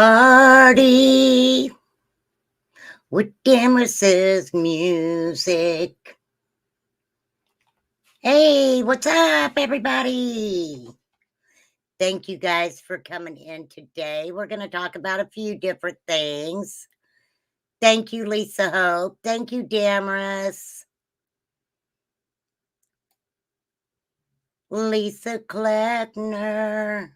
Party with Demer's music. Hey, what's up, everybody? Thank you guys for coming in today. We're going to talk about a few different things. Thank you, Lisa Hope. Thank you, Damaris. Lisa Kleckner.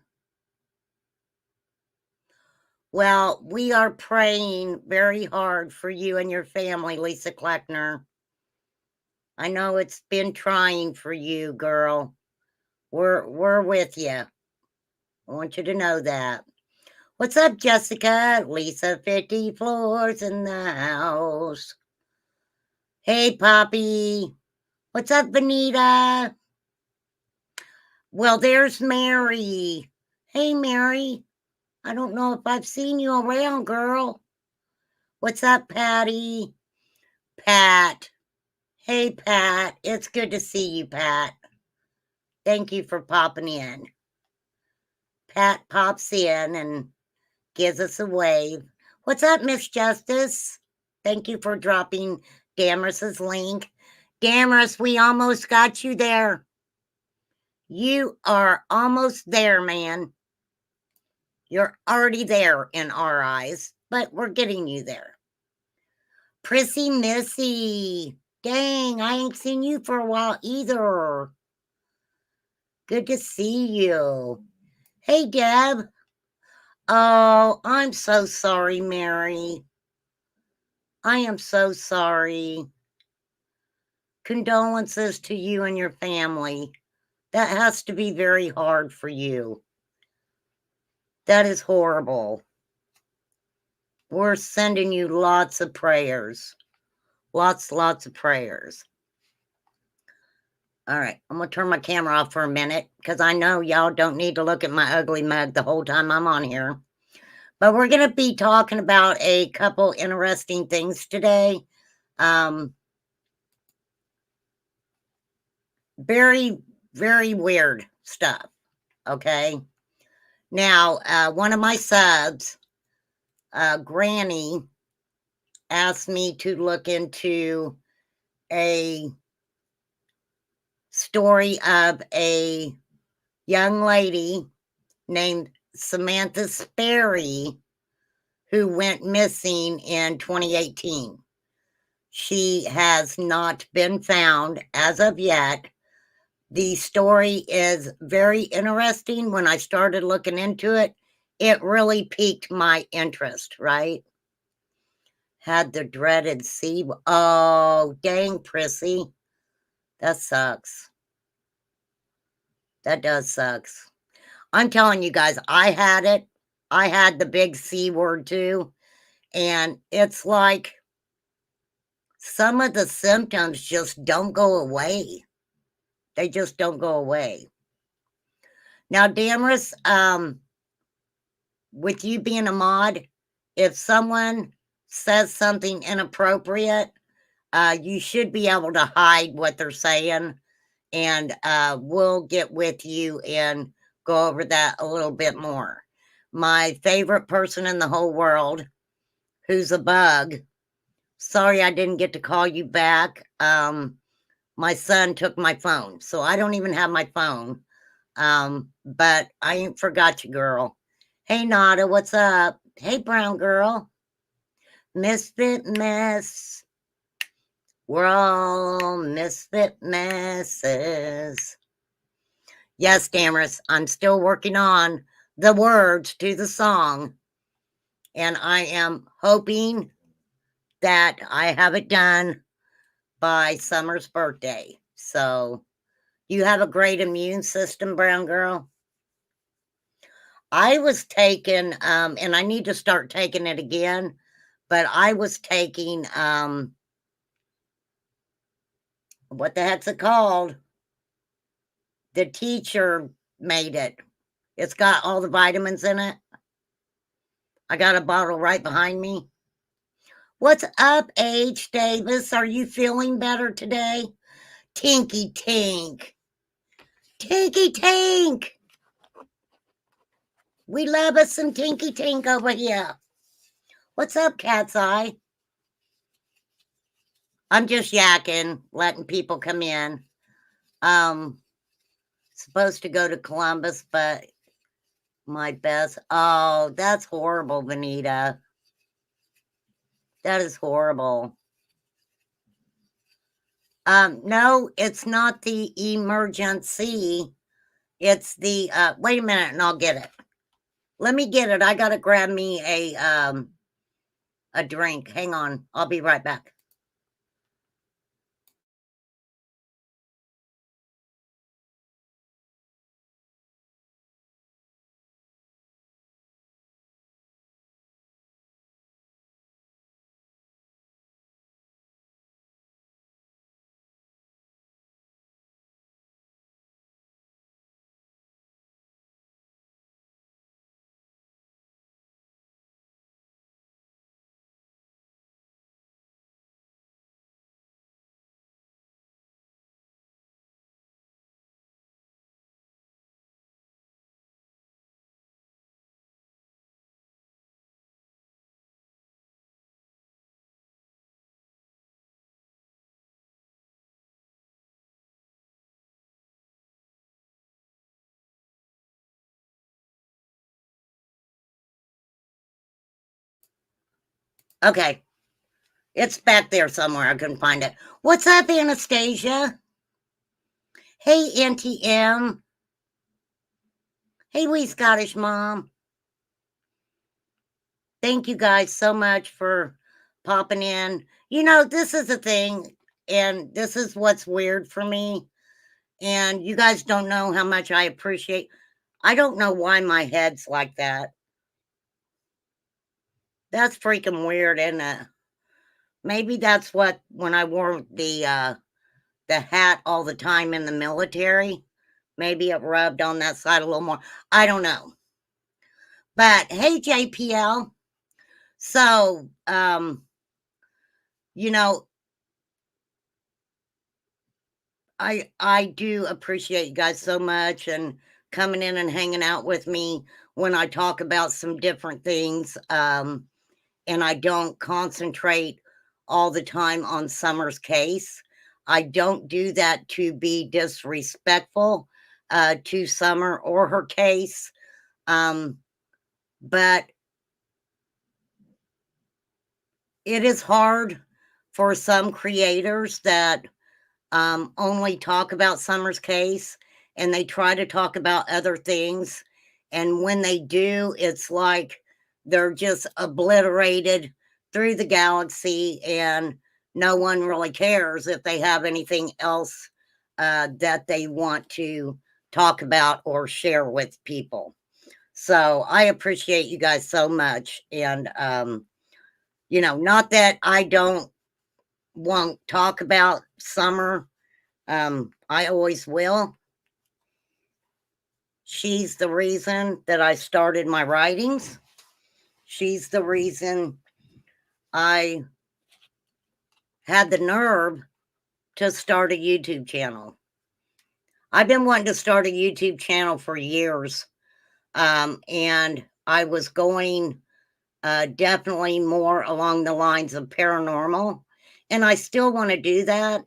Well, we are praying very hard for you and your family, Lisa Kleckner. I know it's been trying for you, girl. We're with you. I want you to know that. What's up, Jessica? Lisa, 50 floors in the house. Hey, Poppy. What's up, Vanita? Well, there's Mary. Hey, Mary. I don't know if I've seen you around, girl. What's up, Patty? Pat. Hey, Pat. It's good to see you, Pat. Thank you for popping in. Pat pops in and gives us a wave. What's up, Miss Justice? Thank you for dropping Damaris's link. Damaris, we almost got you there. You are almost there, man. You're already there in our eyes, but we're getting you there. Prissy Missy. Dang, I ain't seen you for a while either. Good to see you. Hey, Deb. Oh, I'm so sorry, Mary. I am so sorry. Condolences to you and your family. That has to be very hard for you. That is horrible. We're sending you lots of prayers. Lots of prayers. All right, I'm going to turn my camera off for a minute because I know y'all don't need to look at my ugly mug the whole time I'm on here. But we're going to be talking about a couple interesting things today. Very, very weird stuff, okay? Now, one of my subs, Granny, asked me to look into a story of a young lady named Samantha Sperry who went missing in 2018. She has not been found as of yet. The story is very interesting. When I started looking into it, it really piqued my interest, right? Had the dreaded sea. Oh, dang, Prissy. That sucks. That does sucks. I'm telling you guys, I had it. I had the big C word too. And it's like some of the symptoms just don't go away. They just don't go away. Now, Damaris, with you being a mod, if someone says something inappropriate, you should be able to hide what they're saying, and we'll get with you and go over that a little bit more. My favorite person in the whole world, who's a bug. Sorry I didn't get to call you back. My son took my phone, so I don't even have my phone. But I ain't forgot you, girl. Hey, Nada, what's up? Hey, brown girl. Misfit mess. We're all misfit messes. Yes, Damaris, I'm still working on the words to the song. And I am hoping that I have it done by Summer's birthday. So you have a great immune system, brown girl. I was taking, and I need to start taking it again, but I was taking, what the heck's it called? The teacher made it. It's got all the vitamins in it. I got a bottle right behind me. What's up, H. Davis? Are you feeling better today? Tinky Tink. Tinky Tink. We love us some Tinky Tink over here. What's up, Cat's Eye? I'm just yakking, letting people come in. Supposed to go to Columbus, but my best. Oh, that's horrible, Vanita. That is horrible. No, it's not the emergency. It's the wait a minute and I'll get it. Let me get it. I gotta grab me a drink. Hang on. I'll be right back. Okay. It's back there somewhere. I couldn't find it. What's up, Anastasia? Hey, Auntie M. Hey, wee Scottish Mom. Thank you guys so much for popping in. You know, this is a thing, and this is what's weird for me. And you guys don't know how much I appreciate. I don't know why my head's like that. That's freaking weird, isn't it? Maybe that's what when I wore the hat all the time in the military. Maybe it rubbed on that side a little more. I don't know. But hey, JPL. So, you know, I do appreciate you guys so much and coming in and hanging out with me when I talk about some different things. And I don't concentrate all the time on Summer's case. I don't do that to be disrespectful to Summer or her case. But it is hard for some creators that only talk about Summer's case and they try to talk about other things. And when they do, it's like they're just obliterated through the galaxy and no one really cares if they have anything else that they want to talk about or share with people. So I appreciate you guys so much. And, you know, not that I won't talk about Summer. I always will. She's the reason that I started my writings. She's the reason I had the nerve to start a YouTube channel. I've been wanting to start a YouTube channel for years. And I was going definitely more along the lines of paranormal. And I still want to do that.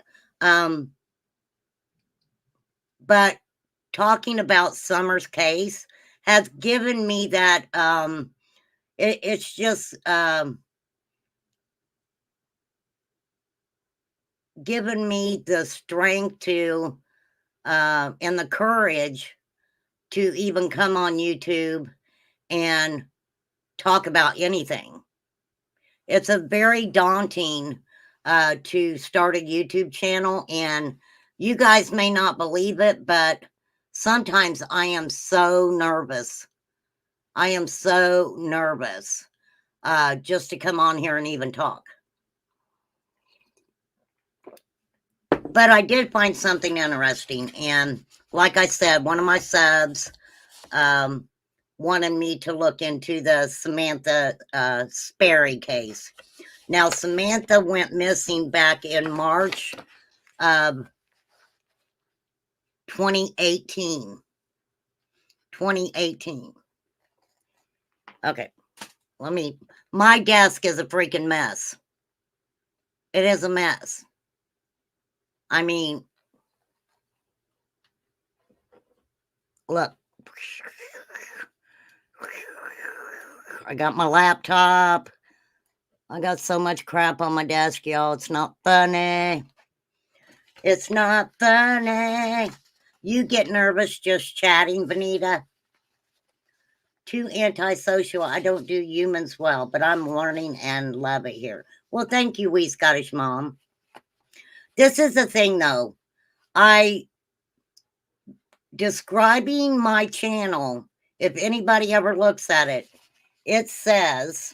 But talking about Summer's case has given me that it's just given me the strength to and the courage to even come on YouTube and talk about anything. It's a very daunting to start a YouTube channel, and you guys may not believe it, but sometimes I am so nervous. I am so nervous just to come on here and even talk. But I did find something interesting. And like I said, one of my subs wanted me to look into the Samantha Sperry case. Now, Samantha went missing back in March of 2018. 2018. Okay, my desk is a freaking mess. It is a mess. I mean, look. I got my laptop. I got so much crap on my desk, y'all. It's not funny. It's not funny. You get nervous just chatting, Vanita. Too antisocial. I don't do humans well, but I'm learning and love it here. Well, thank you, wee Scottish mom. This is the thing, though. Describing my channel, if anybody ever looks at it, it says,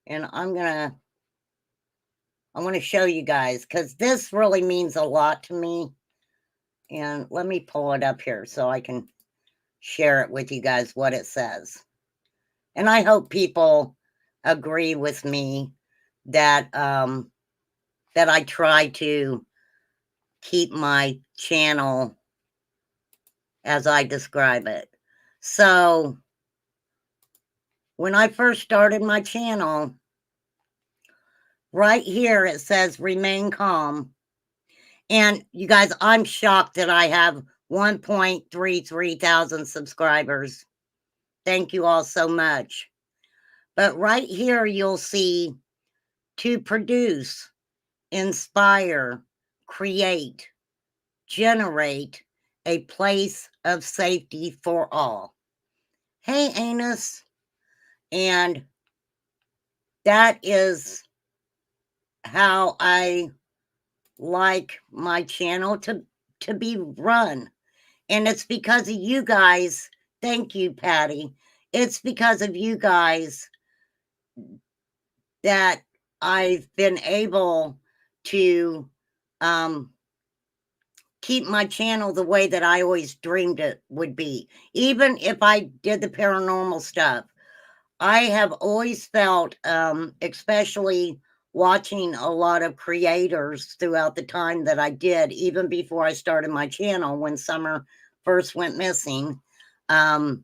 and I want to show you guys because this really means a lot to me. And let me pull it up here so I can share it with you guys what it says. And I hope people agree with me that that I try to keep my channel as I describe it. So when I first started my channel, right here it says remain calm. And you guys, I'm shocked that I have 1.33 thousand subscribers. Thank you all so much. But right here you'll see to produce, inspire, create, generate a place of safety for all. Hey, Anus. And that is how I like my channel to be run. And it's because of you guys. Thank you, Patty. It's because of you guys that I've been able to keep my channel the way that I always dreamed it would be. Even if I did the paranormal stuff, I have always felt, especially watching a lot of creators throughout the time that I did, even before I started my channel when Summer first went missing, that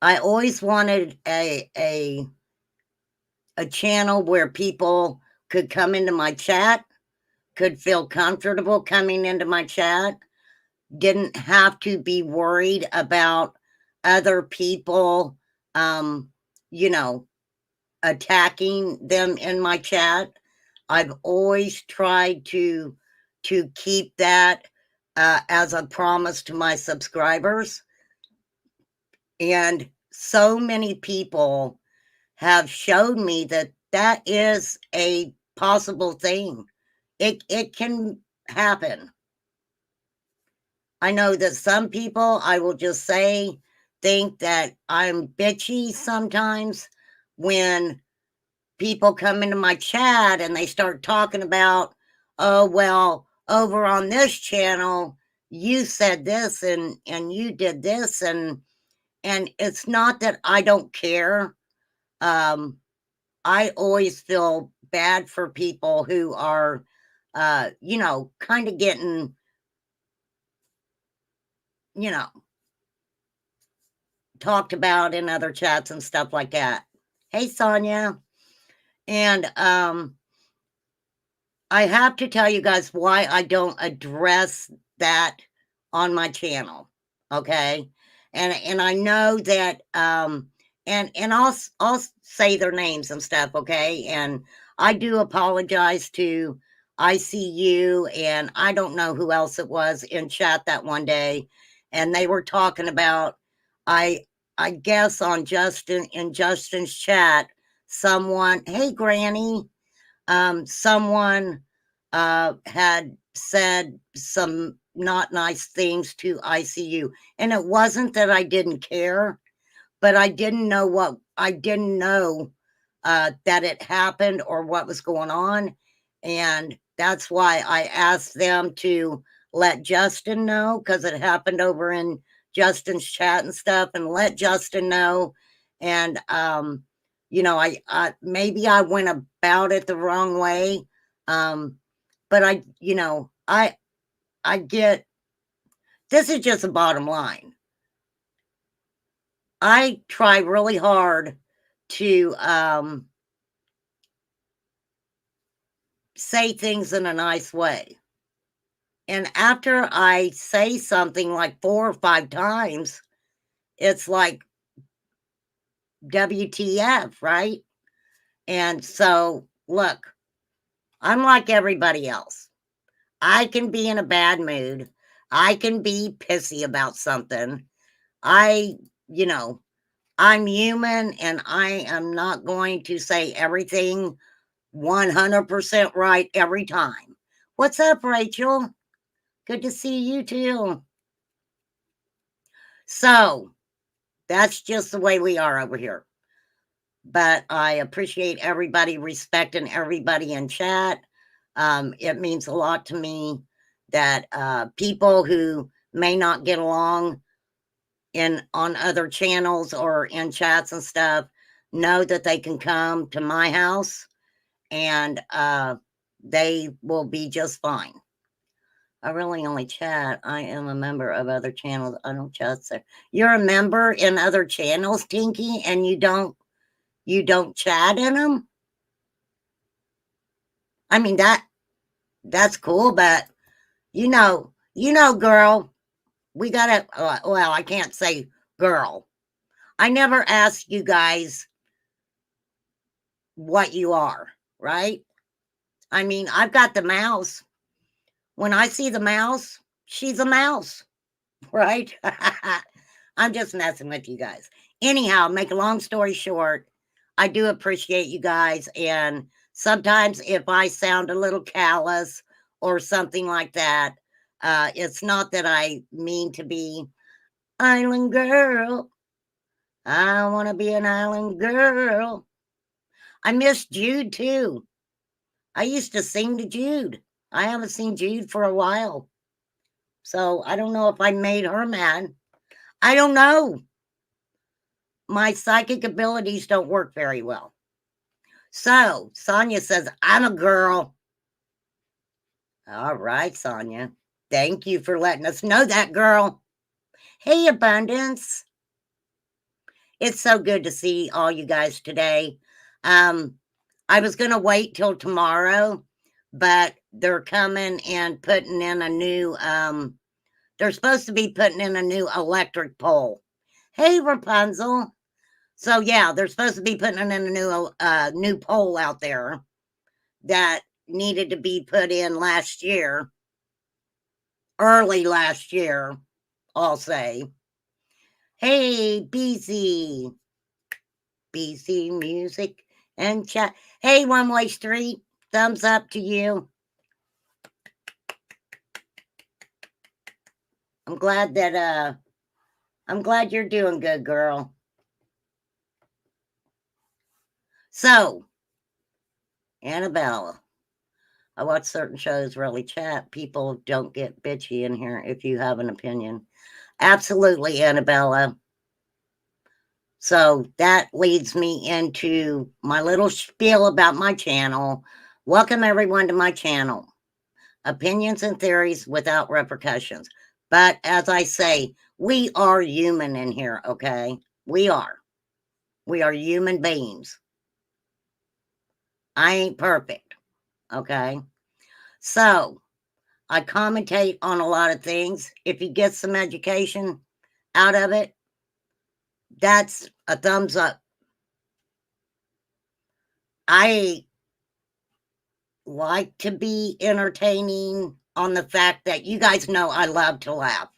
I always wanted a channel where people could come into my chat, could feel comfortable coming into my chat, didn't have to be worried about other people, attacking them in my chat. I've always tried to keep that as a promise to my subscribers. And so many people have showed me that that is a possible thing. It can happen. I know that some people, I will just say, think that I'm bitchy sometimes when people come into my chat and they start talking about, oh, well, over on this channel, you said this and you did this. And it's not that I don't care. I always feel bad for people who are, kind of getting, talked about in other chats and stuff like that. Hey, Sonia. And I have to tell you guys why I don't address that on my channel. Okay. And I know that and I'll say their names and stuff, okay? And I do apologize to ICU and I don't know who else it was in chat that one day. And they were talking about I guess on Justin's chat, someone, hey Granny, someone had said some not nice things to ICU. And it wasn't that I didn't care, but I didn't know that it happened or what was going on. And that's why I asked them to let Justin know, because it happened over in Justin's chat and stuff, and let Justin know. And I maybe I went about it the wrong way. But I get, this is just a bottom line. I try really hard to say things in a nice way. And after I say something like 4 or 5 times, it's like, WTF, right? And so, look, I'm like everybody else. I can be in a bad mood. I can be pissy about something. I, you know, I'm human and I am not going to say everything 100% right every time. What's up, Rachel? Good to see you too. So, that's just the way we are over here. But I appreciate everybody respecting everybody in chat. It means a lot to me that people who may not get along on other channels or in chats and stuff know that they can come to my house and they will be just fine. I really only chat. I am a member of other channels. I don't chat there. You're a member in other channels, Tinky, and you don't chat in them? I mean, that's cool, but you know, girl, we gotta, well, I can't say girl. I never asked you guys what you are, right? I mean, I've got the mouse. When I see the mouse, she's a mouse, right? I'm just messing with you guys. Anyhow, make a long story short, I do appreciate you guys. And sometimes if I sound a little callous or something like that, it's not that I mean to be island girl. I want to be an island girl. I miss Jude too. I used to sing to Jude. I haven't seen Jude for a while. So I don't know if I made her mad. I don't know. My psychic abilities don't work very well. So Sonia says, I'm a girl. All right, Sonia. Thank you for letting us know that, girl. Hey, Abundance. It's so good to see all you guys today. I was going to wait till tomorrow, but they're coming and putting in a new, they're supposed to be putting in a new electric pole. Hey, Rapunzel. So yeah, they're supposed to be putting in a new pole out there that needed to be put in last year, early last year, I'll say. Hey, BZ Music and Chat. Hey, One Way Street, thumbs up to you. I'm glad that I'm glad you're doing good, girl. So, Annabella, I watch certain shows really chat. People don't get bitchy in here if you have an opinion. Absolutely, Annabella. So that leads me into my little spiel about my channel. Welcome everyone to my channel. Opinions and theories without repercussions. But as I say, we are human in here, okay? We are. We are human beings. I ain't perfect, okay? So I commentate on a lot of things. If you get some education out of it, that's a thumbs up. I like to be entertaining on the fact that you guys know I love to laugh.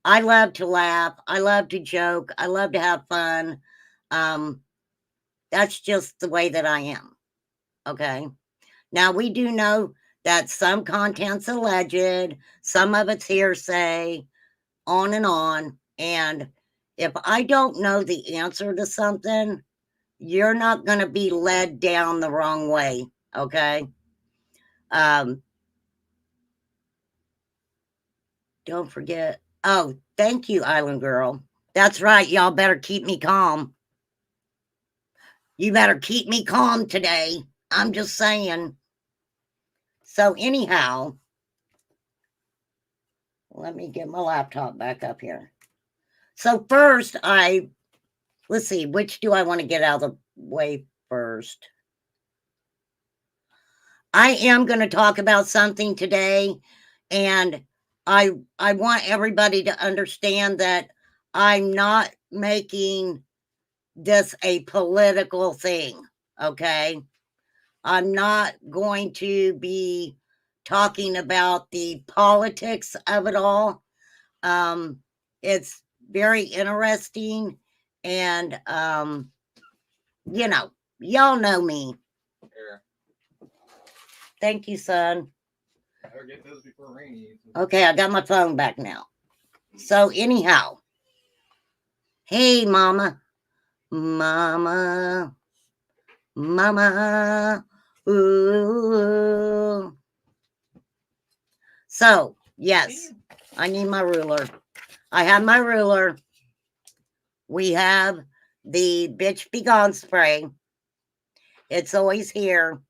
I love to laugh. I love to joke. I love to have fun. That's just the way that I am. Okay. Now, we do know that some content's alleged, some of it's hearsay, on and on. And if I don't know the answer to something, you're not going to be led down the wrong way. Okay. Don't forget. Oh, thank you, Island Girl. That's right. Y'all better keep me calm. You better keep me calm today. I'm just saying. So anyhow, let me get my laptop back up here. So first, I Let's see, which do I want to get out of the way first? I am going to talk about something today, and I want everybody to understand that I'm not making this a political thing, okay? I'm not going to be talking about the politics of it all. It's very interesting, and y'all know me. Here, Thank you, son. I'll get those before rainy. Okay, I got my phone back now. So anyhow, hey, mama, mama, mama, ooh. So yes, I need my ruler. I have my ruler. We have the Bitch Be Gone spray. It's always here.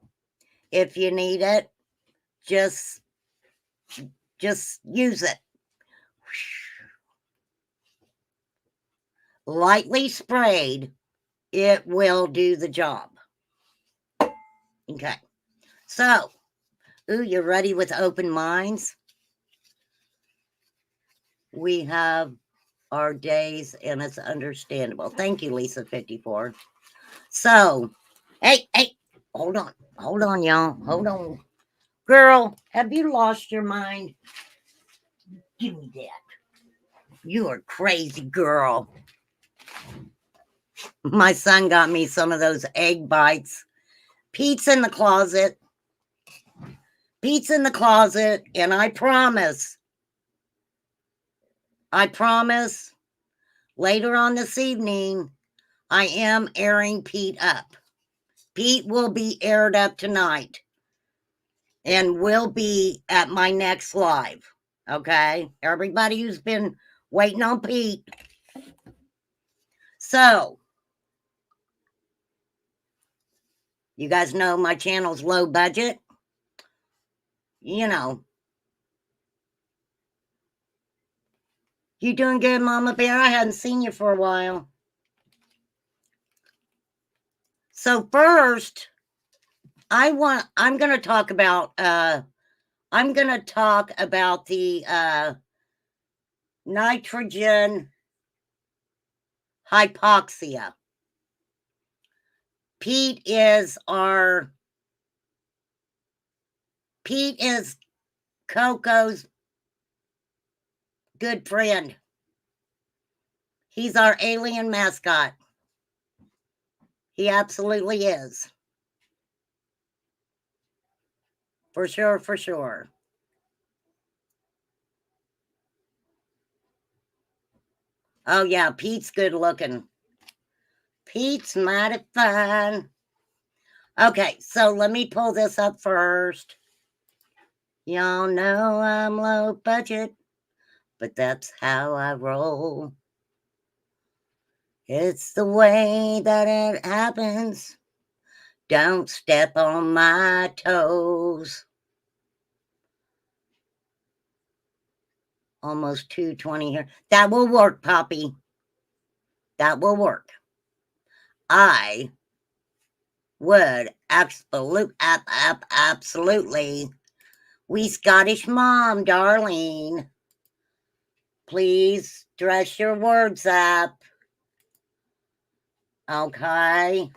If you need it, just use it. Lightly sprayed, it will do the job. Okay. So, ooh, you're ready with open minds? We have our days, and it's understandable. Thank you, Lisa54. So, hey, hold on, y'all. Hold on. Girl, have you lost your mind? Give me that. You are crazy, girl. My son got me some of those egg bites. Pete's in the closet. Pete's in the closet, and I promise, later on this evening, I am airing Pete up. Pete will be aired up tonight and will be at my next live. Okay? Everybody who's been waiting on Pete. So, you guys know my channel's low budget. You know. You doing good, Mama Bear? I hadn't seen you for a while. So first, I'm going to talk about the nitrogen hypoxia. Pete is Coco's good friend. He's our alien mascot. He absolutely is. For sure, for sure. Oh yeah, Pete's good looking. Pete's mighty fine. Okay, so let me pull this up first. Y'all know I'm low budget, but that's how I roll. It's the way that it happens. Don't step on my toes. Almost 2:20 here. That will work, Poppy. That will work. I would absolutely. We Scottish mom, darling. Please dress your words up. Okay.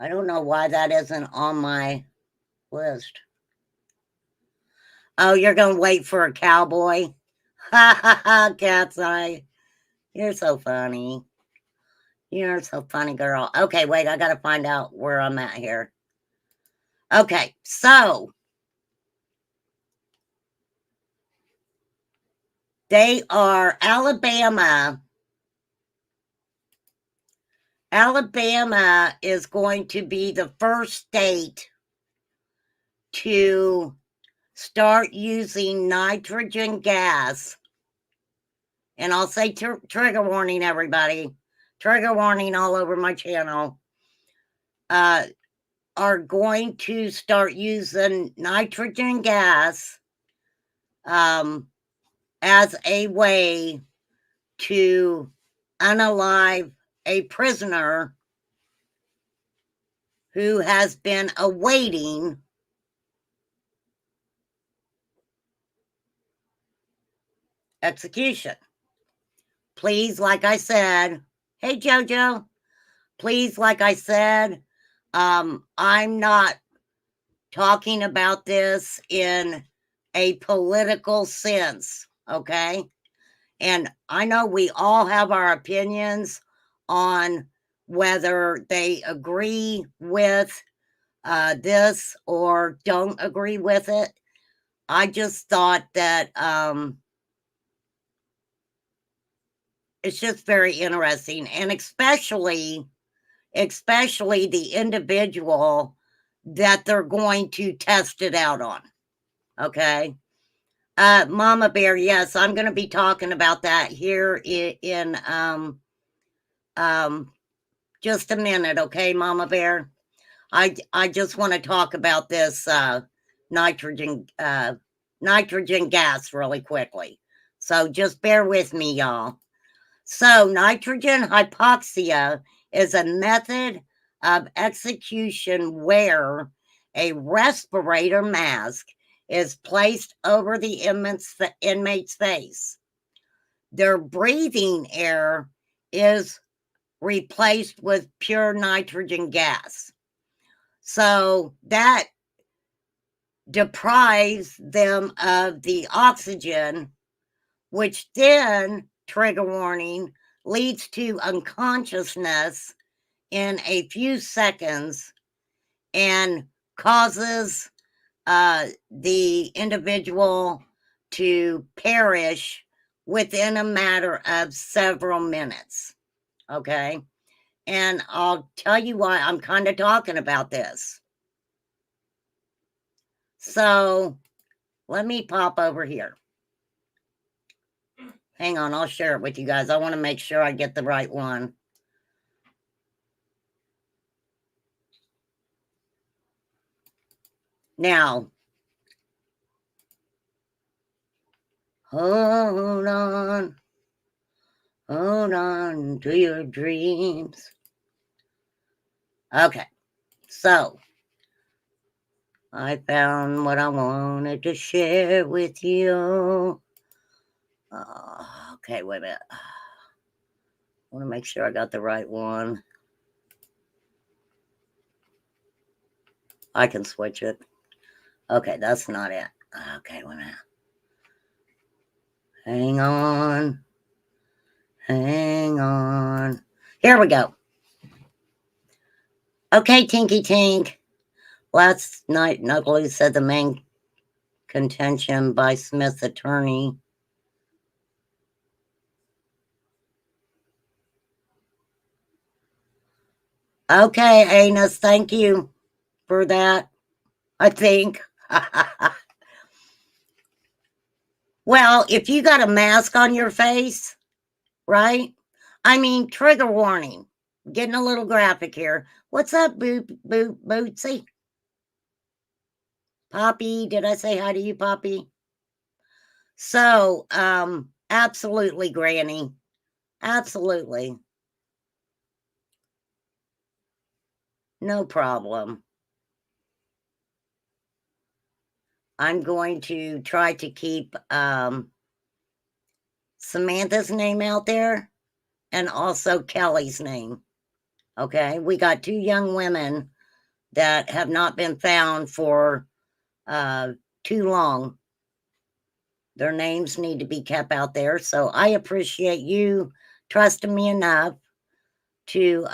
I don't know why that isn't on my list. Oh, you're going to wait for a cowboy? Ha ha ha, Cat's Eye. You're so funny. You're so funny, girl. Okay, wait, I got to find out where I'm at here. Okay, so they are Alabama. Alabama is going to be the first state to start using nitrogen gas. And I'll say trigger warning, everybody. Trigger warning all over my channel. Are going to start using nitrogen gas as as a way to unalive a prisoner who has been awaiting execution. Please, like I said, hey Jojo, please, like I said, I'm not talking about this in a political sense, okay? And I know we all have our opinions on whether they agree with this or don't agree with it. I just thought that it's just very interesting, and especially the individual that they're going to test it out on. Okay. Mama Bear, yes, I'm going to be talking about that here in just a minute, okay, Mama Bear? I just want to talk about this nitrogen gas really quickly. So just bear with me, y'all. So nitrogen hypoxia is a method of execution where a respirator mask is placed over the inmate's face. Their breathing air is replaced with pure nitrogen gas. So that deprives them of the oxygen, which then, trigger warning, leads to unconsciousness in a few seconds and causes the individual to perish within a matter of several minutes. Okay. And I'll tell you why I'm kind of talking about this. So let me pop over here. Hang on, I'll share it with you guys. I want to make sure I get the right one. Now, hold on to your dreams. Okay, so I found what I wanted to share with you. Okay, wait a minute. I want to make sure I got the right one. I can switch it. Okay, that's not it. Okay, wait a minute. Hang on. Here we go. Okay, Tinky Tink. Last night, Knuckles said the main contention by Smith's attorney. Okay, Anus, thank you for that, I think. Well, if you got a mask on your face, right? I mean, trigger warning. Getting a little graphic here. What's up, Bootsy? Poppy, did I say hi to you, Poppy? So, absolutely, Granny. Absolutely. No problem. I'm going to try to keep Samantha's name out there and also Kelly's name. Okay, we got 2 young women that have not been found for too long. Their names need to be kept out there. So I appreciate you trusting me enough to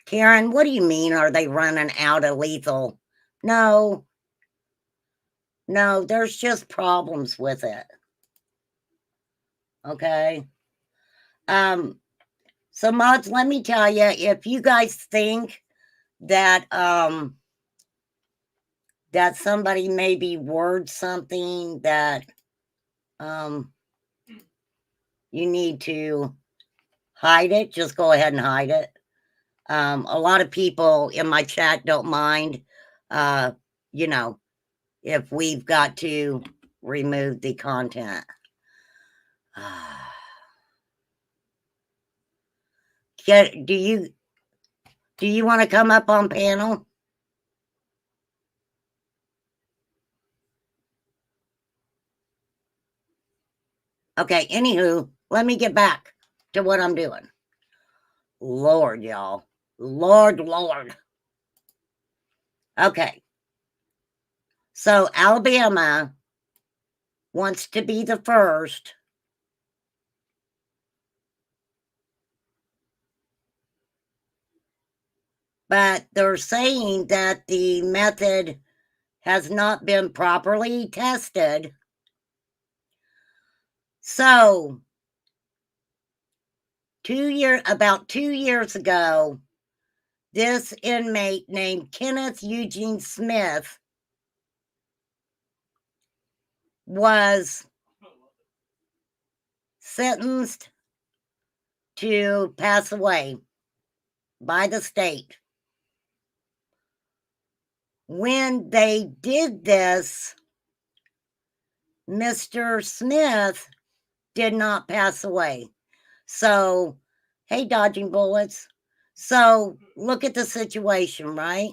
Karen, what do you mean? Are they running out of lethal? No, there's just problems with it. Okay. So mods, let me tell you, if you guys think that that somebody maybe word something that you need to hide it, just go ahead and hide it. A lot of people in my chat don't mind, you know, if we've got to remove the content. Do you want to come up on panel? Okay, anywho, let me get back to what I'm doing. Lord, y'all. Lord. Okay. So Alabama wants to be the first but they're saying that the method has not been properly tested. So, about 2 years ago, this inmate named Kenneth Eugene Smith was sentenced to pass away by the state. When they did this, Mr. Smith did not pass away. So, hey, dodging bullets. So, look at the situation, right?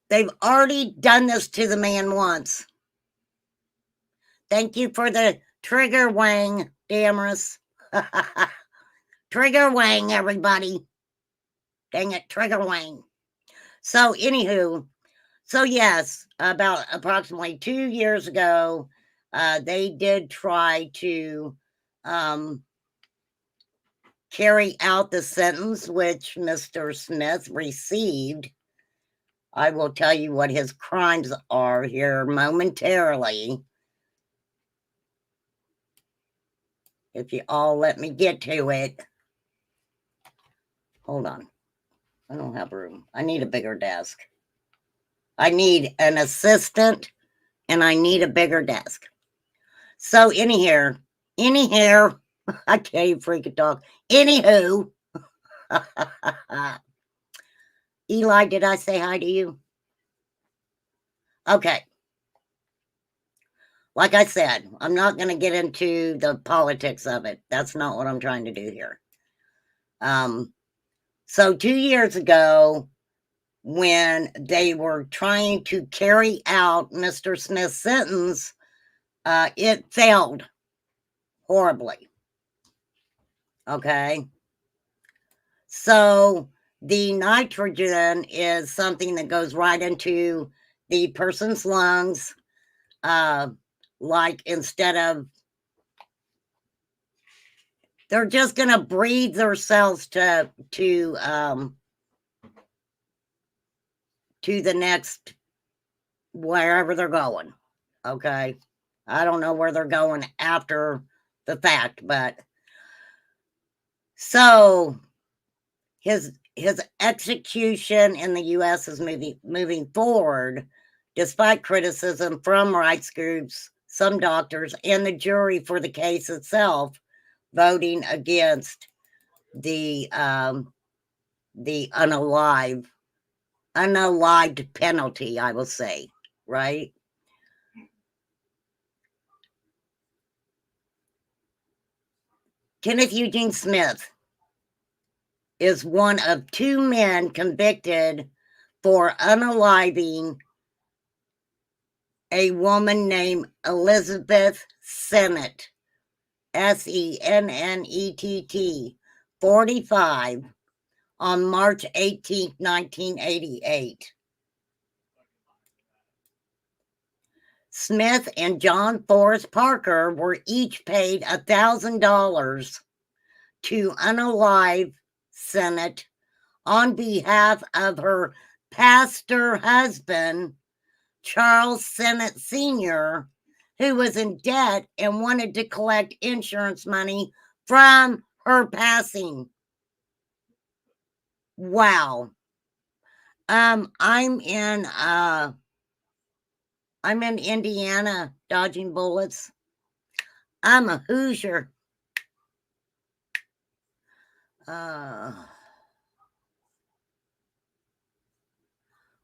They've already done this to the man once. Thank you for the trigger wang, Damaris. Trigger wang, everybody. Dang it, trigger wang. So, anywho, so yes, about approximately 2 years ago, they did try to carry out the sentence which Mr. Smith received. I will tell you what his crimes are here momentarily. If you all let me get to it. Hold on. I don't have room. I need a bigger desk. I need an assistant and I need a bigger desk. So anyhow, I can't even freaking talk. Anywho, Eli, did I say hi to you? Okay. Like I said, I'm not going to get into the politics of it. That's not what I'm trying to do here. So 2 years ago, when they were trying to carry out Mr. Smith's sentence, it failed horribly. Okay. So the nitrogen is something that goes right into the person's lungs. Like instead of, they're just going to breathe themselves to the next, wherever they're going. Okay. I don't know where they're going after the fact, but so his execution in the U.S. is moving forward, despite criticism from rights groups, some doctors, and the jury for the case itself, voting against the unalived penalty, I will say, right? Kenneth Eugene Smith is one of 2 men convicted for unaliving a woman named Elizabeth Sennett, Sennett, 45, on March 18, 1988. Smith and John Forrest Parker were each paid $1,000 to unalive Sennett on behalf of her pastor husband, Charles Sennett Sr., who was in debt and wanted to collect insurance money from her passing. Wow. I'm in Indiana, dodging bullets. I'm a Hoosier.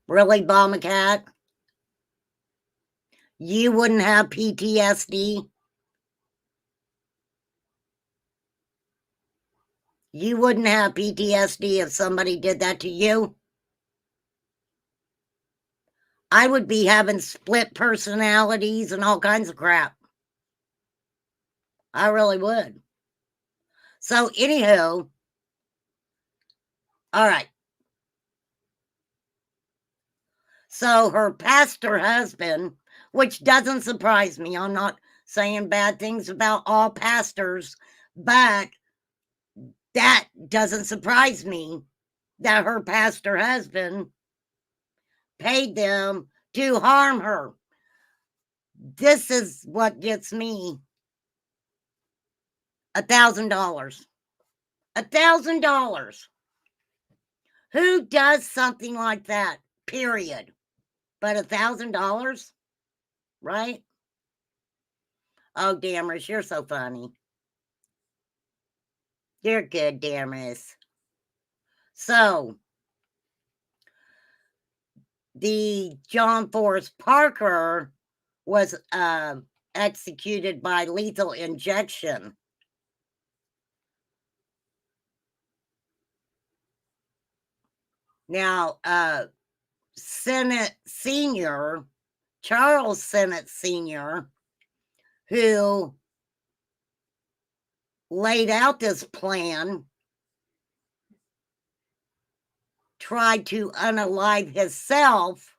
Really, Bomber Cat? You wouldn't have PTSD? You wouldn't have PTSD if somebody did that to you? I would be having split personalities and all kinds of crap. I really would. So, anywho, all right. So, her pastor husband, which doesn't surprise me, I'm not saying bad things about all pastors, but that doesn't surprise me that her pastor husband paid them to harm her. This is what gets me. $1,000. $1,000. Who does something like that? Period. But $1,000, right? Oh, Damaris, you're so funny. You're good, Damaris. So, the John Forrest Parker was executed by lethal injection. Now, Senate Senior, Charles Senate Senior, who laid out this plan, tried to unalive himself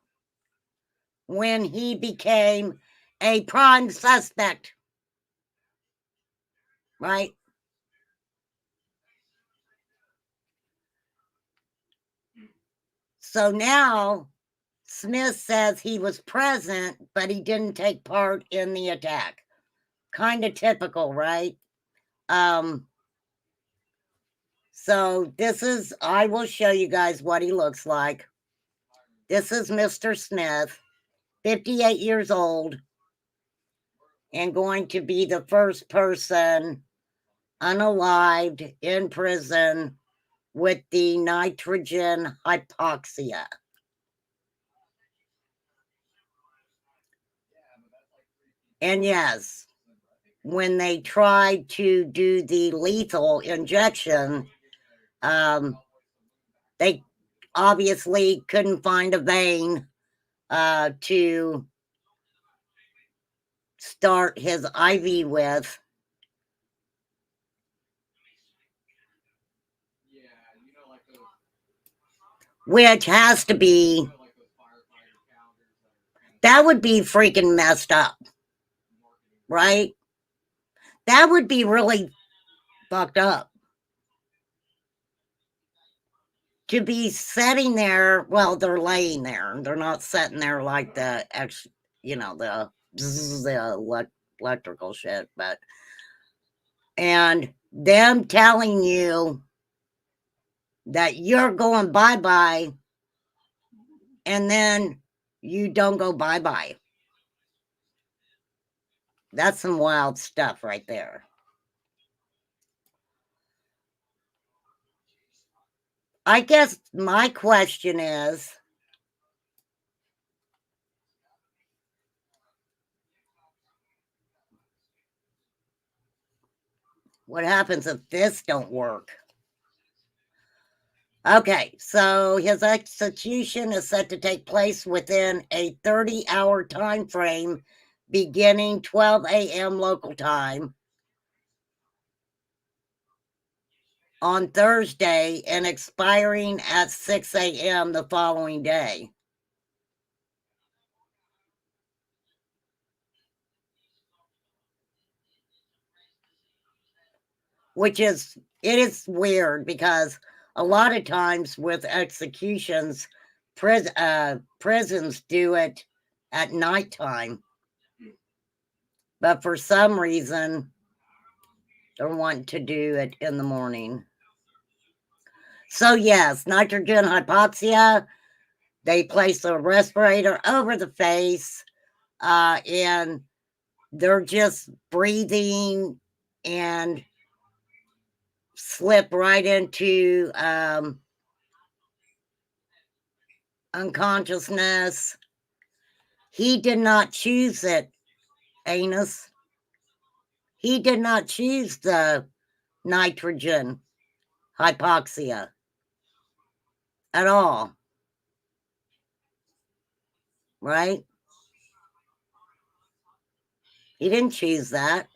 when he became a prime suspect, right? So now Smith says he was present, but he didn't take part in the attack. Kind of typical, right? So this is, I will show you guys what he looks like. This is Mr. Smith, 58 years old, and going to be the first person unalived in prison with the nitrogen hypoxia. And yes, when they tried to do the lethal injection, they obviously couldn't find a vein to start his IV with. Which has to be, that would be freaking messed up, right? That would be really fucked up. To be sitting there, well, they're laying there. They're not sitting there like the, the electrical shit, but, and them telling you that you're going bye-bye, and then you don't go bye-bye. That's some wild stuff right there. I guess my question is, what happens if this don't work? Okay, so his execution is set to take place within a 30-hour time frame beginning 12 a.m. local time on Thursday and expiring at 6 a.m. the following day. Which is, it is weird because a lot of times with executions, prisons do it at nighttime. But for some reason, they're wanting to do it in the morning. So yes, nitrogen hypoxia, they place a respirator over the face, and they're just breathing and slip right into unconsciousness. He did not choose it, Anus. He did not choose the nitrogen hypoxia at all, right? He didn't choose that.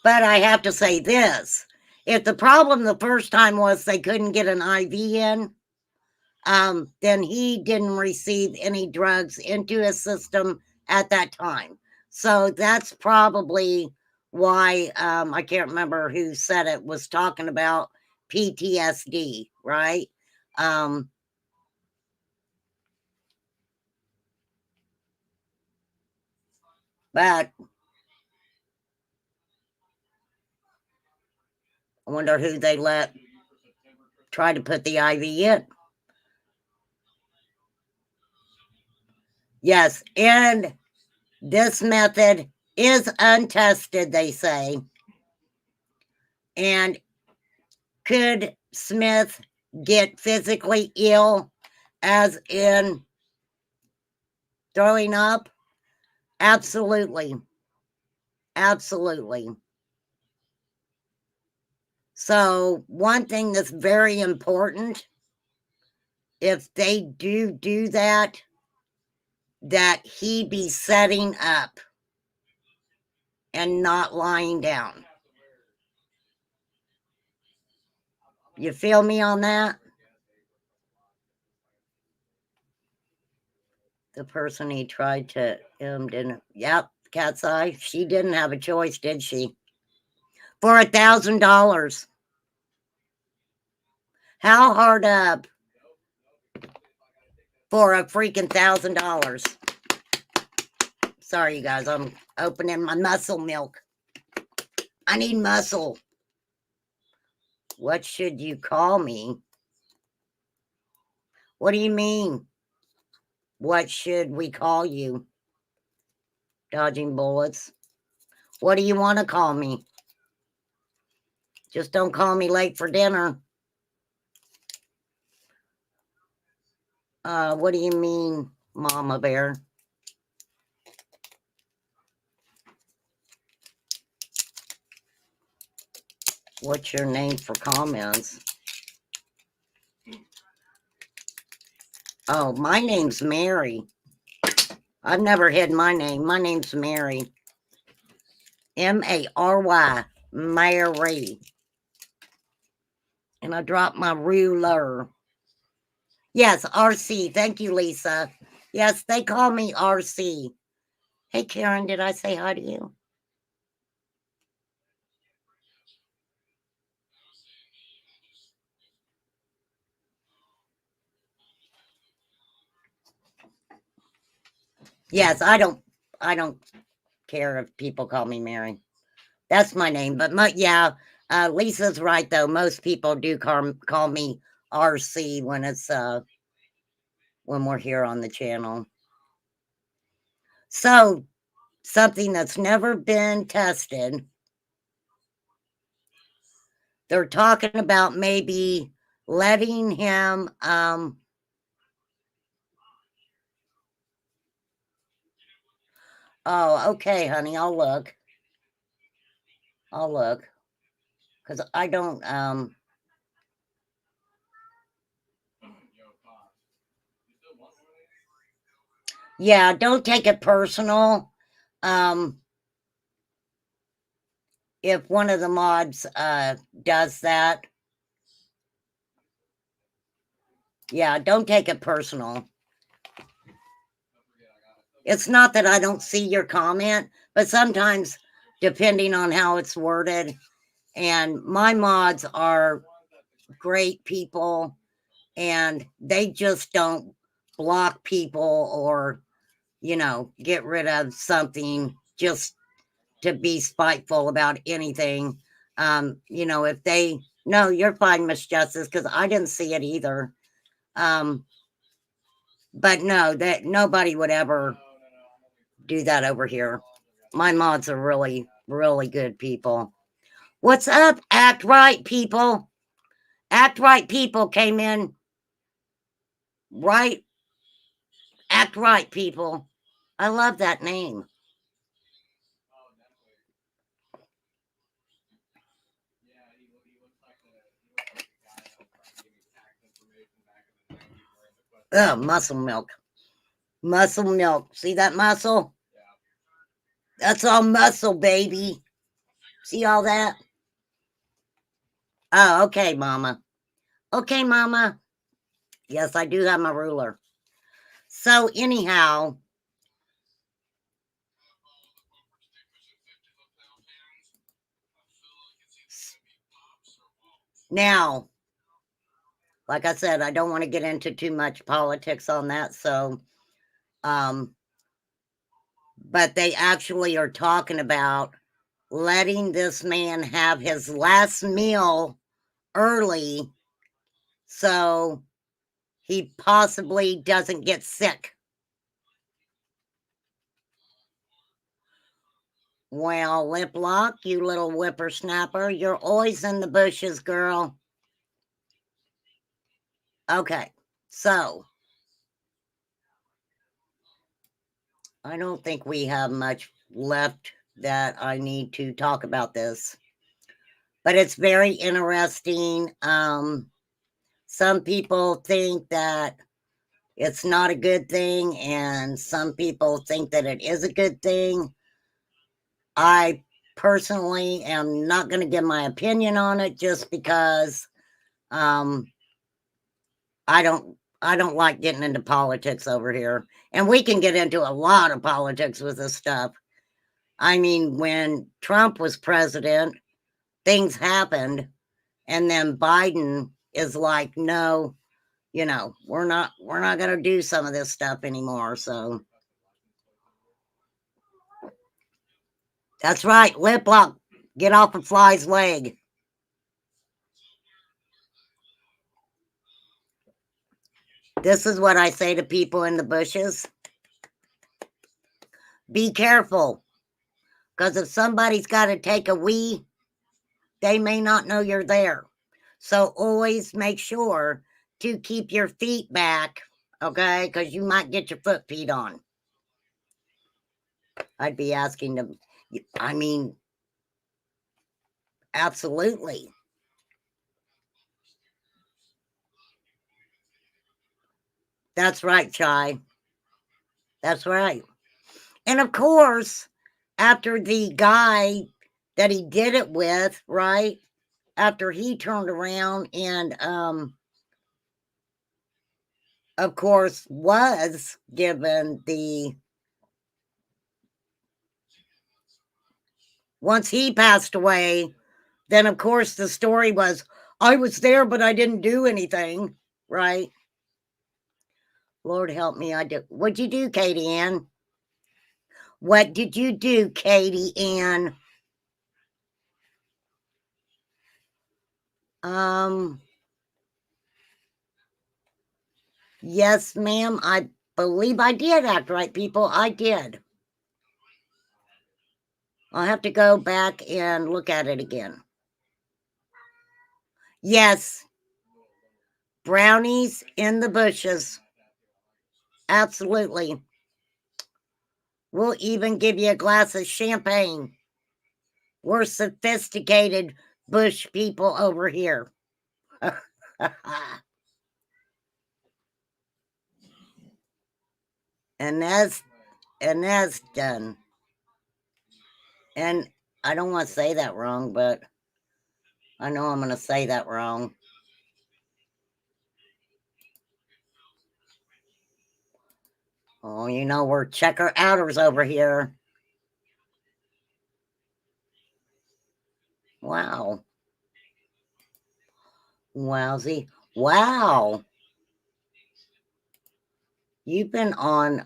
But I have to say this. If the problem the first time was they couldn't get an IV in, then he didn't receive any drugs into his system at that time. So that's probably why I can't remember who said it, was talking about PTSD, right? But I wonder who they let try to put the IV in. Yes, and this method is untested, they say. And could Smith get physically ill, as in throwing up? Absolutely. Absolutely. So, one thing that's very important, if they do that, that he be setting up and not lying down. You feel me on that? The person he tried to didn't. Yep, cat's eye. She didn't have a choice, did she? For $1,000. How hard up for a freaking $1,000? Sorry, you guys. I'm opening my muscle milk. I need muscle. What should you call me? What do you mean? What should we call you? Dodging bullets. What do you want to call me? Just don't call me late for dinner. What do you mean, Mama Bear? What's your name for comments? Oh, my name's Mary. I've never hid my name. My name's Mary. M-A-R-Y. Mary. And I dropped my ruler. Yes, RC. Thank you, Lisa. Yes, they call me RC. Hey, Karen, did I say hi to you? Yes, I don't care if people call me Mary. That's my name. But yeah, Lisa's right though. Most people do call me RC when it's when we're here on the channel. So something that's never been tested. They're talking about maybe letting him oh, okay, honey, I'll look. I'll look. Because I don't yeah, don't take it personal. If one of the mods does that. Yeah, don't take it personal. It's not that I don't see your comment, but sometimes, depending on how it's worded, and my mods are great people, and they just don't block people or, get rid of something just to be spiteful about anything. If they, no, you're fine, Miss Justice, because I didn't see it either. But no, that nobody would ever do that over here. My mods are really, really good people. What's up? Act right, people. Act right, people came in. Right. Act right, people. I love that name. Oh, definitely. Yeah, he looks like the guy that was trying to give me tax information back in the 90s during the question. Oh, muscle milk. Muscle milk. See that muscle? Yeah. That's all muscle, baby. See all that? Oh, okay, mama. Okay, mama. Yes, I do have my ruler. So, anyhow, now, like I said, I don't want to get into too much politics on that. So, but they actually are talking about letting this man have his last meal early so he possibly doesn't get sick. Well, Liplock, you little whippersnapper, you're always in the bushes, girl. Okay, so I don't think we have much left that I need to talk about this, but it's very interesting. Some people think that it's not a good thing, and some people think that it is a good thing. I personally am not going to give my opinion on it just because I don't like getting into politics over here. And we can get into a lot of politics with this stuff. I mean, when Trump was president, things happened, and then Biden is like, no, we're not going to do some of this stuff anymore. So that's right, lip lock, get off a fly's leg. This is what I say to people in the bushes. Be careful, because if somebody's got to take a wee, they may not know you're there. So always make sure to keep your feet back, okay? Because you might get your foot peed on. I'd be asking them, I mean, absolutely. That's right, Chai. That's right. And of course, after the guy that he did it with, right? After he turned around and of course was given the once he passed away, then of course the story was I was there but I didn't do anything, right? Lord help me, I did. What'd you do, Katie Ann? What did you do, Katie Ann? Yes, ma'am. I believe I did act right, people. I did. I'll have to go back and look at it again. Yes. Brownies in the bushes. Absolutely. We'll even give you a glass of champagne. We're sophisticated bush people over here. and that's done. And I don't want to say that wrong, but I know I'm going to say that wrong. Oh, we're checker outers over here. Wow. Wowsy. Wow. You've been on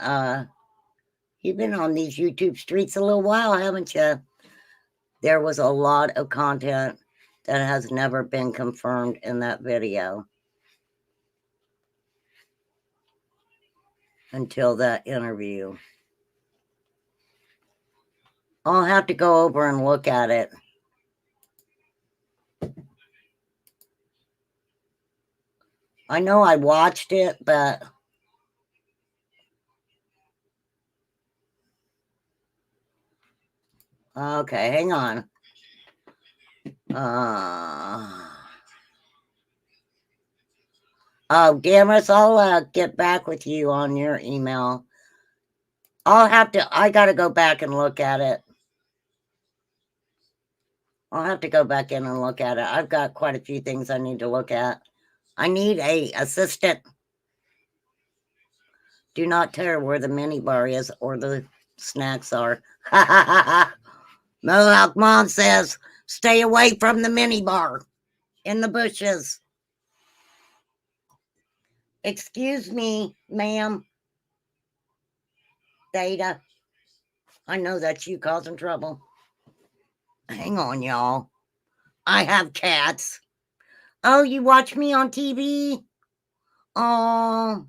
these YouTube streets a little while, haven't you? There was a lot of content that has never been confirmed in that video until that interview. I'll have to go over and look at it. I know I watched it, but okay, hang on. Oh, Damaris, I'll get back with you on your email. I gotta go back and look at it. I'll have to go back in and look at it. I've got quite a few things I need to look at. I need a assistant. Do not tell where the mini bar is or the snacks are. Mohawk Mom says, stay away from the mini bar in the bushes. Excuse me, ma'am. Data. I know that's you causing trouble. Hang on, y'all. I have cats. Oh, you watch me on TV? Oh.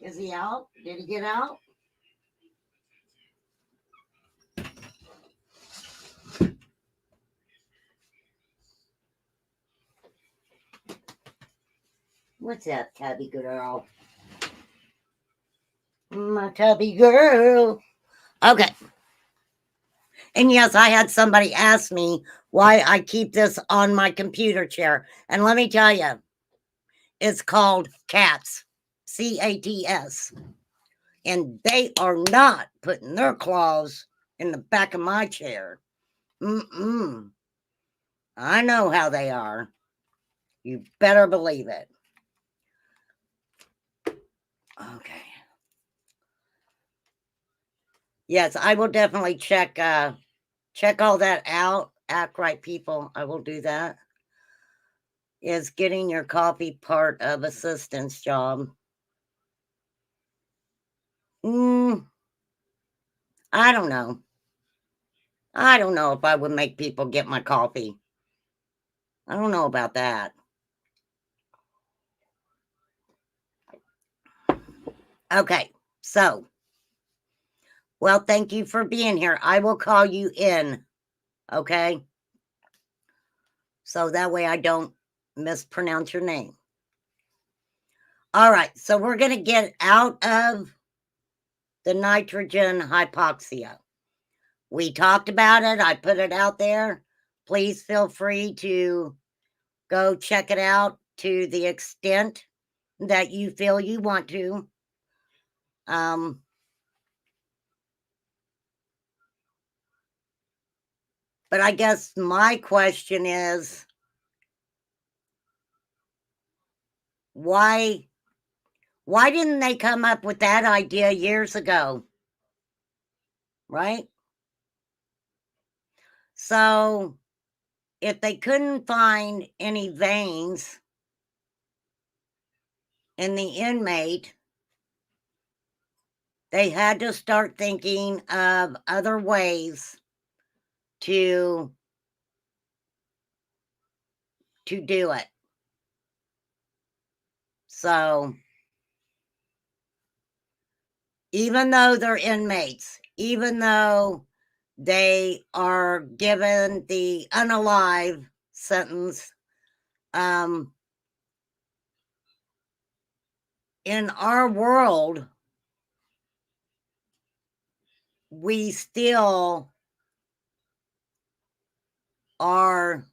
Is he out? Did he get out? What's that, tubby girl? My tubby girl. Okay. And yes, I had somebody ask me why I keep this on my computer chair. And let me tell you, it's called cats. CATS. And they are not putting their claws in the back of my chair. Mm-mm. I know how they are. You better believe it. Okay. Yes, I will definitely check all that out. Act right, people. I will do that. Is getting your coffee part of assistance job? I don't know. I don't know if I would make people get my coffee. I don't know about that. Okay, so, well, thank you for being here. I will call you in, okay? So that way I don't mispronounce your name. All right, so we're going to get out of the nitrogen hypoxia. We talked about it. I put it out there. Please feel free to go check it out to the extent that you feel you want to. But I guess my question is, why didn't they come up with that idea years ago? Right? So if they couldn't find any veins in the inmate, they had to start thinking of other ways to do it. So even though they're inmates, even though they are given the unalive sentence, in our world, we still are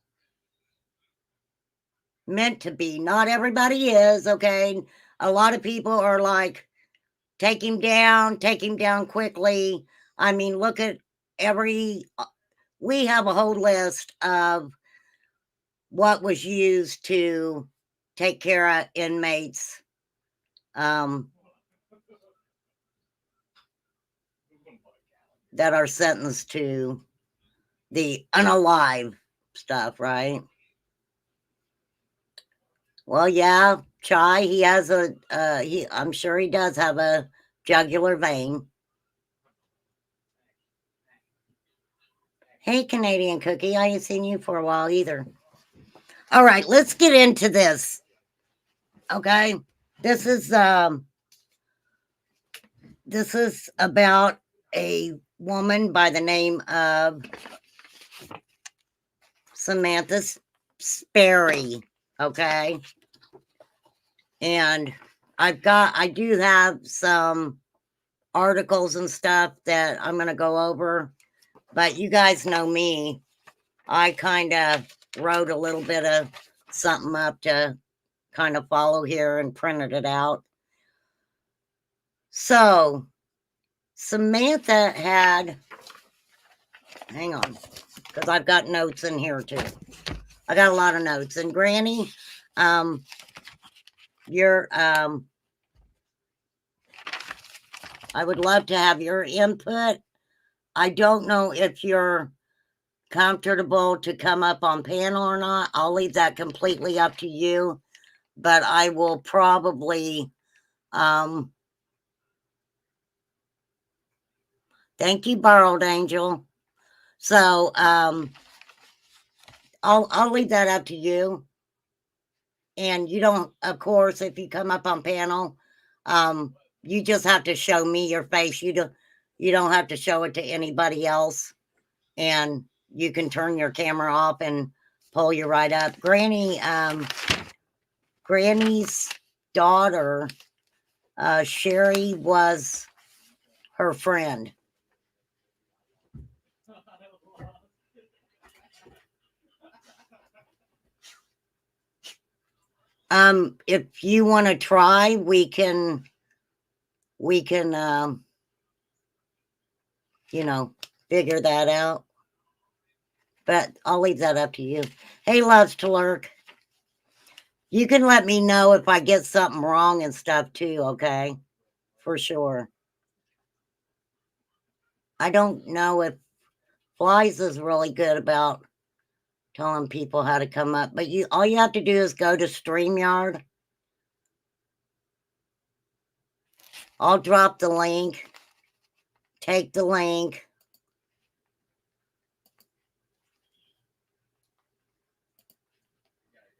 meant to be. Not everybody is, okay? A lot of people are like, take him down quickly. I mean, look at we have a whole list of what was used to take care of inmates that are sentenced to the unalive stuff, right? Well, yeah, Chai, he has I'm sure he does have a jugular vein. Hey, Canadian Cookie, I ain't seen you for a while either. All right, let's get into this. Okay, this is about a woman by the name of Samantha Sperry, okay? And I do have some articles and stuff that I'm going to go over, but you guys know me. I kind of wrote a little bit of something up to kind of follow here and printed it out. So, Samantha had, hang on, because I've got notes in here too. I got a lot of notes. And Granny, your I would love to have your input. I don't know if you're comfortable to come up on panel or not. I'll leave that completely up to you, but I will probably thank you, Borrowed Angel. So I'll leave that up to you. And you don't, of course, if you come up on panel, you just have to show me your face. You don't have to show it to anybody else. And you can turn your camera off and pull you right up. Granny's daughter, Sherry, was her friend. If you want to try, we can, you know, figure that out. But I'll leave that up to you. Hey, Loves to Lurk. You can let me know if I get something wrong and stuff too, okay? For sure. I don't know if Flies is really good about telling people how to come up, but all you have to do is go to StreamYard. I'll drop the link. Take the link.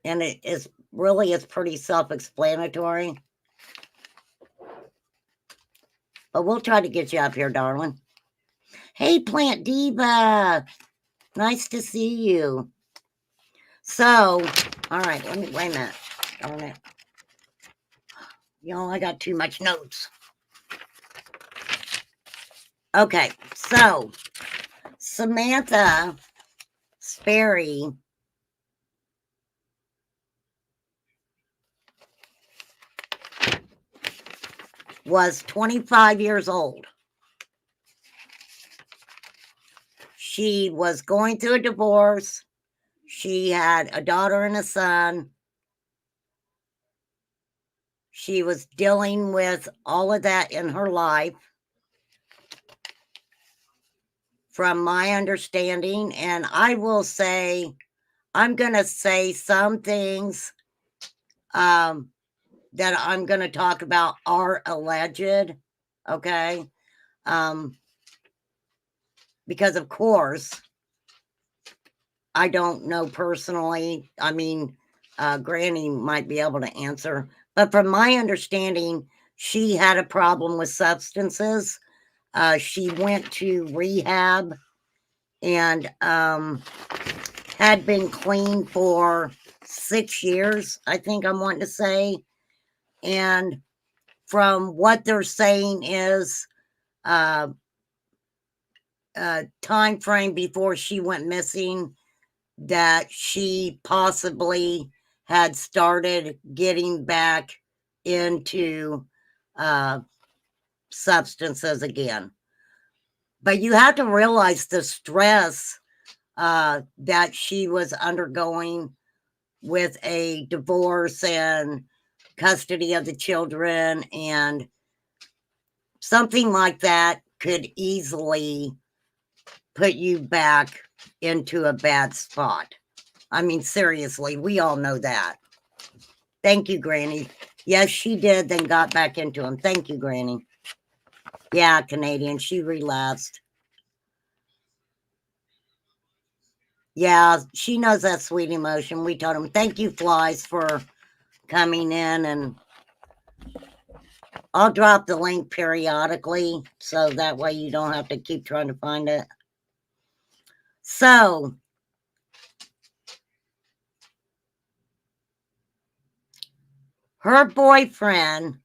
And it's pretty self-explanatory. But we'll try to get you up here, darling. Hey, Plant Diva. Nice to see you. So, all right, wait a minute. Darn it. I got too much notes. Okay, so Samantha Sperry was 25 years old. She was going through a divorce. She had a daughter and a son. She was dealing with all of that in her life, from my understanding. And I will say, I'm going to say some things that I'm going to talk about are alleged, okay? Because, of course, I don't know personally. I mean, Granny might be able to answer. But from my understanding, she had a problem with substances. She went to rehab and had been clean for 6 years, I think I'm wanting to say. And from what they're saying is time frame before she went missing, that she possibly had started getting back into substances again. But you have to realize the stress that she was undergoing with a divorce and custody of the children, and something like that could easily put you back into a bad spot. I mean, seriously, we all know that. Thank you, Granny. Yes, she did, then got back into him. Thank you, Granny. Yeah, Canadian, she relapsed. Yeah, she knows that sweet emotion. We told him, thank you, Flies, for coming in. And I'll drop the link periodically, so that way you don't have to keep trying to find it. So, her boyfriend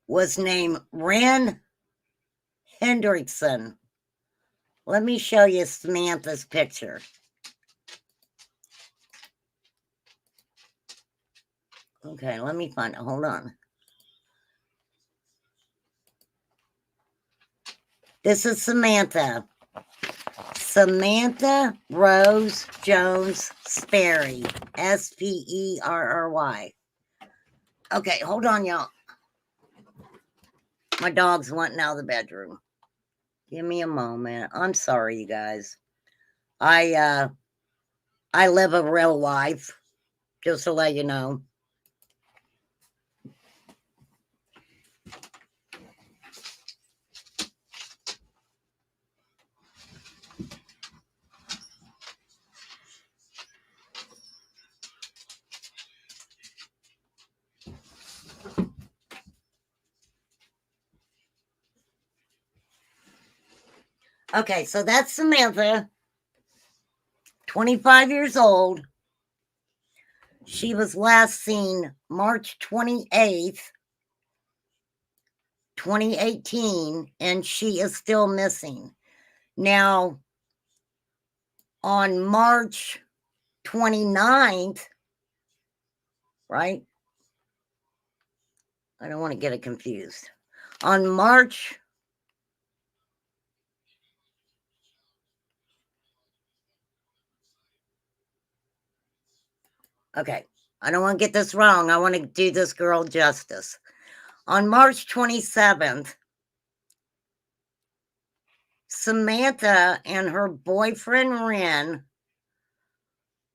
was named Ren Hendrickson. Let me show you Samantha's picture. Okay, let me find it. Hold on. This is Samantha. Samantha Rose Jones Sperry. Sperry. Okay, hold on, y'all. My dog's wanting out of the bedroom. Give me a moment. I'm sorry, you guys. I live a real life, just to let you know. Okay, so that's Samantha, 25 years old. She was last seen March 28th, 2018, and she is still missing. Now, on March 29th, right? I don't want to get it confused. On March, okay, I don't want to get this wrong. I want to do this girl justice. On March 27th, Samantha and her boyfriend Ren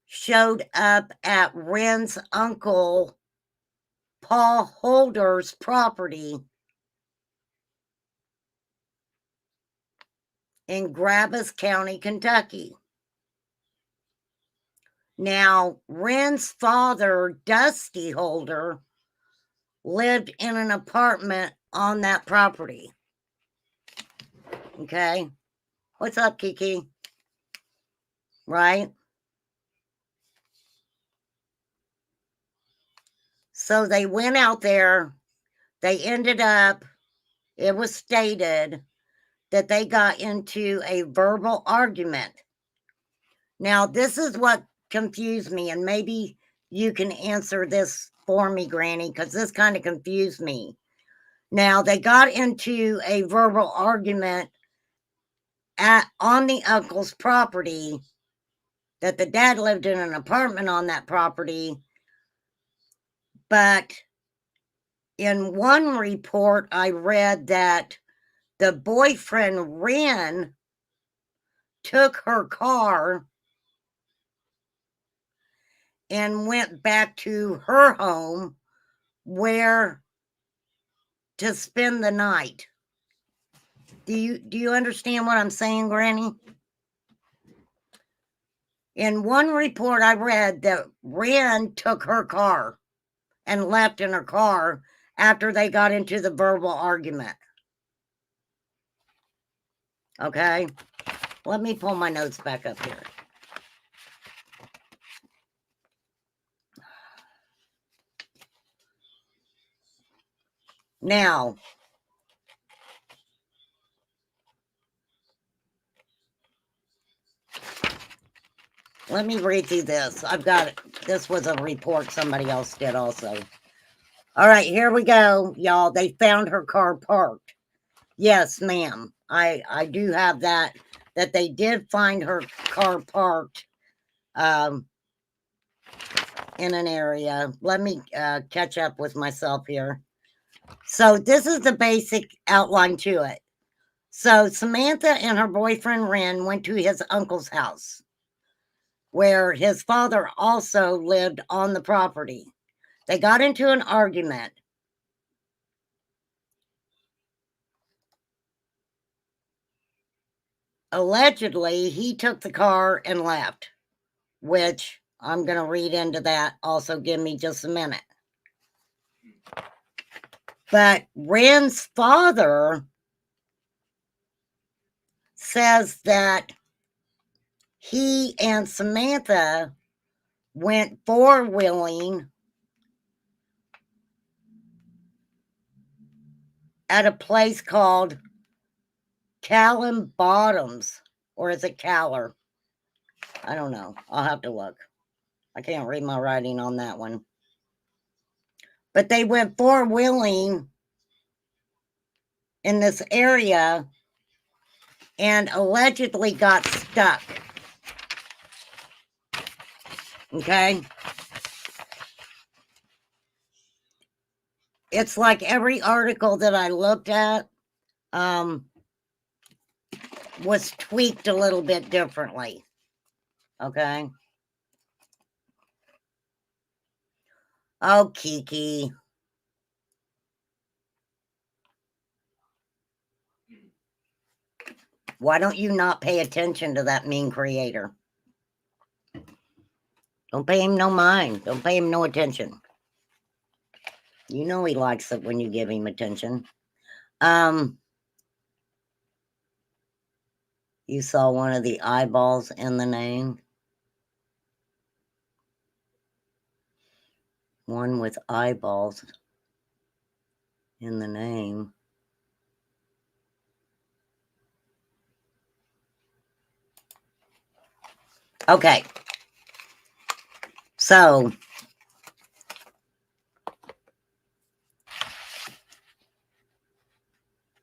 showed up at Ren's uncle Paul Holder's property in Gravis County, Kentucky. Now, Ren's father, Dusty Holder, lived in an apartment on that property. Okay? What's up, Kiki? Right? So they went out there. They ended up, it was stated that they got into a verbal argument. Now, this is what confused me, and maybe you can answer this for me, Granny, because this kind of confused me. Now, they got into a verbal argument on the uncle's property, that the dad lived in an apartment on that property, but in one report I read that the boyfriend Ren took her car and went back to her home where to spend the night. Do you understand what I'm saying, Granny? In one report I read that Ren took her car and left in her car after they got into the verbal argument. Okay? Let me pull my notes back up here. Now, let me read through this. I've got it. This was a report somebody else did also. All right, here we go, y'all. They found her car parked. Yes, ma'am. I do have that they did find her car parked in an area. Let me catch up with myself here. So this is the basic outline to it. So Samantha and her boyfriend Ren went to his uncle's house, where his father also lived on the property. They got into an argument. allegedly he took the car and left, which I'm going to read into that. Also, give me just a minute. But Ren's father says that he and Samantha went four-wheeling at a place called Callan Bottoms, or is it Caller? I don't know. I'll have to look. I can't read my writing on that one. But they went four-wheeling in this area and allegedly got stuck. Okay? It's like every article that I looked at was tweaked a little bit differently. Okay? Oh, Kiki. Why don't you not pay attention to that mean creator? Don't pay him no mind. Don't pay him no attention. You know he likes it when you give him attention. You saw one of the eyeballs in the name. One with eyeballs in the name. Okay. So,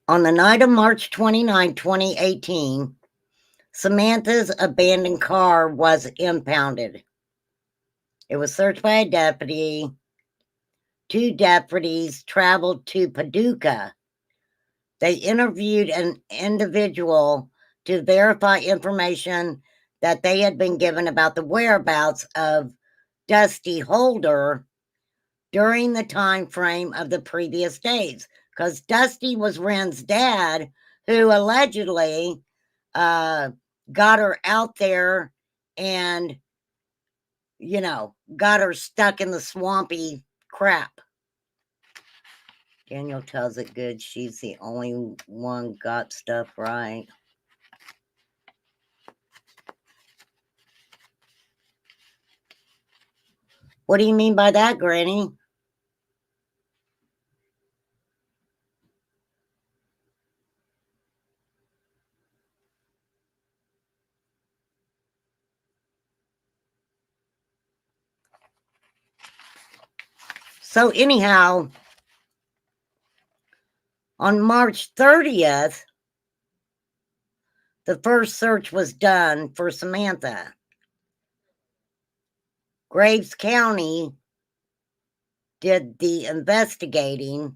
on the night of March 29, 2018, Samantha's abandoned car was impounded. It was searched by a deputy. 2 deputies traveled to Paducah. They interviewed an individual to verify information that they had been given about the whereabouts of Dusty Holder during the time frame of the previous days, because Dusty was Ren's dad, who allegedly got her out there and, got her stuck in the swampy crap. Daniel tells it good. She's the only one got stuff right. What do you mean by that, Granny? So anyhow, on March 30th, the first search was done for Samantha. Graves County did the investigating,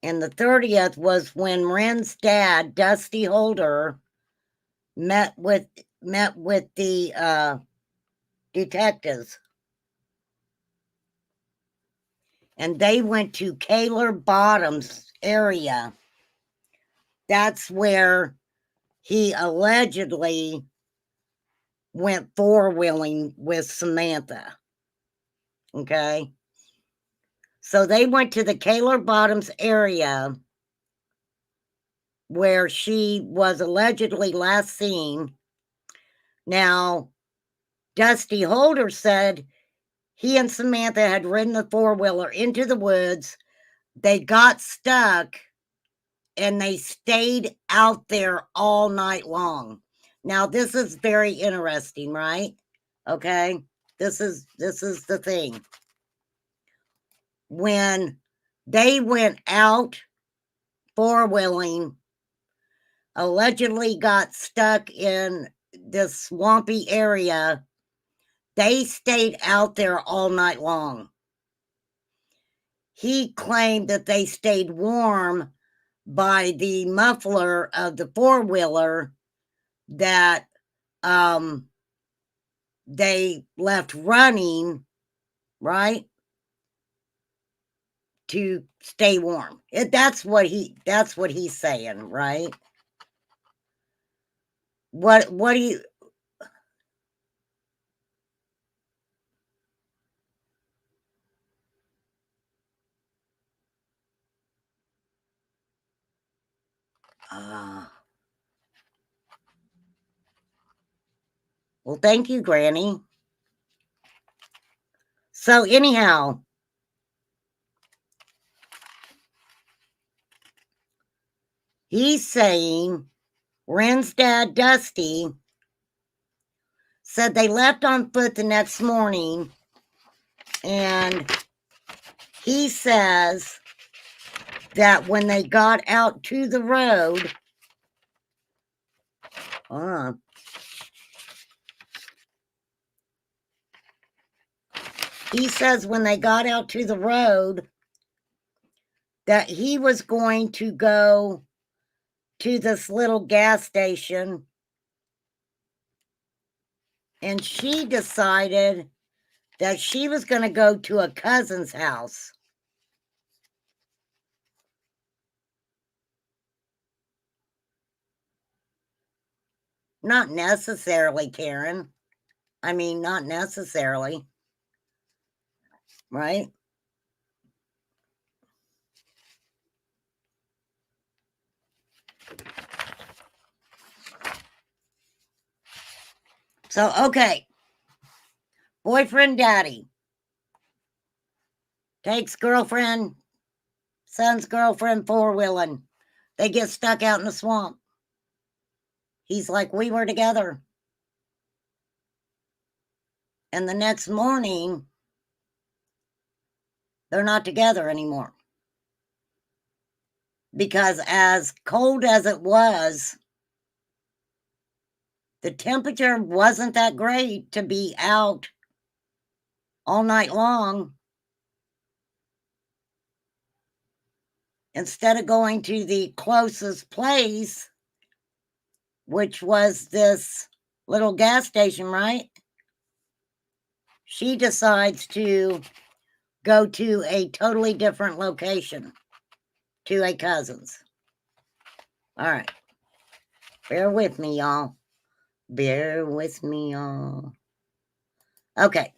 and the 30th was when Ren's dad, Dusty Holder, met with the detectives, and they went to Kaler Bottoms area. That's where he allegedly went four-wheeling with Samantha. Okay? So they went to the Kaler Bottoms area where she was allegedly last seen. Now, Dusty Holder said he and Samantha had ridden the four-wheeler into the woods. They got stuck and they stayed out there all night long. Now, this is very interesting, right? Okay? This is the thing. When they went out four-wheeling, allegedly got stuck in this swampy area, they stayed out there all night long. He claimed that they stayed warm by the muffler of the four-wheeler that they left running, right? to stay warm. That's what he's saying, right? What do you? Well, thank you, Granny. So anyhow, he's saying Ren's dad, Dusty, said they left on foot the next morning, and he says that when they got out to the road, he says when they got out to the road that he was going to go to this little gas station, and she decided that she was going to go to a cousin's house. Not necessarily, Karen. I mean, not necessarily. Right? So, okay. Boyfriend daddy takes girlfriend, son's girlfriend four-wheeling. They get stuck out in the swamp. He's like, we were together. And the next morning, they're not together anymore. Because as cold as it was, the temperature wasn't that great to be out all night long. Instead of going to the closest place, which was this little gas station, right? She decides to go to a totally different location, to a cousin's. All right. Bear with me, y'all. Bear with me, y'all. Okay.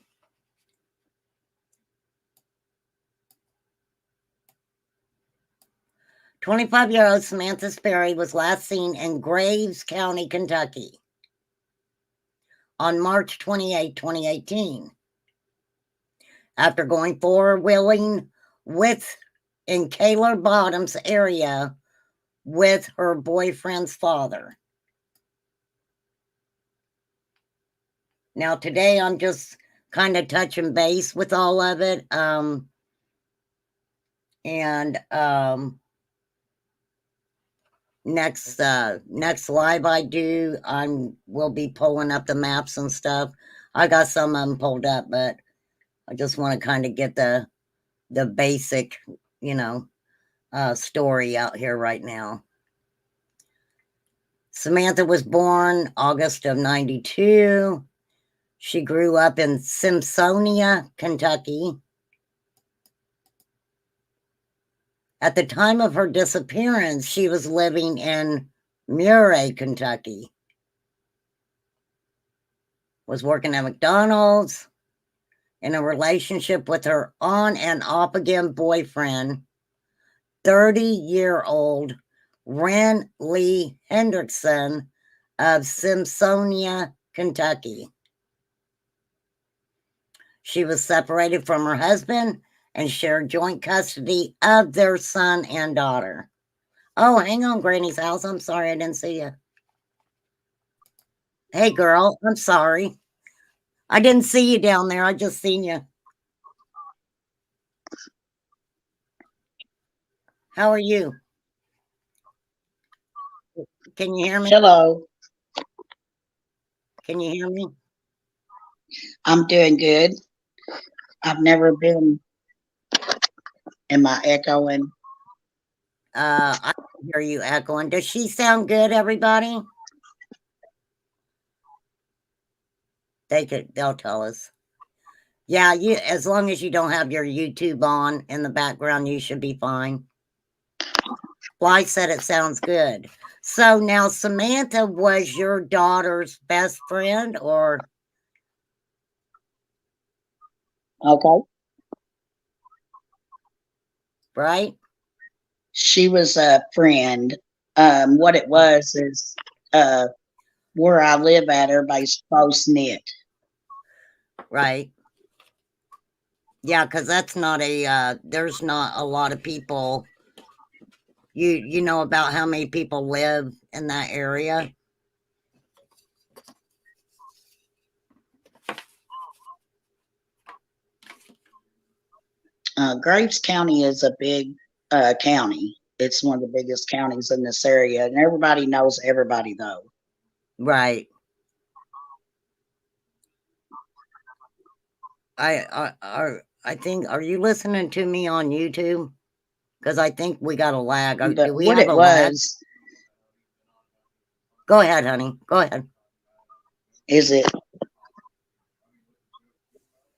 25-year-old Samantha Sperry was last seen in Graves County, Kentucky on March 28, 2018. After going four-wheeling in Kaler Bottoms area with her boyfriend's father. Now, today I'm just kind of touching base with all of it. Next live I do, we'll be pulling up the maps and stuff. I got some of them pulled up, but I just want to kind of get the basic, story out here right now. Samantha was born August of 92. She grew up in Simpsonia, Kentucky. At the time of her disappearance, she was living in Murray, Kentucky. Was working at McDonald's, in a relationship with her on and off again boyfriend, 30-year-old Ren Lee Hendrickson of Simpsonia, Kentucky. She was separated from her husband and shared joint custody of their son and daughter. Oh, hang on, Granny's house. I'm sorry I didn't see you. Hey, girl, I'm sorry. I didn't see you down there. I just seen you. How are you? Can you hear me? Hello. Can you hear me? I'm doing good. I've never been. Am I echoing? I can hear you echoing. Does she sound good, everybody? They'll tell us. Yeah, as long as you don't have your YouTube on in the background, you should be fine. Fly said it sounds good. So now Samantha was your daughter's best friend, or Okay. right? She was a friend. What it was is uh, where I live at, everybody's close knit. Right. Yeah, because that's not there's not a lot of people. You know about how many people live in that area? Graves County is a big county. It's one of the biggest counties in this area, and everybody knows everybody, though. Right. I think, are you listening to me on YouTube? Because I think we got a lag. But Do we what have it a lag? was Go ahead, honey. Go ahead. is it?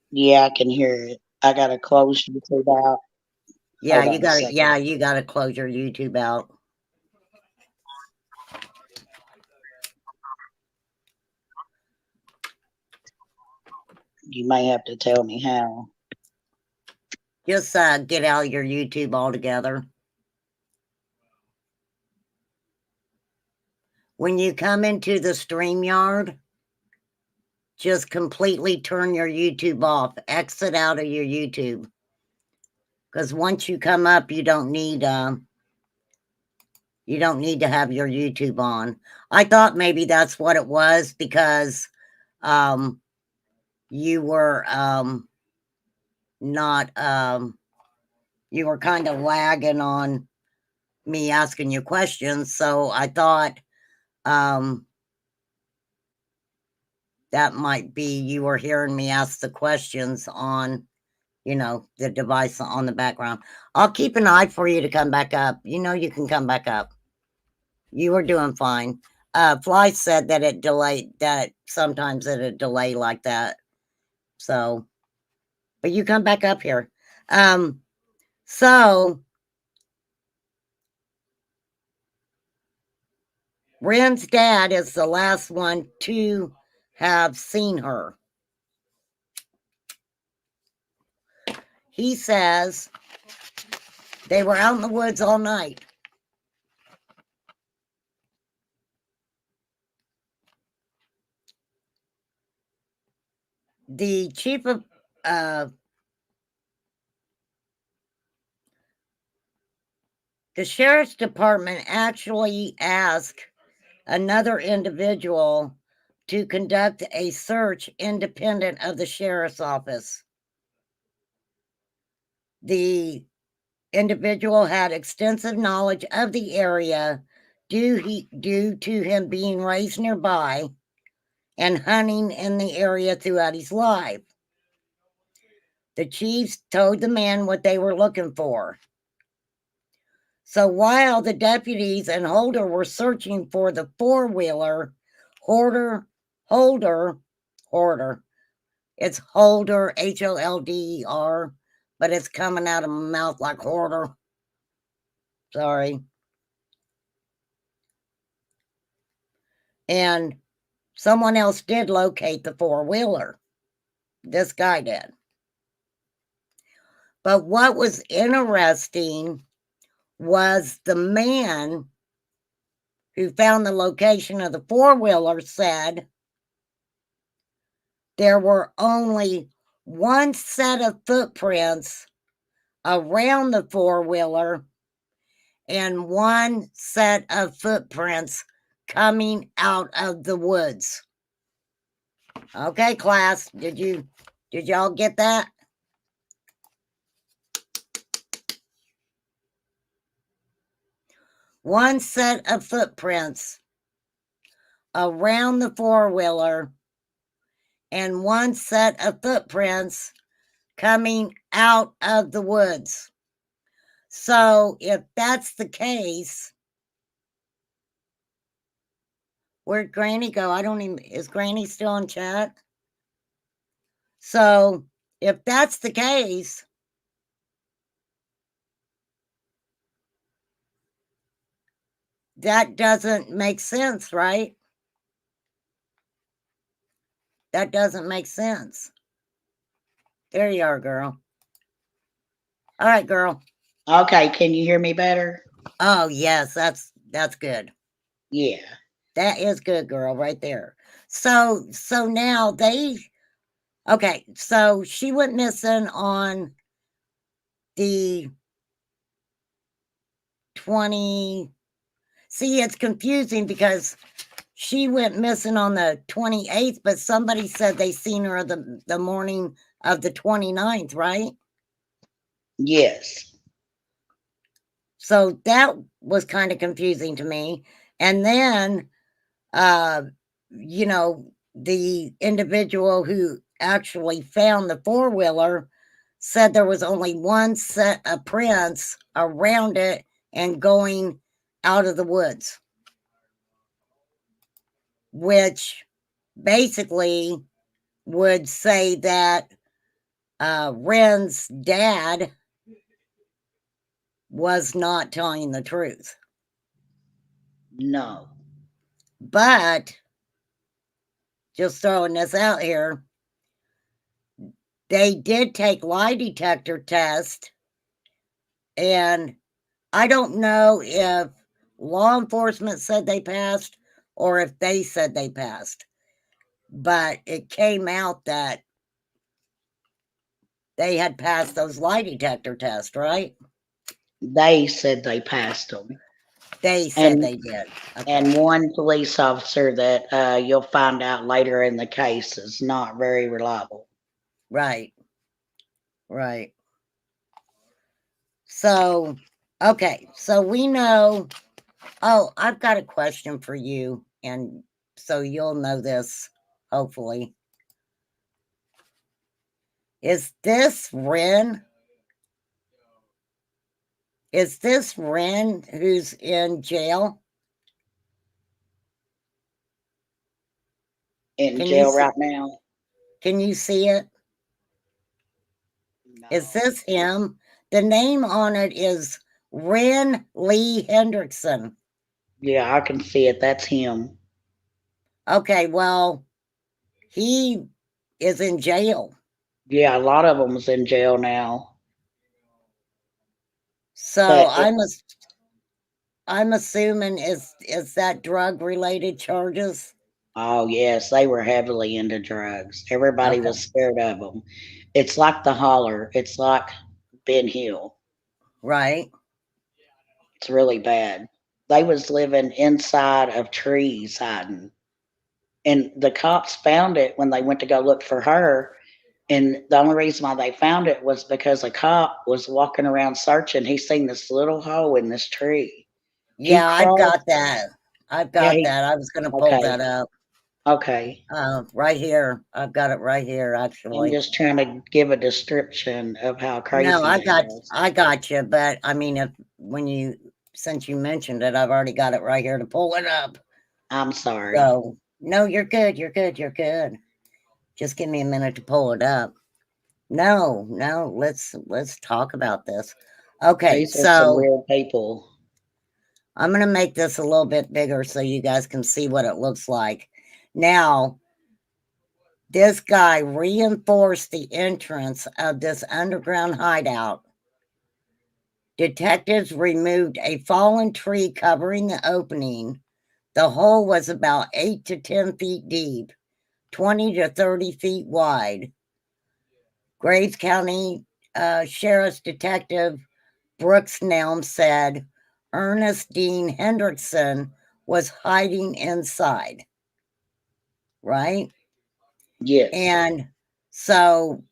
Yeah, I can hear it. I gotta close YouTube out. Yeah, Hold you on a gotta. second. Yeah, you gotta close your YouTube out. You may have to tell me how. Just get out of your YouTube altogether. When you come into the StreamYard, just completely turn your YouTube off. Exit out of your YouTube. Because once you come up, you don't need to have your YouTube on. I thought maybe that's what it was, because you were not you were kind of lagging on me asking you questions, so I thought that might be you were hearing me ask the questions on, the device on the background. I'll keep an eye for you to come back up. You can come back up. You were doing fine. Fly said that it delayed, that sometimes it'd delay like that. So, but you come back up here. So Ren's dad is the last one to have seen her. He says they were out in the woods all night. The chief of the sheriff's department actually asked another individual to conduct a search independent of the sheriff's office. The individual had extensive knowledge of the area due to him being raised nearby and hunting in the area throughout his life. The chiefs told the men what they were looking for. So while the deputies and Holder were searching for the four-wheeler, Holder, it's Holder, Holder, but it's coming out of my mouth like Hoarder. Sorry. And someone else did locate the four-wheeler. This guy did. But what was interesting was the man who found the location of the four-wheeler said there were only one set of footprints around the four-wheeler and one set of footprints coming out of the woods. Okay, class, did y'all get that? One set of footprints around the four-wheeler and one set of footprints coming out of the woods. So if that's the case, where'd Granny go? I don't even, is Granny still in chat? So if that's the case, that doesn't make sense, right? That doesn't make sense. There you are, girl. All right, girl. Okay, can you hear me better? Oh, yes, that's good. Yeah. That is good, girl, right there. So now okay, so she went missing on the 20. See, it's confusing because she went missing on the 28th, but somebody said they seen her the morning of the 29th, right? Yes. So that was kind of confusing to me. And then, uh, you know, the individual who actually found the four-wheeler said there was only one set of prints around it and going out of the woods, which basically would say that Ren's dad was not telling the truth. No. But just throwing this out here, they did take lie detector test, and I don't know if law enforcement said they passed or if they said they passed, but it came out that they had passed those lie detector tests, right? They said they passed them. They said And they did. Okay. and one police officer that you'll find out later in the case is not very reliable. Right. Right. So, okay. So we know. Oh, I've got a question for you, and so you'll know this, hopefully. Is this Ren? Is this Ren who's in jail? In Can you jail see, right now? can you see it? Is No. this him? The name on it is Ren Lee Hendrickson. Yeah, I can see it. That's him. Okay, well, he is in jail. Yeah, a lot of them's in jail now. So But it, I'm assuming is that drug related charges? oh yes, they were heavily into drugs. Everybody Okay, was scared of them. It's like the holler. It's like Ben Hill. right. It's really bad. They was living inside of trees hiding. And the cops found it when they went to go look for her. And the only reason why they found it was because a cop was walking around searching. He seen this little hole in this tree. He Yeah, I've crawled. got that. I've Yeah, got he that. I was gonna pull okay. that up. Okay. Right here. I've got it right here, I'm actually. just trying to give a description of how No, crazy that was. I got you, but I mean, if when you since you mentioned it, I've already got it right here to pull it up. I'm sorry. So no, you're good. You're good. You're good. Just give me a minute to pull it up. No, no, let's talk about this. Okay, These are some so real people. I'm gonna make this a little bit bigger so you guys can see what it looks like. Now, this guy reinforced the entrance of this underground hideout. Detectives removed a fallen tree covering the opening. The hole was about 8 to 10 feet deep, 20 to 30 feet wide. Graves County Sheriff's Detective Brooks Nelm said Ernest Dean Hendrickson was hiding inside, right? Yes. And so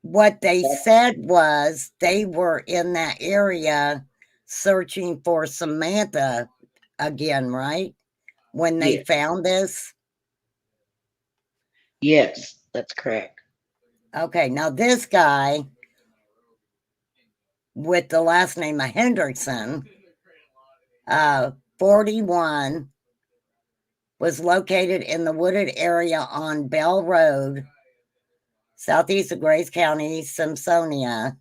what they That, said was they were in that area searching for Samantha again, right? When they yeah. found this. Yes, that's correct. Okay, now this guy with the last name of Hendrickson, 41, was located in the wooded area on Bell Road, southeast of Grace County, Simpsonia,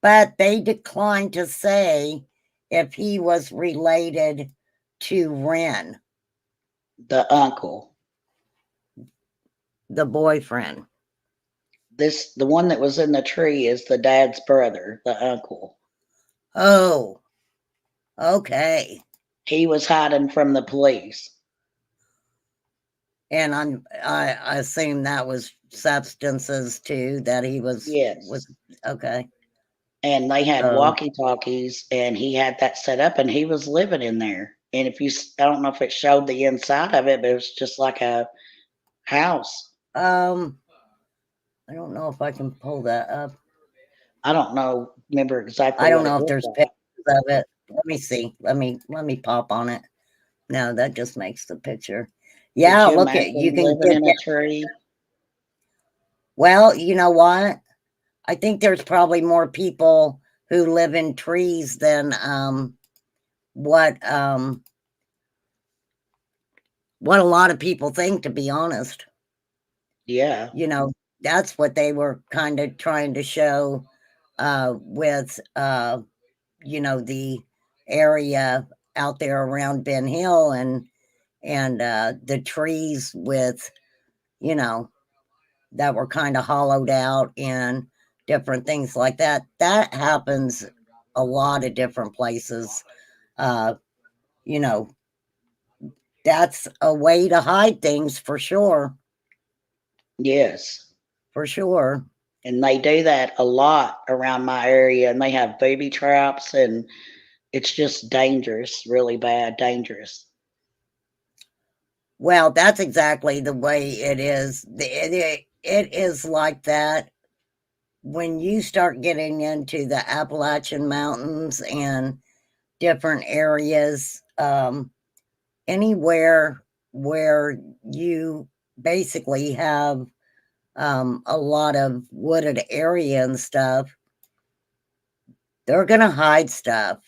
but they declined to say if he was related to Ren, The uncle. the boyfriend. The one that was in the tree is the dad's brother, the uncle. Oh, okay. He was hiding from the police. And I assume that was substances too that he was Yes. okay. And they had So walkie talkies, and he had that set up, and he was living in there. And if you, I don't know if it showed the inside of it, but it was just like a house. um I don't know if I can pull that up. I don't know, remember I exactly don't what it know if looked there's like. pictures of it. Let me see. Let me pop on it. No, that just makes the picture. Could Yeah, you look at imagine you can living get in a that. tree? Well, you know what? I think there's probably more people who live in trees than what um what a lot of people think, to be honest. Yeah. You know, that's what they were kind of trying to show with the area out there around Ben Hill and the trees with, you know, that were kind of hollowed out and different things like that. That happens a lot of different places. Uh, you know, that's a way to hide things for sure. Yes. For sure. And they do that a lot around my area, and they have booby traps, and it's just dangerous, really bad, dangerous. Well, that's exactly the way it is. It is like that when you start getting into the Appalachian Mountains and different areas, anywhere where you basically have a lot of wooded area and stuff, they're going to hide stuff.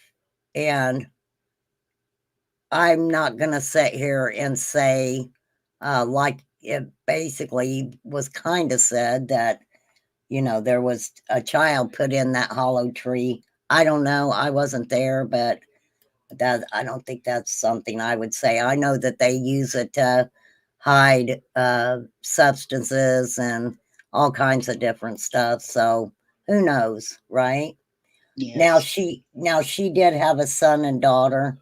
And I'm not going to sit here and say, like it basically was kind of said, that, there was a child put in that hollow tree. I don't know. I wasn't there, but that I don't think that's something I would say. I know that they use it to hide substances and all kinds of different stuff. So who knows, right? Yes. Now she did have a son and daughter.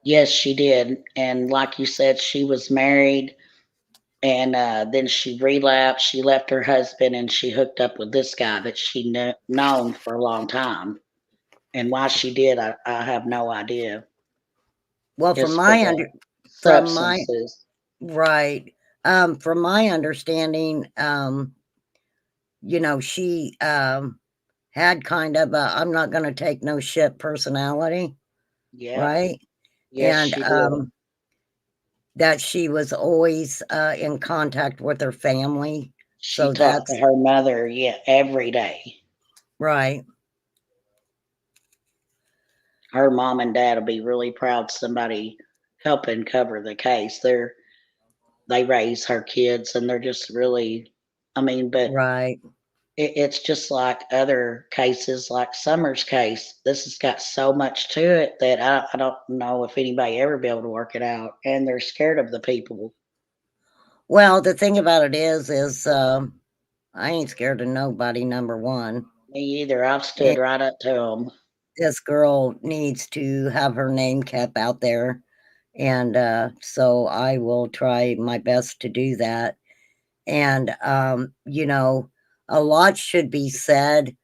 Yes, she did. And like you said, she was married, and then she relapsed. She left her husband, and she hooked up with this guy that she known for a long time. And why she did, I have no idea. Well, Just for the from my substances. right, from my understanding, she had kind of a I'm not going to take no shit personality, Yeah. right? Yes, And she did. that she was always in contact with her family. She So talked to that's her mother, yeah, every day. right. Her mom and dad will be really proud somebody helping cover the case. They raise her kids, and they're just really, I mean, but Right. it's just like other cases, like Summer's case. This has got so much to it that I don't know if anybody ever be able to work it out, and they're scared of the people. Well, the thing about it is, I ain't scared of nobody. Number one, Me either. I've and stood right up to them. this girl needs to have her name kept out there, and so I will try my best to do that. And a lot should be said.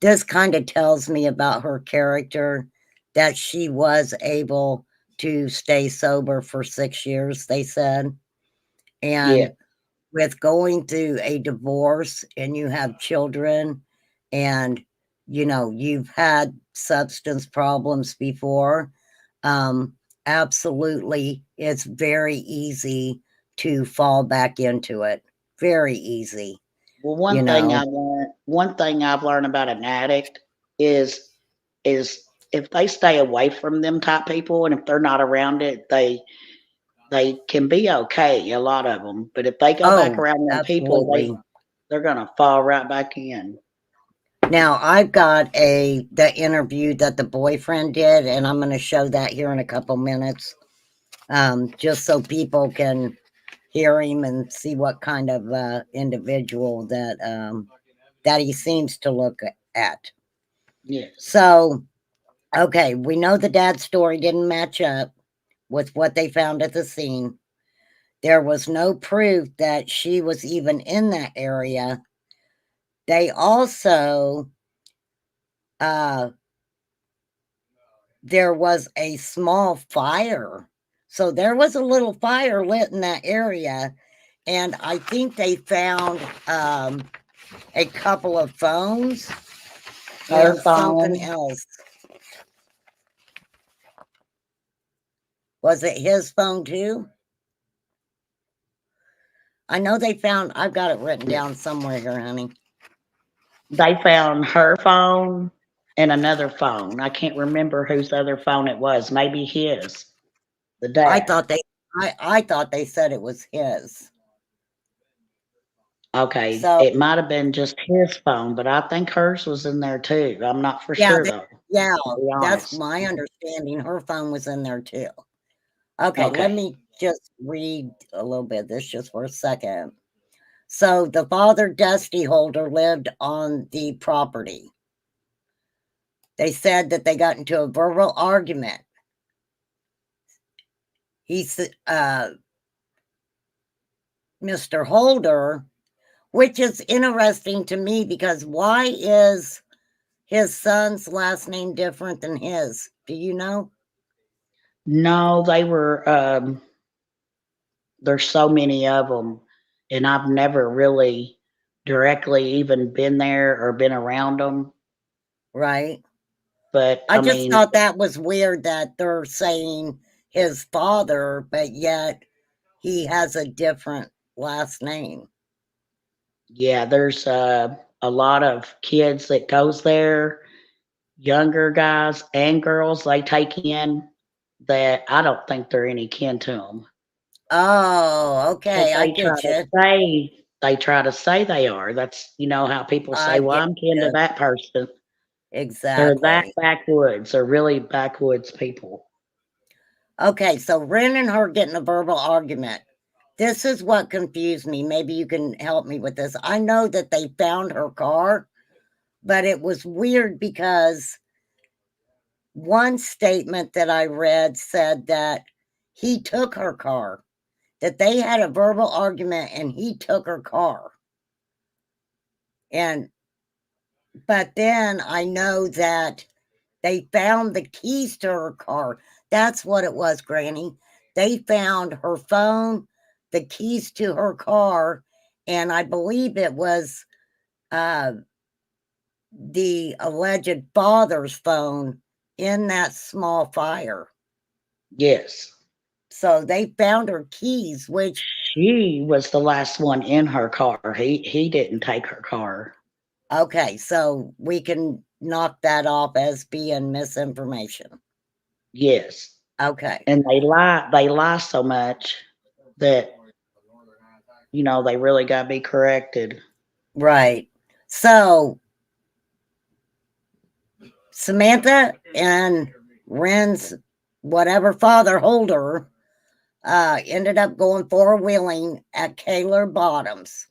This kind of tells me about her character, that she was able to stay sober for 6 years, they said. Yeah. And with going through a divorce and you have children and you've had substance problems before, um absolutely it's very easy to fall back into it. Very easy, Well, you know. one thing I've learned about an addict is is if they stay away from them type people, and if they're not around it, they can be okay, a lot of them, but if they go back Oh, around them people, absolutely. they're gonna fall right back in. Now I've got the interview that the boyfriend did, and I'm going to show that here in a couple minutes, just so people can hear him and see what kind of individual that he seems to look at. Yes. So, okay, we know the dad's story didn't match up with what they found at the scene. There was no proof that she was even in that area. They also, there was a small fire. So there was a little fire lit in that area. And I think they found a couple of phones Her and something phone. else. Was it his phone too? I know they found, I've got it written down somewhere here, honey. They found her phone and another phone. I can't remember whose other phone it was. Maybe his, the I dad. thought they I thought they said it was his. Okay, So it might have been just his phone, but I think hers was in there too. I'm not for yeah, sure though, yeah, to be that's honest. my understanding. Her phone was in there too. Okay, let Okay. me just read a little bit of this just for a second. So the father, Dusty Holder, lived on the property. They said that they got into a verbal argument. He's Mr. Holder, which is interesting to me because why is his son's last name different than his? Do you know? No, they were. There's so many of them, and I've never really directly even been there or been around them. Right. But I I just mean, thought that was weird that they're saying his father, but yet he has a different last name. yeah, there's a lot of kids that goes there, younger guys and girls. They take in that I don't think they're any kin to them. Oh, But okay. I get you. they try to say they are. That's how people say, I "Well, get I'm kin to you. that person." They're that Exactly. backwoods. They're really backwoods people. Okay, so Ren and her getting a verbal argument. This is what confused me. Maybe you can help me with this. I know that they found her car, but it was weird because one statement that I read said that he took her car, that they had a verbal argument and he took her car. And but then I know that they found the keys to her car. That's what it was, Granny. They found her phone, the keys to her car, and I believe it was uh, the alleged father's phone in that small fire. Yes. So they found her keys, which, She was the last one in her car. He didn't take her car. okay, so we can knock that off as being misinformation. Yes. Okay, And they lie so much that they really got to be corrected. right. So Samantha and Ren's whatever father Holder ended up going four-wheeling at Kaler Bottoms.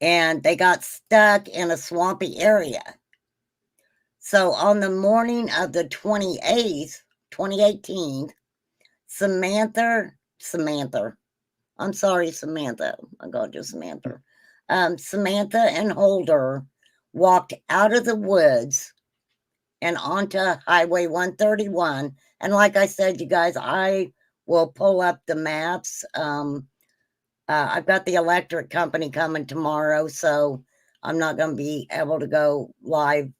And they got stuck in a swampy area. So on the morning of the 28th, 2018, Samantha, I'm sorry, Samantha. I got you, Samantha. Samantha and Holder walked out of the woods and onto Highway 131. And like I said, you guys, I will pull up the maps. I've got the electric company coming tomorrow, so I'm not going to be able to go live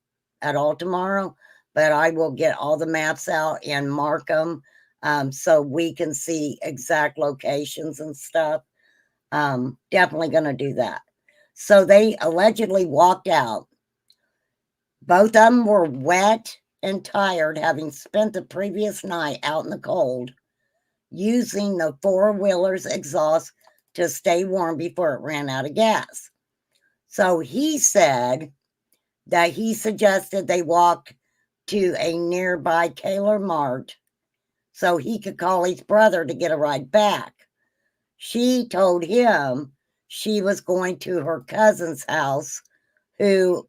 at all tomorrow, but I will get all the maps out and mark them so we can see exact locations and stuff. Definitely going to do that. So they allegedly walked out. Both of them were wet and tired, having spent the previous night out in the cold. using the four-wheeler's exhaust to stay warm before it ran out of gas. So he said that he suggested they walk to a nearby Taylor Mart so he could call his brother to get a ride back. She told him she was going to her cousin's house who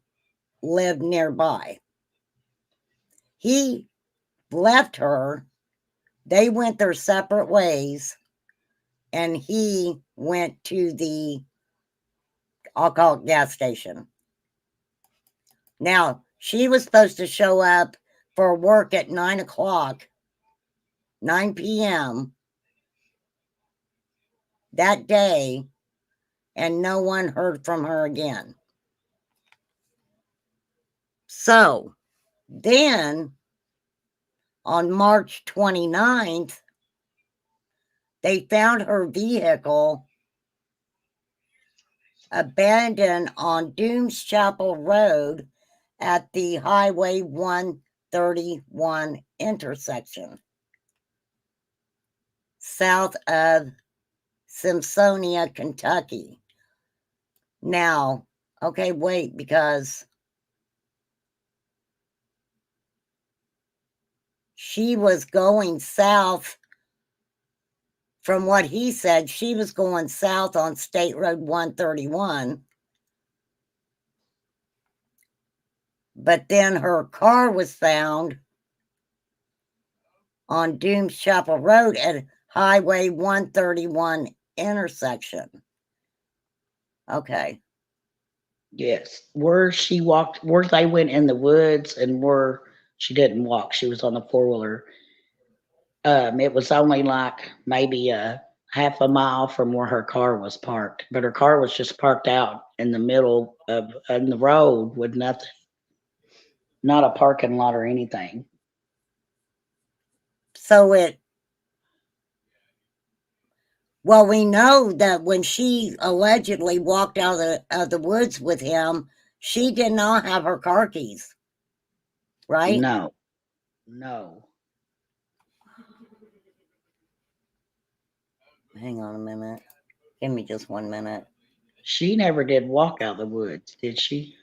lived nearby. He left her. They went their separate ways, and he went to the, I'll call it, gas station. Now, she was supposed to show up for work at 9 o'clock, 9 p.m. that day, and no one heard from her again. So then on March 29th, they found her vehicle abandoned on Dooms Chapel Road at the Highway 131 intersection, south of Simpsonia, Kentucky. Now, okay, wait, because she was going south. From what he said, she was going south on State Road 131. But then her car was found on Dooms Chapel Road at Highway 131 intersection. Okay. Yes. Where she walked, where they went in the woods, and where she didn't walk, she was on the four-wheeler. It was only like maybe a half a mile from where her car was parked, but her car was just parked out in the middle of in the road with nothing, not a parking lot or anything. So well, we know that when she allegedly walked out of the woods with him, she did not have her car keys, right? No. Hang on a minute. Give me just 1 minute. She never did walk out the woods, did she?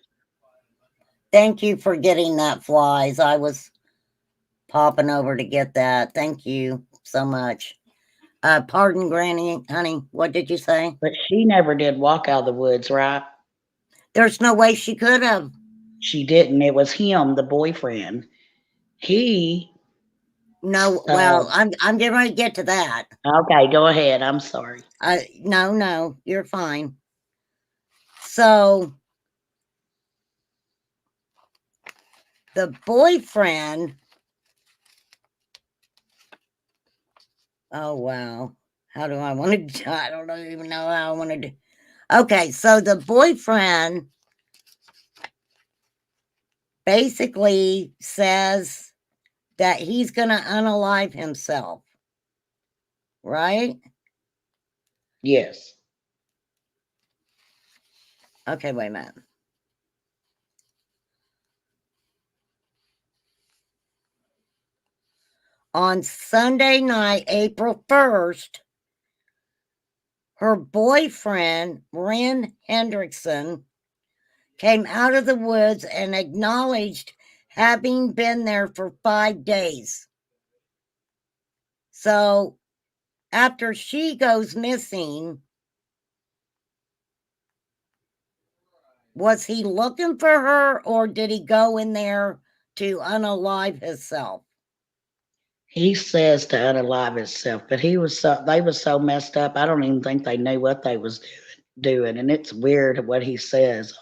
Thank you for getting that, Flies. I popping over to get that. Thank you so much. Pardon, Granny, honey, what did you say? But she never did walk out of the woods, right? There's no way she could have. She didn't. It was him, the boyfriend. He. No, well, I'm getting ready to get to that. Okay, go ahead. I'm sorry. No, you're fine. So the boyfriend. Oh wow, how do I want to? I don't even know how I want to do. Okay, so the boyfriend basically says that he's going to unalive himself, right? Yes. Okay, wait a minute. On Sunday night, April 1st, her boyfriend, Ren Hendrickson, came out of the woods and acknowledged having been there for 5 days. So after she goes missing, was he looking for her, or did he go in there to unalive himself? He says to unalive himself, but they was so messed up. I don't even think they knew what they was doing, and it's weird what he says.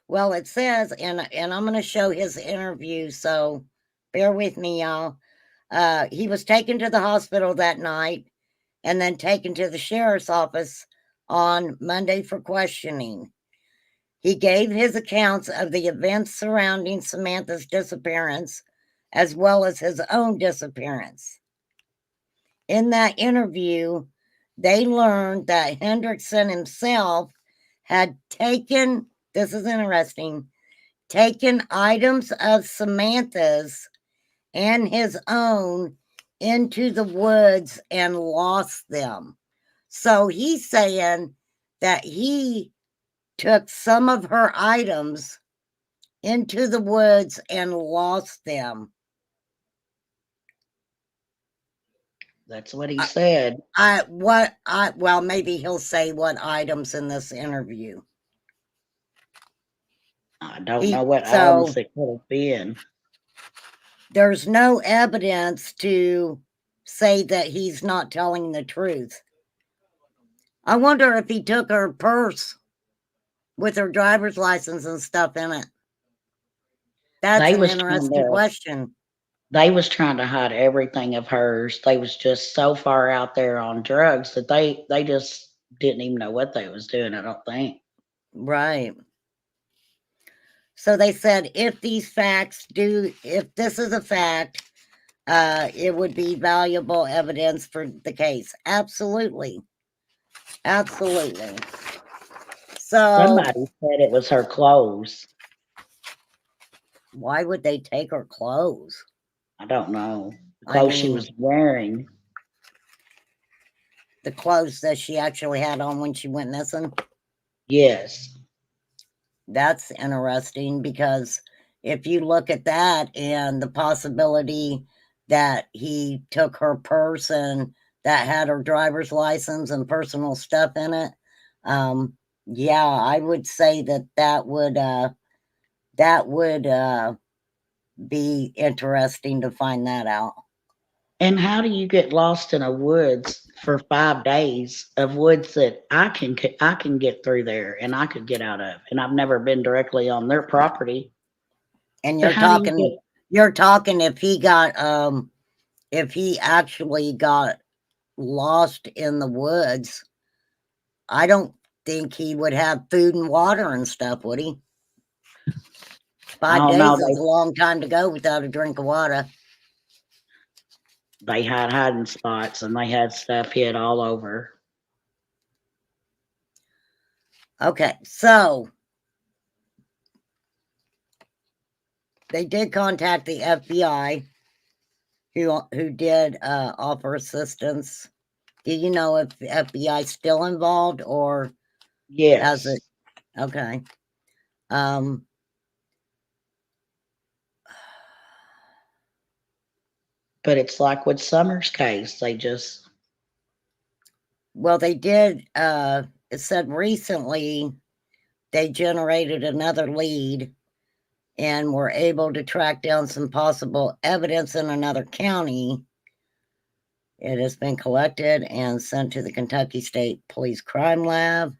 Well, it says, and I'm going to show his interview, so bear with me, y'all. He was taken to the hospital that night and then taken to the sheriff's office on Monday for questioning. He gave his accounts of the events surrounding Samantha's disappearance, as well as his own disappearance. In that interview, they learned that Hendrickson himself had taken, this is interesting, taken items of Samantha's and his own into the woods and lost them. So he's saying that he took some of her items into the woods and lost them. That's what he said. Well, maybe he'll say what items in this interview. I don't know what items it could have been. There's no evidence to say that he's not telling the truth. I wonder if he took her purse with her driver's license and stuff in it. That's an interesting question. They was trying to hide everything of hers. They was just so far out there on drugs that they just didn't even know what they was doing, I don't think. Right. So they said if this is a fact, it would be valuable evidence for the case. Absolutely. Absolutely. So somebody said it was her clothes. Why would they take her clothes? I don't know. The clothes she was wearing. The clothes that she actually had on when she went missing? Yes. That's interesting because if you look at that and the possibility that he took her purse and that had her driver's license and personal stuff in it, yeah, I would say that would be interesting to find that out. And how do you get lost in a woods for 5 days of woods that I can get through there and I could get out of, and I've never been directly on their property. And you're talking if he actually got lost in the woods, I don't think he would have food and water and stuff, would he? 5 days is a long time to go without a drink of water. They had hiding spots and they had stuff hid all over. Okay, so they did contact the FBI, who did offer assistance. Do you know if the FBI is still involved or yes? Has it? Okay. But it's like with Summer's case, they just they did. It said recently they generated another lead and were able to track down some possible evidence in another county. It has been collected and sent to the Kentucky State Police Crime Lab.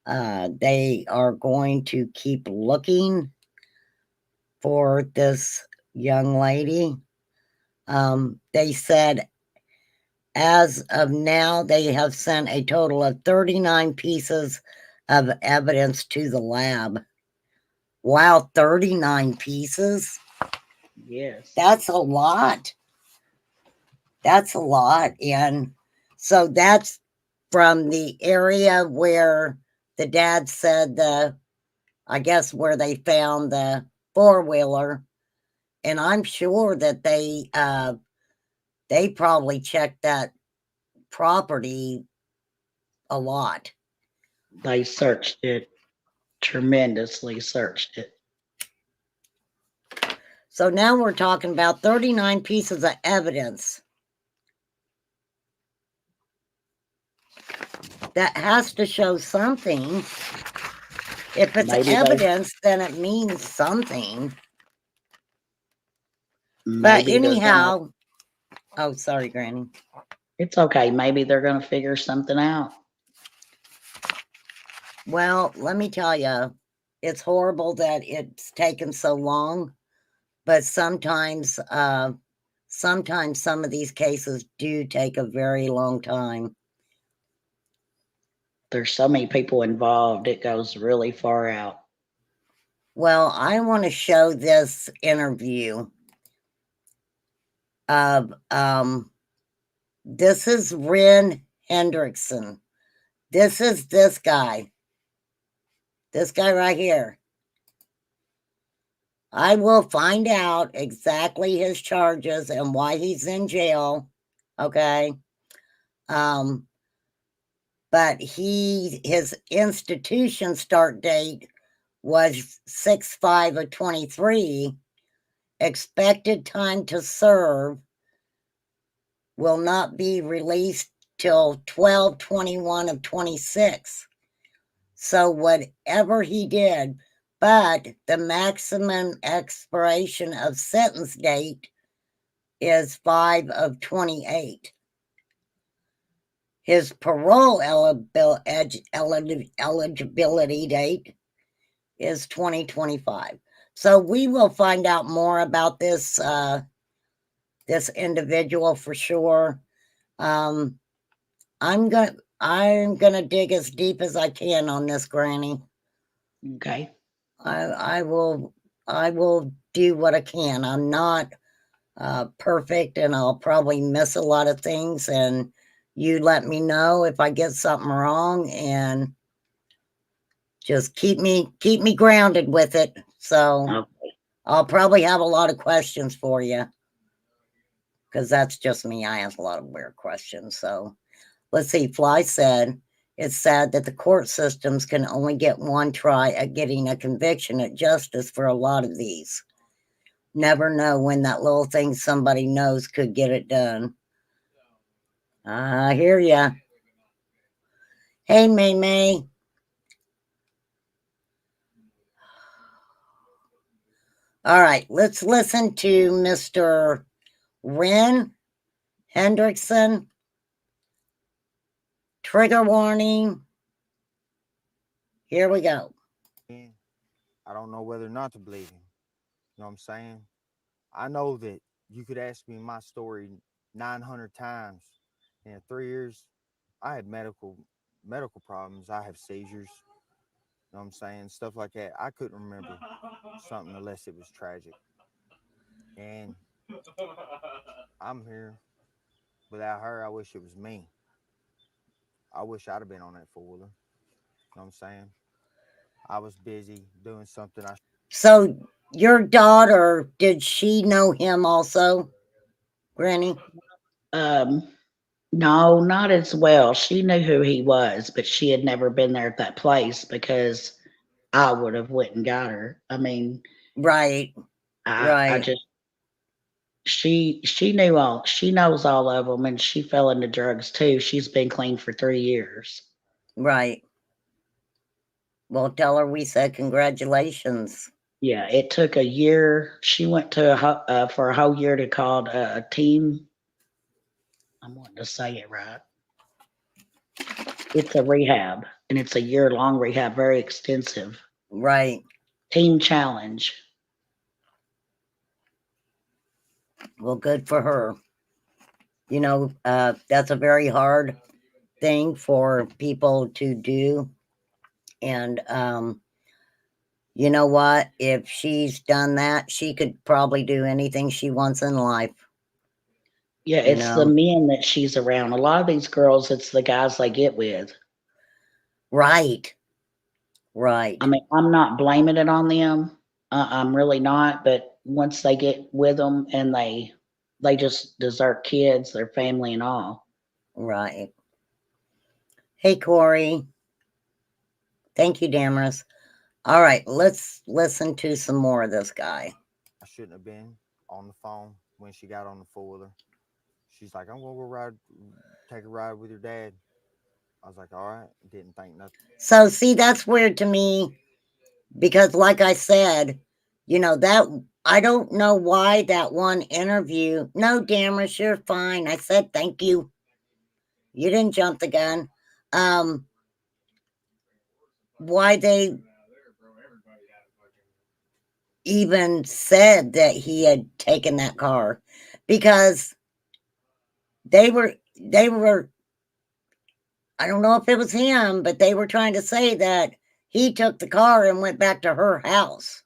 They are going to keep looking for this young lady. They said as of now, they have sent a total of 39 pieces of evidence to the lab. Wow, 39 pieces? Yes. That's a lot. That's a lot. And so that's from the area where the dad said I guess where they found the four-wheeler. And I'm sure that they probably checked that property a lot. They searched it, tremendously searched it. So now we're talking about 39 pieces of evidence. That has to show something. If it's evidence, then it means something. But anyhow, oh, sorry, Granny. It's okay. Maybe they're going to figure something out. Well, let me tell you, it's horrible that it's taken so long, but sometimes some of these cases do take a very long time. There's so many people involved, it goes really far out. Well, I want to show this interview of this is Ren Hendrickson. This is this guy right here. I will find out exactly his charges and why he's in jail. Okay. But his institution start date was 6/5 of 23. Expected time to serve will not be released till 12/21 of 26. So whatever he did, but the maximum expiration of sentence date is 5 of 28. His parole eligibility date is 2025. So we will find out more about this this individual for sure. I'm gonna dig as deep as I can on this, Granny. Okay. I will do what I can. I'm not perfect, and I'll probably miss a lot of things. And you let me know if I get something wrong, and just keep me grounded with it. So Okay. I'll probably have a lot of questions for you, because that's just me. I ask a lot of weird questions. So let's see. Fly said, it's sad that the court systems can only get one try at getting a conviction at justice for a lot of these. Never know when that little thing somebody knows could get it done. I hear ya. Hey, May May. All right, let's listen to Mr. Ren Hendrickson. Trigger warning. Here we go. I don't know whether or not to believe him. You know what I'm saying? I know that you could ask me my story 900 times. In 3 years, I had medical problems. I have seizures. You know what I'm saying? Stuff like that. I couldn't remember something unless it was tragic. And I'm here without her. I wish it was me. I wish I'd have been on that four-wheeler. You know what I'm saying? I was busy doing something I So, your daughter, did she know him also, Granny? Um, no, not as well. She knew who he was, but she had never been there at that place because I would have went and got her. I mean, Right, I right, just she knows all of them, and she fell into drugs too. She's been clean for 3 years. right. Well, tell her we said congratulations. Yeah, it took a year. She went to for a whole year to called a team. I'm wanting to say it right. It's a rehab, and it's a year-long rehab, very extensive. Right. Team challenge. Well, good for her. You know, that's a very hard thing for people to do. And you know what? If she's done that, she could probably do anything she wants in life, Yeah, you it's the know? men that she's around. A lot of these girls, it's the guys they get with. Right. I Right. mean, I'm not blaming it on them. I'm really not. But once they get with them and they just desert kids, their family, and all. Right. Hey, Corey. Thank you, Damaris. All right, let's listen to some more of this guy. shouldn't have been on the phone when she got on the four-wheeler. She's like, I'm gonna go ride, take a ride with your dad. I was like, all right. Didn't think nothing. So, see, that's weird to me because, like I said, you know, that I don't know why that one interview. No, Damaris, you're fine. I said thank you. You didn't jump the gun. Um, why they even said that he had taken that car, because they were I don't know if it was him, but they were trying to say that he took the car and went back to her house,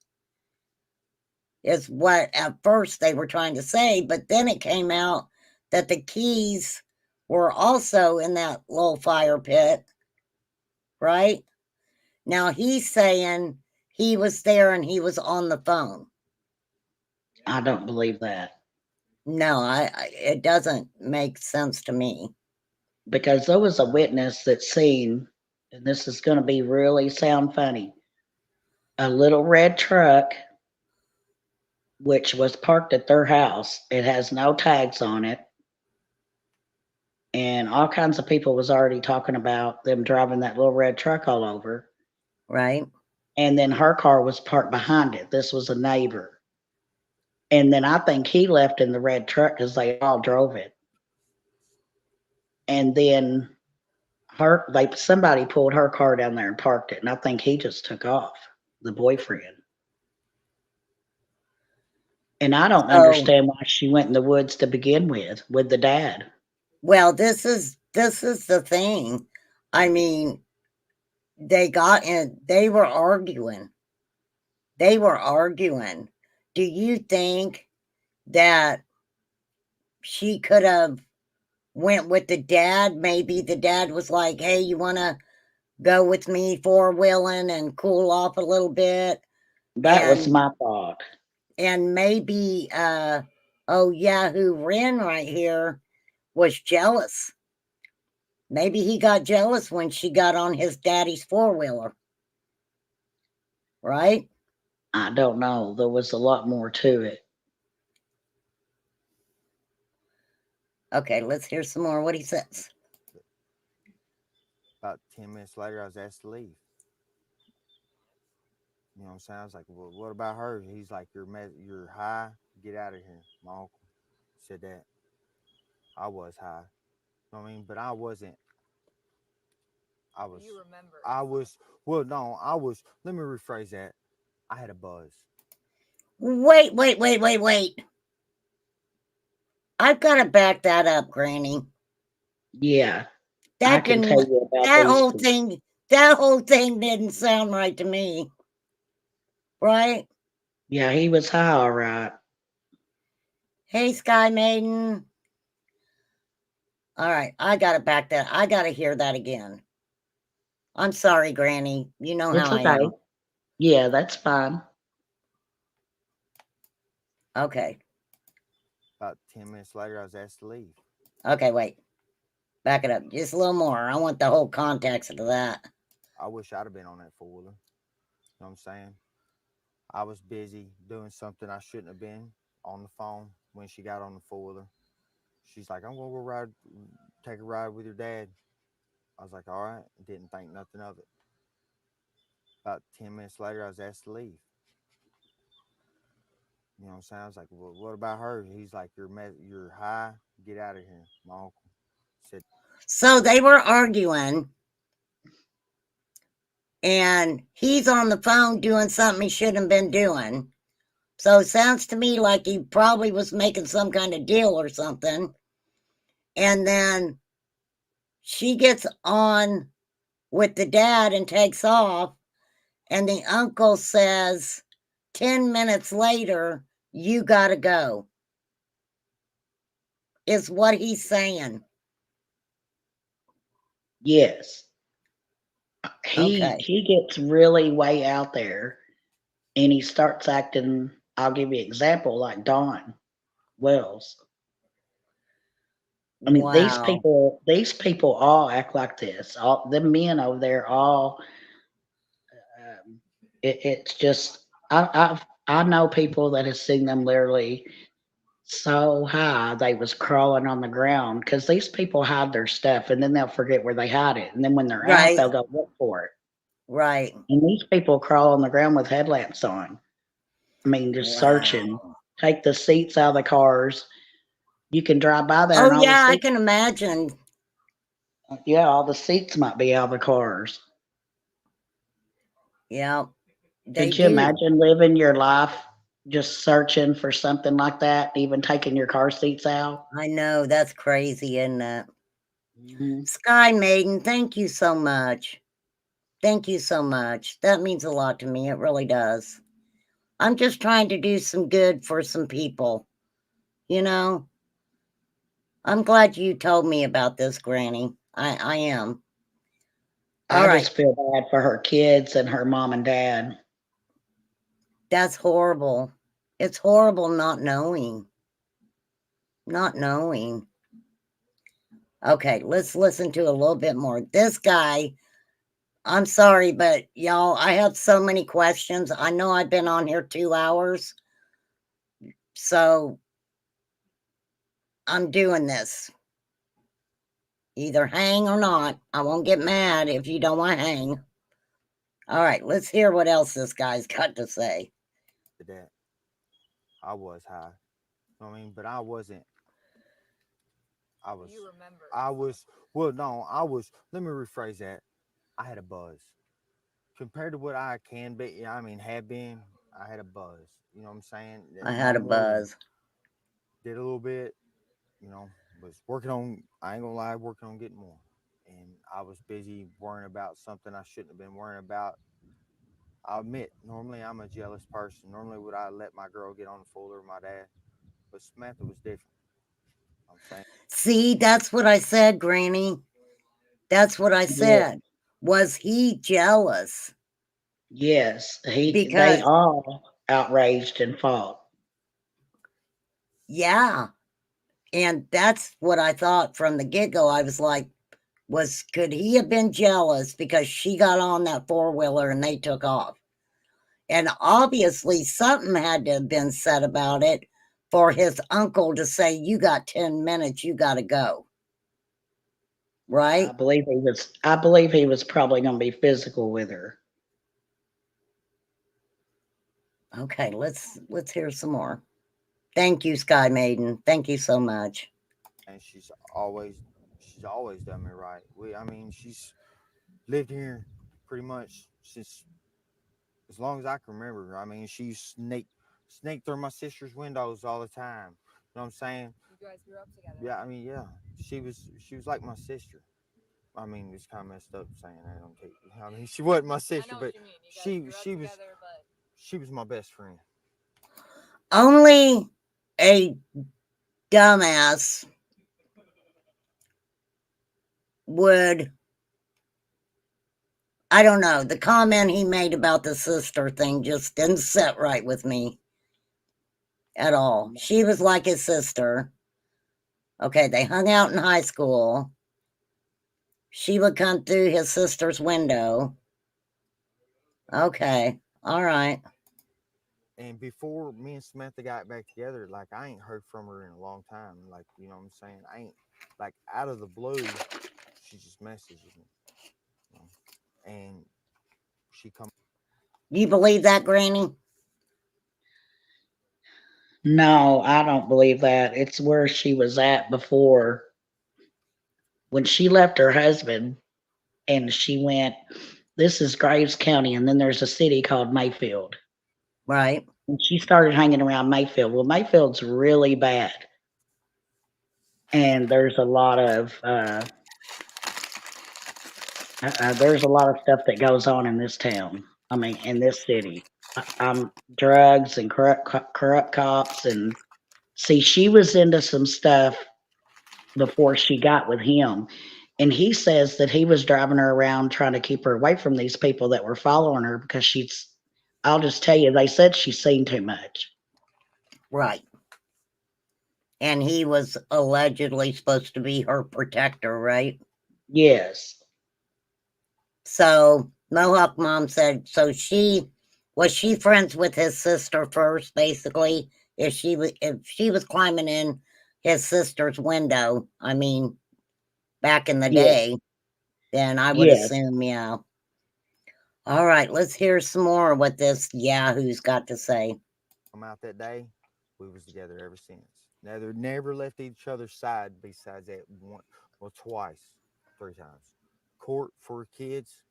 is what at first they were trying to say. But then it came out that the keys were also in that little fire pit, right? Now he's saying he was there and he was on the phone. I don't believe that No, it doesn't make sense to me. because there was a witness that seen, and this is going to be really sound funny, a little red truck which was parked at their house. It has no tags on it. And all kinds of people was already talking about them driving that little red truck all over. Right? And then her car was parked behind it. This was a neighbor. And then I think he left in the red truck because they all drove it. And then somebody pulled her car down there and parked it. And I think he just took off, the boyfriend. And I don't So, understand why she went in the woods to begin with the dad. well, this is the thing. I mean, they got in, they were arguing. They were arguing. Do you think that she could have went with the dad? Maybe the dad was like, "Hey, you want to go with me four-wheeling and cool off a little bit?" That was And my thought. maybe oh yeah, who ran right here was jealous. Maybe he got jealous when she got on his daddy's four-wheeler. Right? I don't know. There was a lot more to it. Okay, let's hear some more what he says. About 10 minutes later, I was asked to leave. You know what I'm saying? I was like, well, what about her? He's like, you're high. Get out of here. My uncle said that. I was high. You know what I mean? But I wasn't. You remember? I was. Well, no, I was. Let me rephrase that. I had a buzz. Wait. I've got to back that up, Granny. Yeah, I That can didn't, tell you about that these whole people. thing, that whole thing didn't sound right to me. Right? Yeah, he was high, all right. Hey, Sky Maiden. All right, I got to back that. I got to hear that again. I'm sorry, Granny. You know It's how I okay. am. Yeah, that's fine. Okay. About 10 minutes later, I was asked to leave. Okay, wait. Back it up just a little more. I want the whole context of that. I wish I'd have been on that four-wheeler. You know what I'm saying? I was busy doing something I shouldn't have been on the phone when she got on the four-wheeler. She's like, I'm going to go take a ride with your dad. I was like, all right. Didn't think nothing of it. About 10 minutes later, I was asked to leave. You know what I'm saying? I was like, well, what about her? He's like, you're high. Get out of here. My uncle said. So they were arguing, and he's on the phone doing something he shouldn't have been doing. So it sounds to me like he probably was making some kind of deal or something. And then she gets on with the dad and takes off. And the uncle says, 10 minutes later, you got to go, is what he's saying. Yes. Okay. He gets really way out there and he starts acting, I'll give you an example, like Don Wells. I mean, Wow. these people all act like this. All the men over there, all it's just I know people that have seen them literally so high they was crawling on the ground because these people hide their stuff and then they'll forget where they hide it and then when they're out Right. they'll go look for it. Right. And these people crawl on the ground with headlamps on. I mean, just searching. Wow. Take the seats out of the cars. You can drive by there Oh, and yeah, I can imagine. all the seats might be out of the cars. Yeah, they Could you do. imagine living your life just searching for something like that, even taking your car seats out? I know, that's crazy, isn't it? Mhm. Sky Maiden, thank you so much. Thank you so much. That means a lot to me. It really does. I'm just trying to do some good for some people. You know, I'm glad you told me about this, Granny. I am. All I right. just feel bad for her kids and her mom and dad. That's horrible. It's horrible not knowing. Not knowing. Okay, let's listen to a little bit more. This guy, I'm sorry, but y'all, I have so many questions. I know I've been on here 2 hours, so I'm doing this. Either hang or not. I won't get mad if you don't want to hang. All right, let's hear what else this guy's got to say. That I was high. You know what I mean? But I wasn't. I was. You remember. I was. Well, no, I was. Let me rephrase that. I had a buzz compared to what I can be. I mean, have been. I had a buzz. You know what I'm saying? I had a buzz. Did a little bit. You know, was working on. I ain't gonna lie, working on getting more. And I was busy worrying about something I shouldn't have been worrying about. I'll admit, normally I'm a jealous person. Normally, would I let my girl get on the folder with my dad? But Samantha was different. I'm saying. See, that's what I said, Granny. That's what I Yeah. said. Was he jealous? Yes, they Because, all outraged and fought. yeah. And that's what I thought from the get-go. I was like, could he have been jealous because she got on that four-wheeler and they took off? And obviously something had to have been said about it for his uncle to say, you got 10 minutes, you got to go. Right? I believe he was probably going to be physical with her. Okay, let's hear some more. Thank you, Sky Maiden. Thank you so much. And she's always done me right. I mean, she's lived here pretty much since as long as I can remember. I mean, she snaked through my sister's windows all the time. You know what I'm saying? You guys grew up together. Yeah, I mean, yeah. She was like my sister. I mean, it's kind of messed up saying that on tape. I mean, she wasn't my sister, but she was my best friend. Only a dumbass would, I don't know, the comment he made about the sister thing just didn't sit right with me at all. She was like his sister. Okay, they hung out in high school. She would come through his sister's window. Okay, all right. And before me and Samantha got back together, like I ain't heard from her in a long time. Like, you know what I'm saying? I ain't like out of the blue, she just messages me. You know? And she come. You believe that, Granny? No, I don't believe that. It's where she was at before. When she left her husband and she went, this is Graves County, and then there's a city called Mayfield. Right. And she started hanging around Mayfield. Well, Mayfield's really bad. And there's a lot of stuff that goes on in this town. I mean, in this city, drugs and corrupt cops. And see, she was into some stuff before she got with him. And he says that he was driving her around trying to keep her away from these people that were following her because I'll just tell you, they said she's seen too much. Right. And he was allegedly supposed to be her protector, right? Yes. So Mohawk Mom said, so was she friends with his sister first, basically? If she was climbing in his sister's window, I mean, back in the day, then I would assume, yeah. All right, let's hear some more what this Yahoo's got to say. Come out that day, we was together ever since. Never left each other's side besides that one, well, twice, 3 times. Court for kids.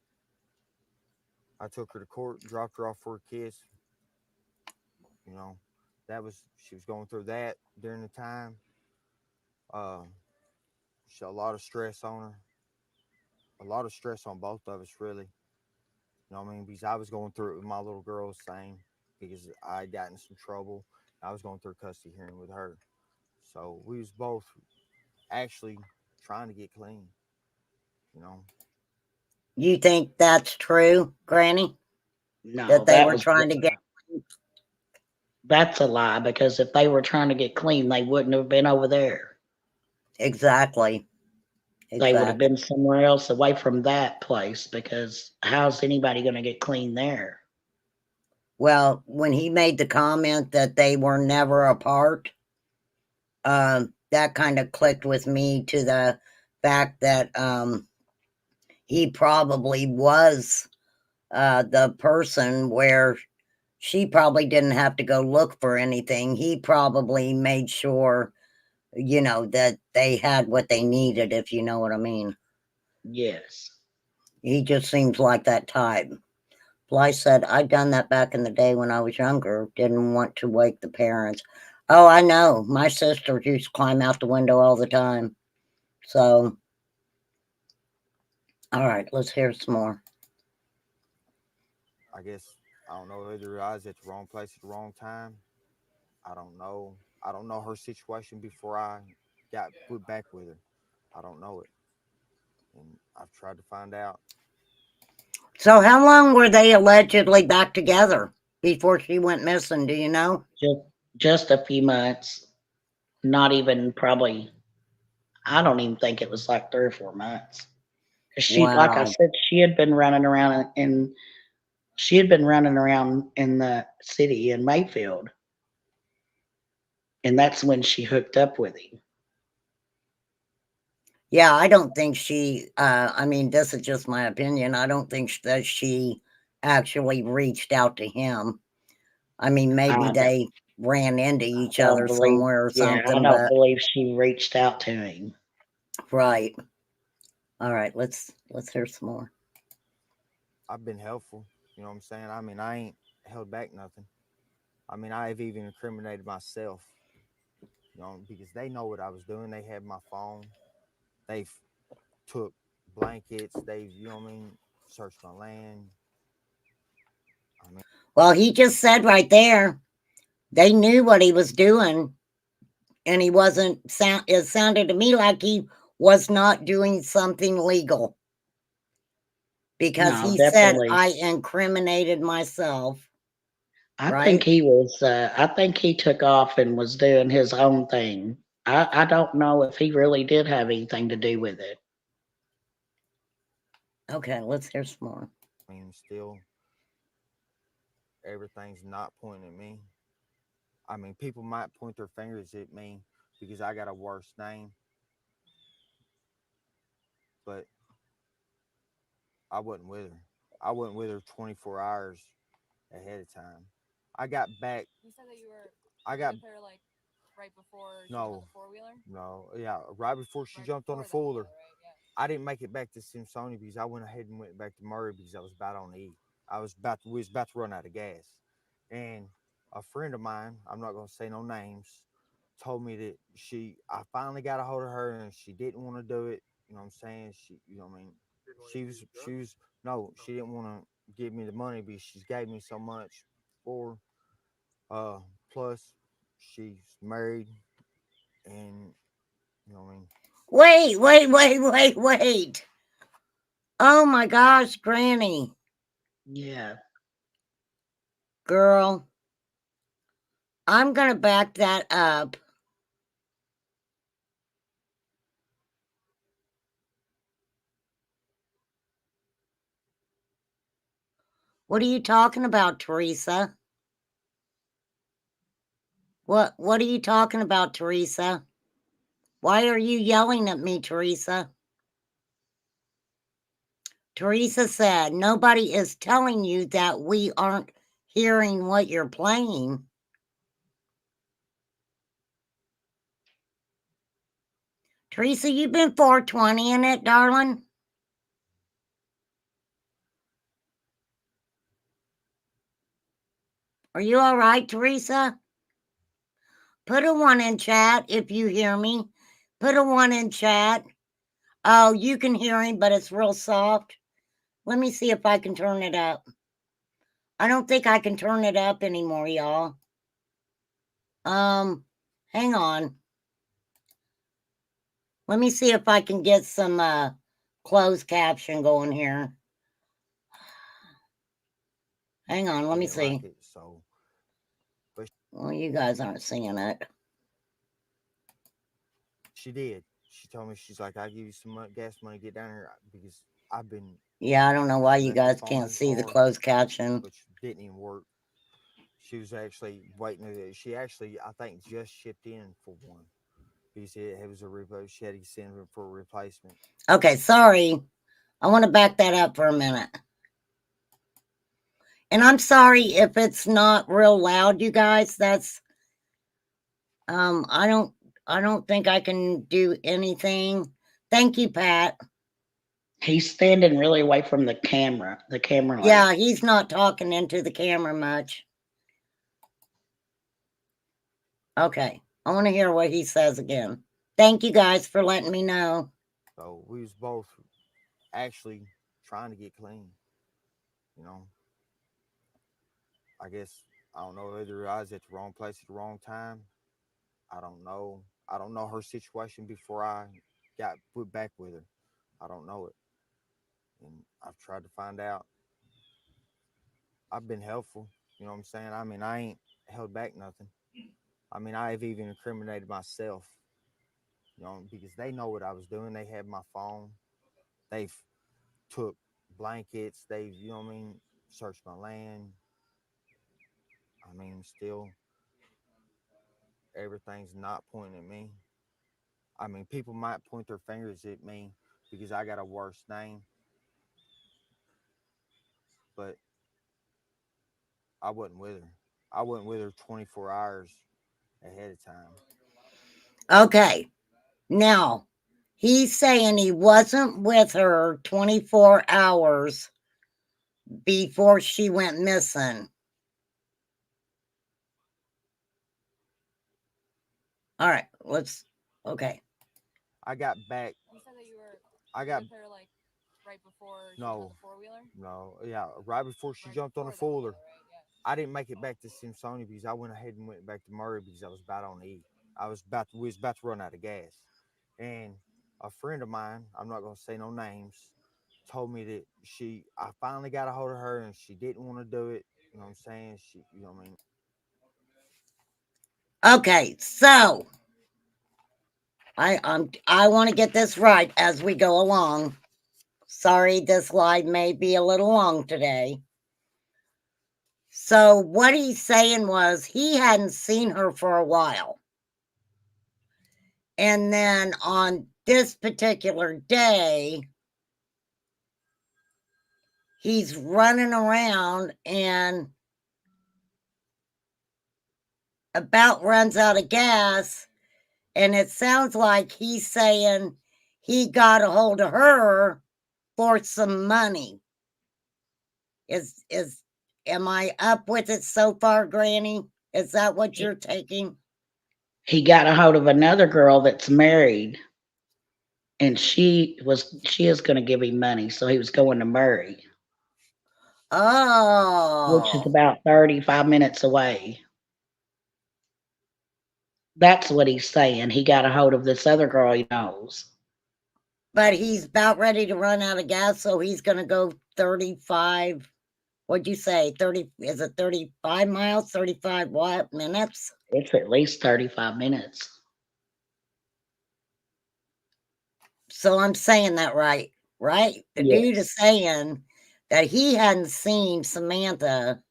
I took her to court, dropped her off for her kids. You know, she was going through that during the time. She had a lot of stress on her. A lot of stress on both of us, really. You know what I mean? Because I was going through it with my little girl, same. Because I got in some trouble. I was going through a custody hearing with her. So we was both actually trying to get clean. You know. You think that's true, Granny? No, that they were trying to get. That's a lie because if they were trying to get clean, they wouldn't have been over there. Exactly. They would have Exactly. been somewhere else away from that place because how's anybody going to get clean there? Well, when he made the comment that they were never apart, that kind of clicked with me to the fact that he probably was the person where she probably didn't have to go look for anything. He probably made sure, that they had what they needed, if you know what I mean. Yes. He just seems like that type. Bly said, I'd done that back in the day when I was younger, didn't want to wake the parents. Oh, I know. My sister used to climb out the window all the time. So, all right, let's hear some more. I guess I don't know whether I was at the wrong place at the wrong time. I don't know. I don't know her situation before I got put back with her. I don't know it, and I've tried to find out. So, how long were they allegedly back together before she went missing? Do you know? Just just a few months. Not even probably. I don't even think it was like 3 or 4 months. 'Cause she, like I Wow. said, she had been running around she had been running around in the city in Mayfield, and that's when she hooked up with him. Yeah, I don't think she, I mean, this is just my opinion. I don't think that she actually reached out to him. I mean, maybe I don't, they ran into I each don't other believe. somewhere or Yeah, I something, don't but believe she reached out to him. right. All right, let's hear some more. I've been helpful. You know what I'm saying? I mean, I ain't held back nothing. I mean, I've even incriminated myself. Because they know what I was doing. They had my phone. They've took blankets. They've, what I mean, searched my land. I mean, Well, he just said right there, they knew what he was doing, and he wasn't sound. It sounded to me like he was not doing something legal because No, he said, definitely. I incriminated myself, I think right? he was. I think he took off and was doing his own thing. I don't know if he really did have anything to do with it. Okay, let's hear some more. still, everything's not pointing at me. I mean, people might point their fingers at me because I got a worse name, but I wasn't with her. I wasn't with her 24 hours ahead of time. I got back. You said that you were I got with her like right before she was on no, the four wheeler. no, yeah, right before she Right jumped on before the the fuller. right? Yeah. I didn't make it back to Simpsonia because I went ahead and went back to Murray because I was about on E. We was about to run out of gas, and a friend of mine, I'm not gonna say no names, told me that I finally got a hold of her and she didn't want to do it. You know what I'm saying? She was no, she didn't want to give me the money because she gave me so much for. Uh, Plus, she's married, and what I mean. Wait. Oh my gosh, Granny. Yeah. Girl, I'm going to back that up. What are you talking about, Teresa? What are you talking about, Teresa? Why are you yelling at me, Teresa? Teresa said, nobody is telling you that we aren't hearing what you're playing. Teresa, you've been 420 in it, darling. Are you all right, Teresa? Put a 1 in chat if you hear me. Put a 1 in chat. Oh, you can hear him, but it's real soft. Let me see if I can turn it up. I don't think I can turn it up anymore, y'all. Hang on. Let me see if I can get some closed caption going here. Hang on, let me see. Like it, so Well, you guys aren't seeing it. She did. She told me, she's like, "I'll give you some gas money, get down here," because I've been Yeah, I don't know why you left the guys phone can't in the see the car, closed caption. which didn't even work. She was actually waiting. She actually, I think, just shipped in for one because it was a replacement. She had to send it for a replacement. Okay, sorry. I want to back that up for a minute. And I'm sorry if it's not real loud, you guys. That's I don't think I can do anything. Thank you, Pat. He's standing really away from the camera. The camera. Yeah, he's not talking into the camera much. Okay, I want to hear what he says again. Thank you guys for letting me know. So we was both actually trying to get clean. You know, I guess I don't know whether I was at the wrong place at the wrong time. I don't know. I don't know her situation before I got put back with her. I don't know it, and I've tried to find out. I've been helpful. You know what I'm saying? I mean, I ain't held back nothing. I mean, I've even incriminated myself. You know, because they know what I was doing. They had my phone. They've took blankets. They've, you know what I mean, searched my land. I mean, still, everything's not pointing at me. I mean, people might point their fingers at me because I got a worse name, but I wasn't with her. I wasn't with her 24 hours ahead of time. Okay, now he's saying he wasn't with her 24 hours before she went missing. All right, okay. I got back. You said that you were I got with her like right before she no, got the four-wheeler? no, yeah, right before she Right jumped on a before the fooler. four-wheeler, right? Yeah. I didn't make it back to Simpsonia because I went ahead and went back to Murray because I was about on E. We was about to run out of gas, and a friend of mine, I'm not gonna say no names, told me that I finally got a hold of her and she didn't want to do it. You know what I'm saying? You know what I mean? Okay, so I want to get this right as we go along. Sorry, this live may be a little long today. So what he's saying was he hadn't seen her for a while. And then on this particular day, he's running around and about runs out of gas. And it sounds like he's saying he got a hold of her for some money. Am I up with it so far, Granny? Is that what you're taking? He got a hold of another girl that's married, and she is going to give him money, so he was going to Murray, which is Oh, about 35 minutes away. That's what he's saying. He got a hold of this other girl he knows. but he's about ready to run out of gas, so he's going to go 35. What'd you say? 30? Is it 35 miles? 35 what minutes? It's at least 35 minutes. So I'm saying that right? The dude Yes. is saying that he hadn't seen Samantha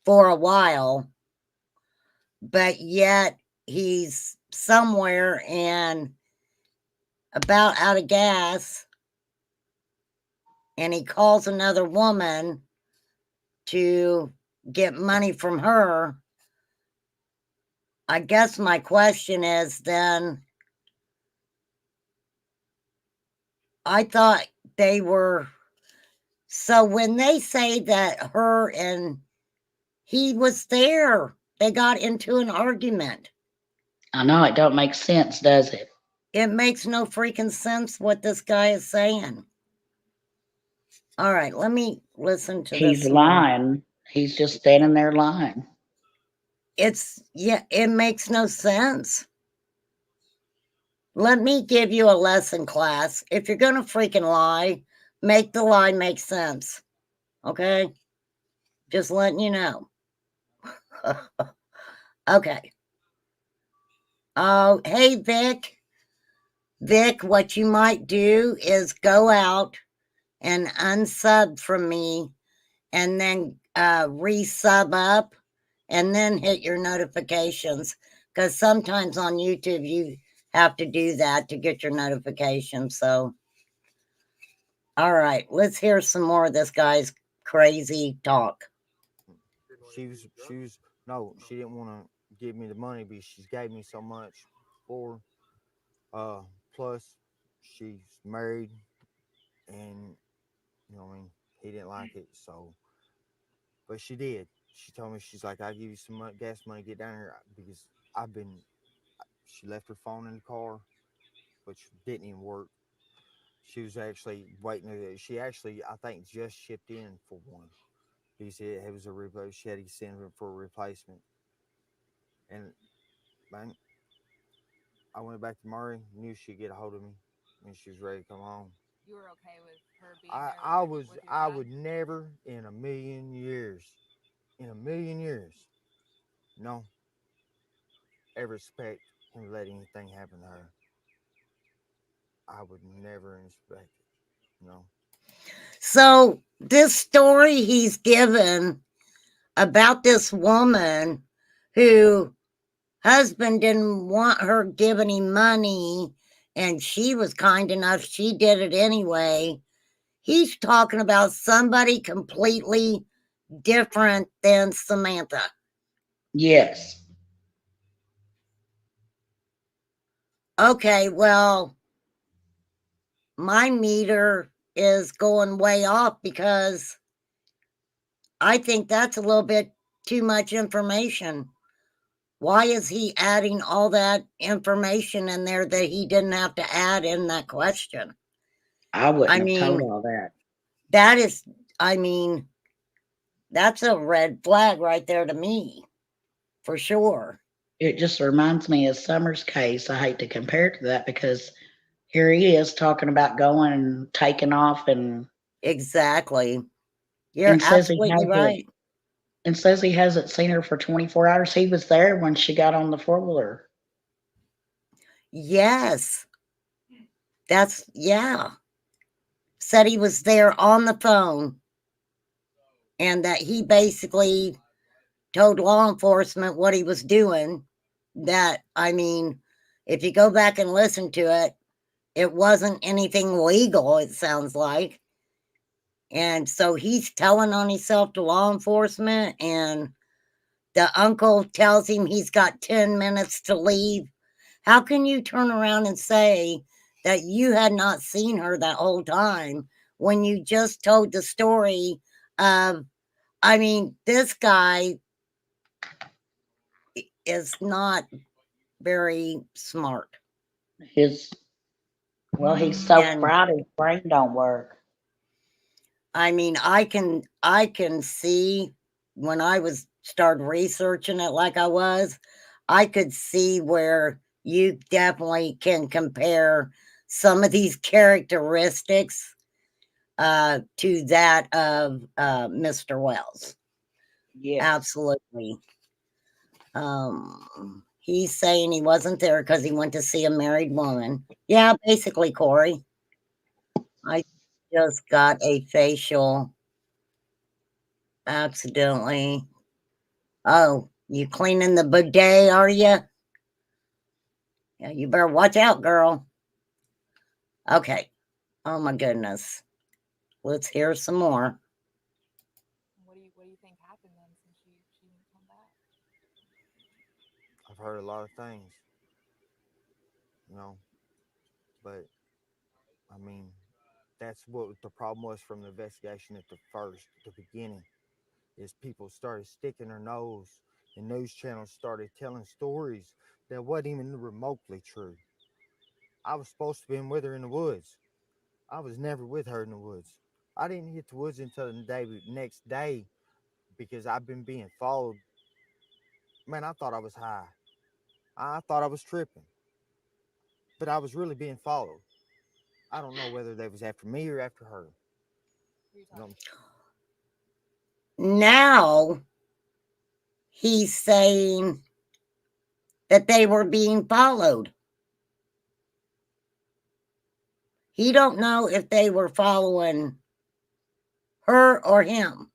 for a while, but yet he's somewhere and about out of gas, and he calls another woman to get money from her. I guess my question is then, I thought they were, so when they say that her and he was there, they got into an argument. I know it don't make sense, does it? It makes no freaking sense what this guy is saying. All right, let me listen to He's this some more. lying. He's just standing there lying. It makes no sense. Let me give you a lesson, class. If you're going to freaking lie, make the lie make sense. Okay? Just letting you know. Okay. Oh, hey, Vic. Vic, what you might do is go out and unsub from me and then resub up and then hit your notifications. Because sometimes on YouTube, you have to do that to get your notifications. So, all right, let's hear some more of this guy's crazy talk. No, she didn't want to give me the money because she gave me so much before. Uh, Plus, she's married, and I mean, he didn't like it, so. But she did. She told me, she's like, "I'll give you some gas money, get down here," because I've been. She left her phone in the car, which didn't even work. She was actually waiting. She actually, I think, just shipped in for one. He said it was a replacement. She had to send him for a replacement. And man, I went back to Murray, knew she'd get a hold of me, and she was ready to come home. You were okay with her being I, there I with was, your I dad? would never in a million years, no, ever expect him to let anything happen to her. I would never expect it, So, this story he's given about this woman who husband didn't want her giving him money and she was kind enough, she did it anyway. He's talking about somebody completely different than Samantha. Yes, Okay, well, my meter is going way off because I think that's a little bit too much information. Why is he adding all that information in there that he didn't have to add in that question? I wouldn't I have told mean, all that. that is, I mean, that's a red flag right there to me, for sure. It just reminds me of Summer's case. I hate to compare it to that because here he is talking about going and taking off Exactly. You're and says he absolutely hasn't right. and says he hasn't seen her for 24 hours. He was there when she got on the four-wheeler. Yes, yeah. Said he was there on the phone and that he basically told law enforcement what he was doing. That, I mean, if you go back and listen to it, it wasn't anything legal, it sounds like. And so he's telling on himself to law enforcement, and the uncle tells him he's got 10 minutes to leave. How can you turn around and say that you had not seen her that whole time when you just told the story of, I mean, this guy is not very smart. His well, he's so And fried his brain don't work. I mean, I can see when I was started researching it like I was, I could see where you definitely can compare some of these characteristics to that of Mr. Wells. Yes. Absolutely. He's saying he wasn't there because he went to see a married woman. Yeah, basically, Corey. I just got a facial accidentally. Oh, you cleaning the bidet, are you? Yeah, you better watch out, girl. Okay. Oh my goodness. Let's hear some more. What do you think happened then since she didn't come back? I've heard a lot of things, you know, but I mean, that's what the problem was from the investigation at the beginning, is people started sticking their nose and news channels started telling stories that wasn't even remotely true. I was supposed to be with her in the woods. I was never with her in the woods. I didn't hit the woods until next day because I've been being followed. Man, I thought I was high. I thought I was tripping, but I was really being followed. I don't know whether they was after me or after her. Who are you You know, talking? Now, he's saying that they were being followed. He don't know if they were following her or him.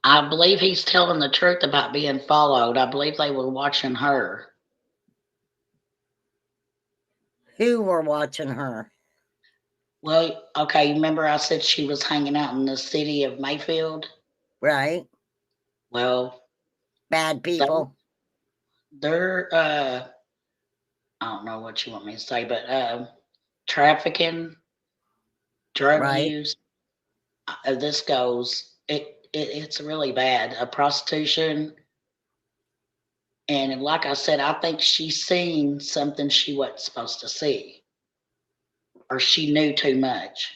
I believe he's telling the truth about being followed. I believe they were watching her. Who were watching her? Well, okay, remember I said she was hanging out in the city of Mayfield? Right? Well, Bad they, people. they're, I don't know what you want me to say, but trafficking, drug Right? use, this goes, it's really bad. Prostitution. And like I said, I think she's seen something she wasn't supposed to see, or she knew too much.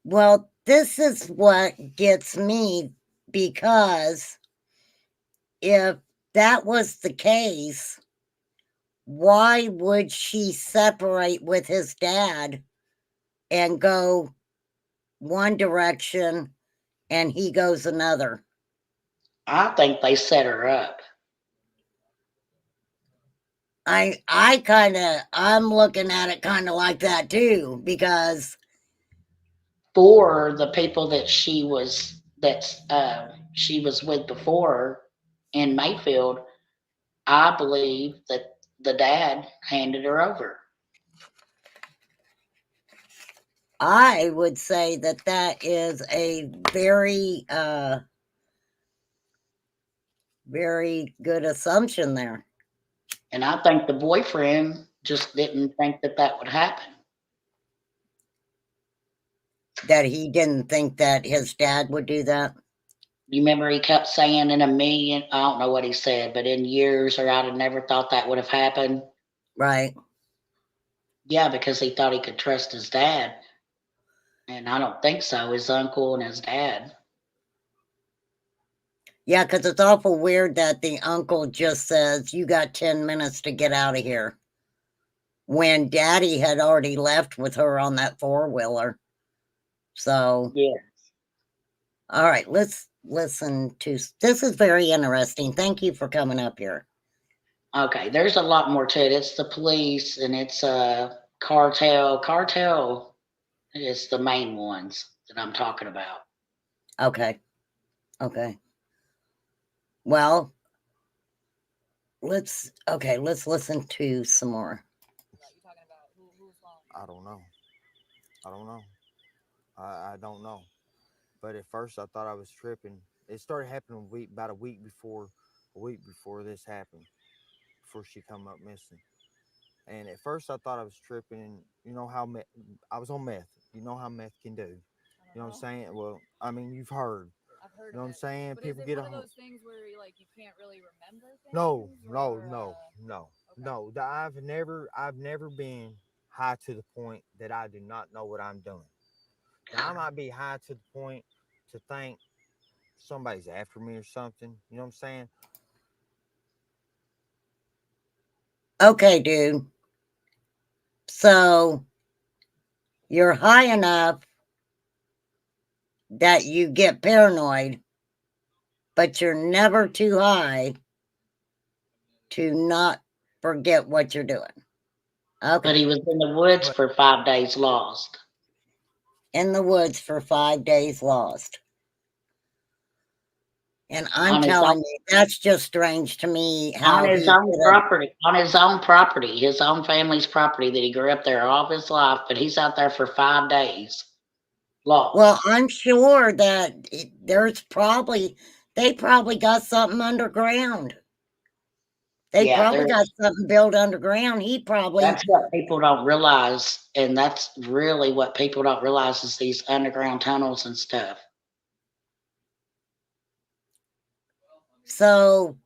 Well, this is what gets me, because if that was the case, why would she separate with his dad and go one direction and he goes another? I think they set her up. I'm looking at it kind of like that too, because For the people that she was with before in Mayfield, I believe that the dad handed her over. I would say that that is a very, very good assumption there. And I think the boyfriend just didn't think that that would happen. That he didn't think that his dad would do that. You remember he kept saying in a million, I don't know what he said, but in years, or I'd have never thought that would have happened. Right. Yeah, because he thought he could trust his dad. And I don't think so, his uncle and his dad. Yeah, because it's awful weird that the uncle just says, "You got 10 minutes to get out of here," when daddy had already left with her on that four-wheeler. So, Yeah. all right, let's listen to this. Is very interesting. Thank you for coming up here. Okay, there's a lot more to it. It's the police and it's cartel. Cartel is the main ones that I'm talking about. Okay. Okay. Well, let's listen to some more. You talking about who's wrong? I don't know. I don't know. I don't know. But at first, I thought I was tripping. It started happening about a week before this happened, before she come up missing. And at first, I thought I was tripping. You know how I was on meth. You know how meth can do. I You know what I'm don't know. saying? Well, I mean, you've heard. I've heard You know of what I'm it. saying? But is People it get one a of home. those things where like you can't really remember No, things, no, or no, no, okay, no. I've never been high to the point that I do not know what I'm doing. Now I might be high to the point to think somebody's after me or something. You know what I'm saying? Okay, dude. So you're high enough that you get paranoid, but you're never too high to not forget what you're doing. But Okay. he was in the woods But for 5 days lost. In the woods for 5 days lost. And I'm On his own telling you, that's just strange to me on how his he own could have. property. On his own property, his own family's property that he grew up there all of his life, but he's out there for 5 days Well, lost. I'm sure that they probably got something underground. They Yeah, probably there got something built underground. He probably, that's what people don't realize, and that's really what people don't realize is these underground tunnels and stuff. so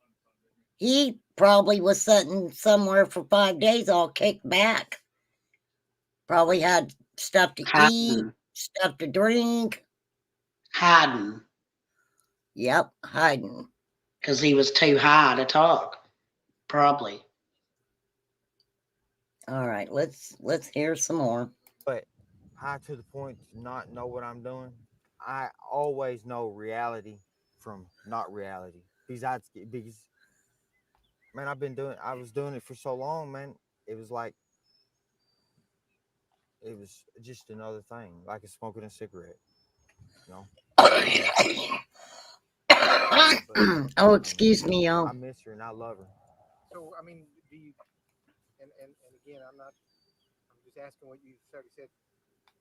he probably was sitting somewhere for 5 days all kicked back. Probably had stuff to eat, Hiding. stuff to drink. Hiding. Yep, hiding. Because he was too high to talk, probably. All right, let's hear some more. but high to the point to not know what I'm doing. I always know reality from not reality because man, I was doing it for so long, man. It was like it was just another thing, like smoking a cigarette, you know. It was just, but Oh, I mean, excuse me, I y'all. miss her and I love her. So I mean, do you? And again, I'm not. I'm just asking what you said.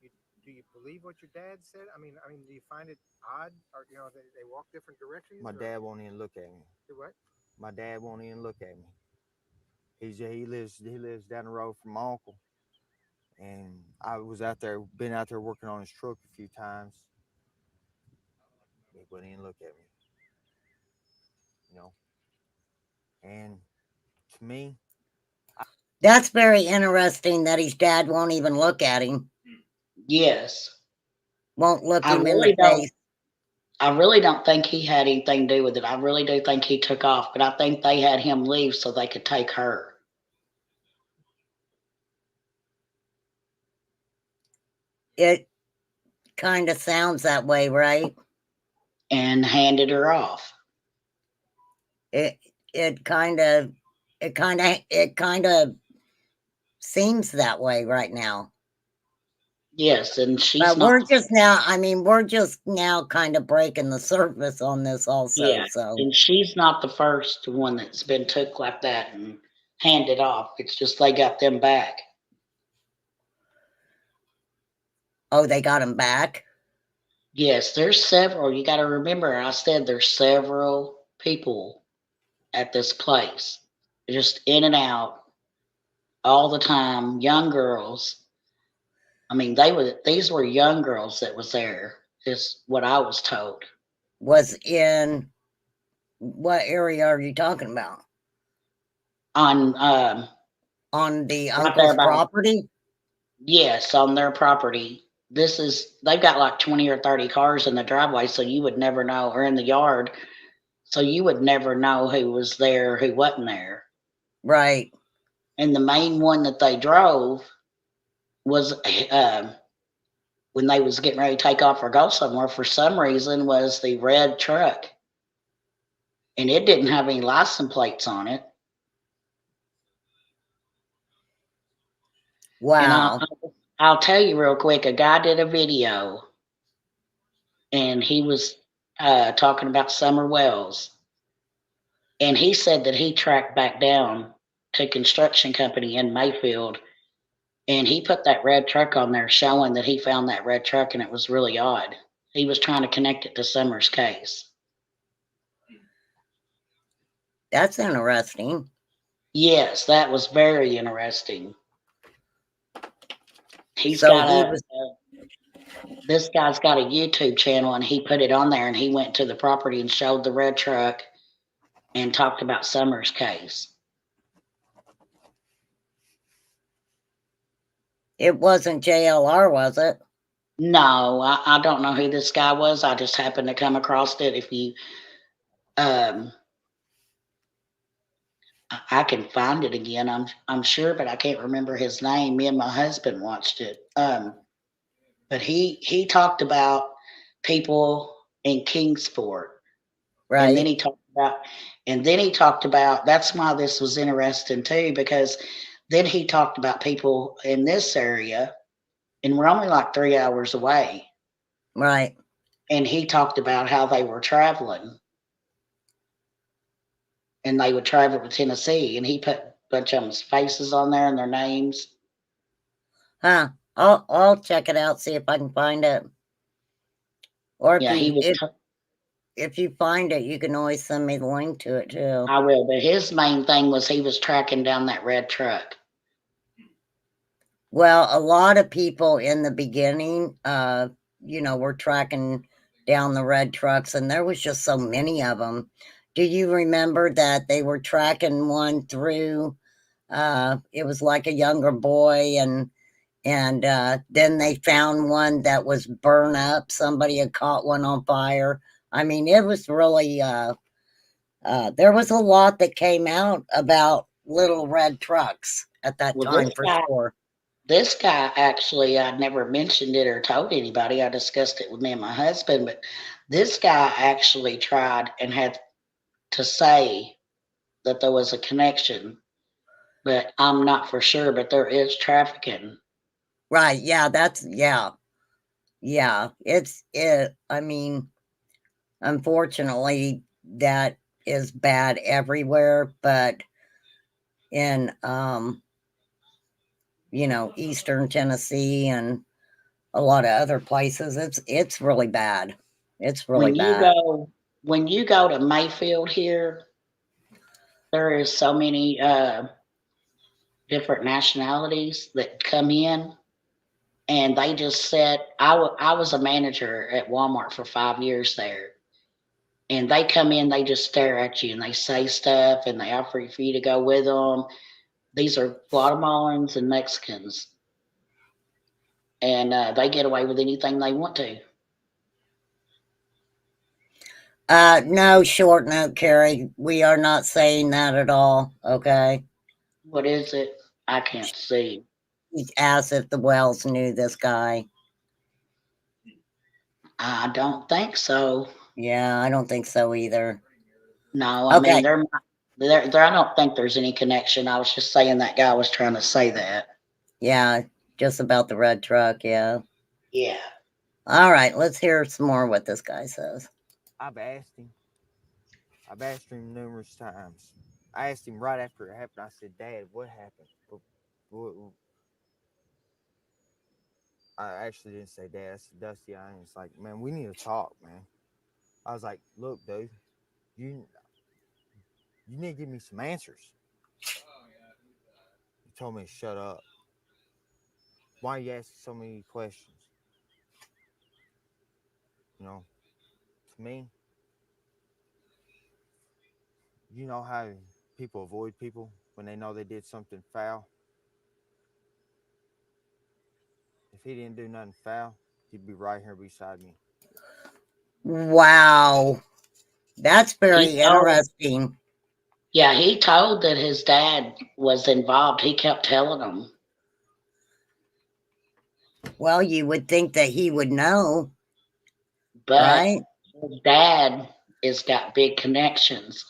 You, do you believe what your dad said? I mean, do you find it odd, or they walk different directions? My Or dad won't even look at me. do what? My dad won't even look at me. He lives down the road from my uncle, and I was been out there working on his truck a few times. He wouldn't even look at me, you know. And to me, That's very interesting that his dad won't even look at him, Yes. won't look I him in the really don't. face. I really don't think he had anything to do with it. I really do think he took off, but I think they had him leave so they could take her. It kind of sounds that way, right? And handed her off. It kind of seems that way right now. Yes, and she's But we're not. just now, we're just now kind of breaking the surface on this also. Yeah, So, and she's not the first one that's been took like that and handed off. It's just they got them back. oh, they got him back. Yes, there's several. You got to remember, I said there's several people at this place, just in and out all the time. Young girls. I mean, these were young girls that was there. Is what I was told. Was in what area are you talking about? On On the right there uncle's by, property? yes, on their property. They've got like 20 or 30 cars in the driveway, so you would never know, or in the yard, so you would never know who was there, who wasn't there. Right. And the main one that they drove was when they was getting ready to take off or go somewhere, for some reason, was the red truck, and it didn't have any license plates on it. And Wow. I'll tell you real quick, a guy did a video, and he was talking about Summer Wells, and he said that he tracked back down to a construction company in Mayfield, and he put that red truck on there, showing that he found that red truck, and it was really odd. He was trying to connect it to Summer's case. That's interesting. Yes, that was very interesting. He's So got he was this guy's got a YouTube channel, and he put it on there, and he went to the property and showed the red truck and talked about Summer's case. it wasn't JLR, was it? No, I don't know who this guy was. I just happened to come across it. If you, um, I can find it again. I'm sure, but I can't remember his name. Me and my husband watched it. But he talked about people in Kingsport, and then Right. he talked about. That's why this was interesting too, because then he talked about people in this area, and we're only like 3 hours away. Right. And he talked about how they were traveling, and they would travel to Tennessee, and he put a bunch of them's faces on there and their names. Huh. I'll check it out, see if I can find it. Or Yeah, he was. if you find it, you can always send me the link to it too. I will, but his main thing was he was tracking down that red truck. Well, a lot of people in the beginning, were tracking down the red trucks, and there was just so many of them. Do you remember that they were tracking one through? It was like a younger boy, and then they found one that was burned up. Somebody had caught one on fire. I mean, it was really there was a lot that came out about little red trucks at that Well, time for sure. This guy actually, I never mentioned it or told anybody. I discussed it with me and my husband, but this guy actually tried and had to say that there was a connection, but I'm not for sure. But there is trafficking. Right. Yeah. That's, yeah. Yeah. I mean, unfortunately, that is bad everywhere, but in, Eastern Tennessee and a lot of other places, it's really bad. It's really When you bad. go when you go to Mayfield here, there is so many different nationalities that come in, and they just said I was a manager at Walmart for 5 years there, and they come in, they just stare at you and they say stuff and they offer for you to go with them. These are Guatemalans and Mexicans, and they get away with anything they want to. No, short note, Carrie. We are not saying that at all. Okay. What is it? I can't see. He asked if the Wells knew this guy. I don't think so. Yeah, I don't think so either. No, I mean Okay. there. I don't think there's any connection. I was just saying that guy was trying to say that. Yeah, just about the red truck. Yeah. Yeah. All right. Let's hear some more what this guy says. I've asked him. I've asked him numerous times. I asked him right after it happened. I said, "Dad, what happened?" What- I actually didn't say Dad. I said, Dusty. I was like, "Man, we need to talk, man." I was like, "Look, dude, you you need to give me some answers." He told me to shut up. Why are you asking so many questions? You know, to me, you know how people avoid people when they know they did something foul. If he didn't do nothing foul, he'd be right here beside me. Wow. That's He very told interesting. Yeah, he told that his dad was involved. He kept telling him, Well, you would think that he would know, but right? his dad has got big connections.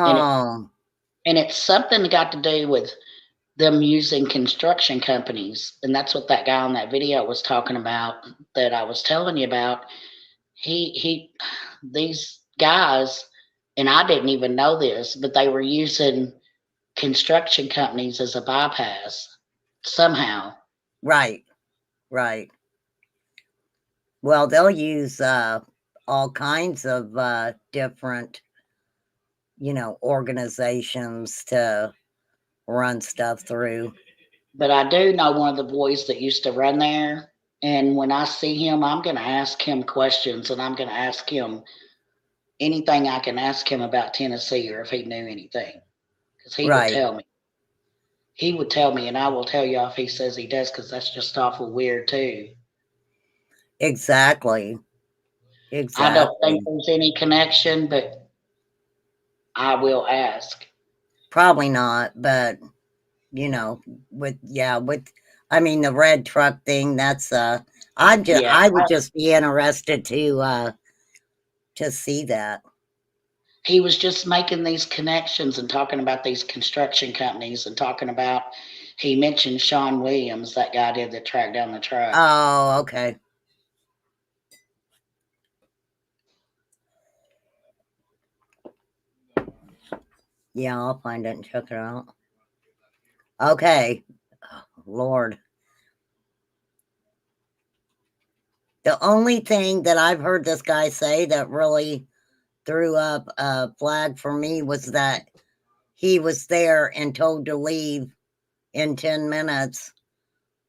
And it, Oh, and it's something got to do with them using construction companies. And that's what that guy on that video was talking about that I was telling you about. He these guys, and I didn't even know this, but they were using construction companies as a bypass somehow. right, right. Well, they'll use all kinds of different, organizations to run stuff through. But I do know one of the boys that used to run there. And when I see him, I'm going to ask him questions and I'm going to ask him anything I can ask him about Tennessee or if he knew anything. Because he would Right. tell me. He would tell me, and I will tell you if he says he does, because that's just awful weird, too. Exactly. I don't think Exactly. there's any connection, but I will ask. Probably not, but you know, with I mean the red truck thing, that's Yeah, I would just be interested to see that. he was just making these connections and talking about these construction companies and talking about, he mentioned Sean Williams, that guy did that tracked down the truck. Oh, okay. Yeah, I'll find it and check it out. Okay. Lord. The only thing that I've heard this guy say that really threw up a flag for me was that he was there and told to leave in 10 minutes,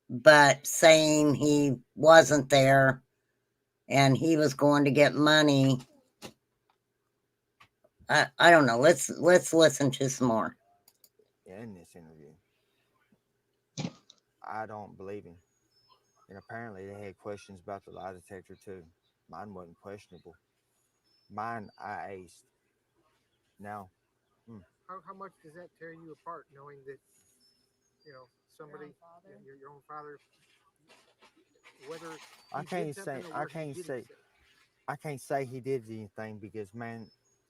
but saying he wasn't there and he was going to get money. I don't know. Let's listen to some more. In this interview, I don't believe him. And apparently, they had questions about the lie detector too. Mine wasn't questionable. Mine, I aced. Now, How much does that tear you apart, knowing that somebody, father. your own father, whether I he did can't something say or I where he can't didn't say say. I can't say he did anything because man,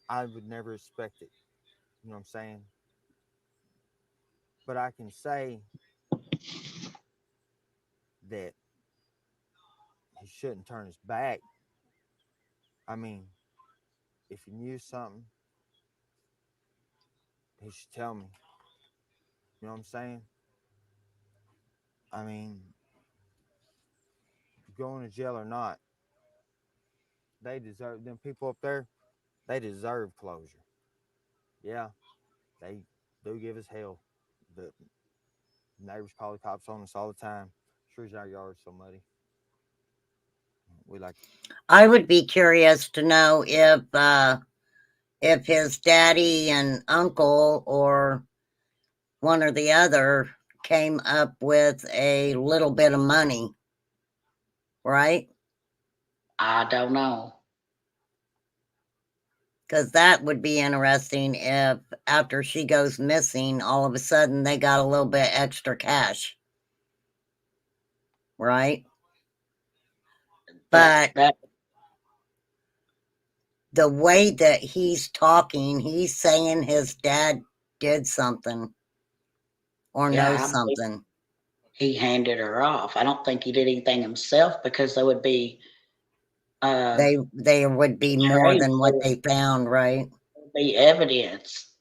I would never expect it. You know what I'm saying? But I can say that he shouldn't turn his back. I mean, if he knew something, he should tell me. You know what I'm saying? I mean, going to jail or not, they deserve them people up there. They deserve closure. Yeah, they do give us hell. The neighbors call the cops on us all the time. Sure as our yard's so muddy. We like I would be curious to know if his daddy and uncle or one or the other came up with a little bit of money, right? I don't know. Because that would be interesting if after she goes missing, all of a sudden they got a little bit extra cash, right? But That the way that he's talking, he's saying his dad did something or yeah, knows I believe something. he handed her off. I don't think he did anything himself because there would be uh They would be more trace, than there what they found, right? would be evidence.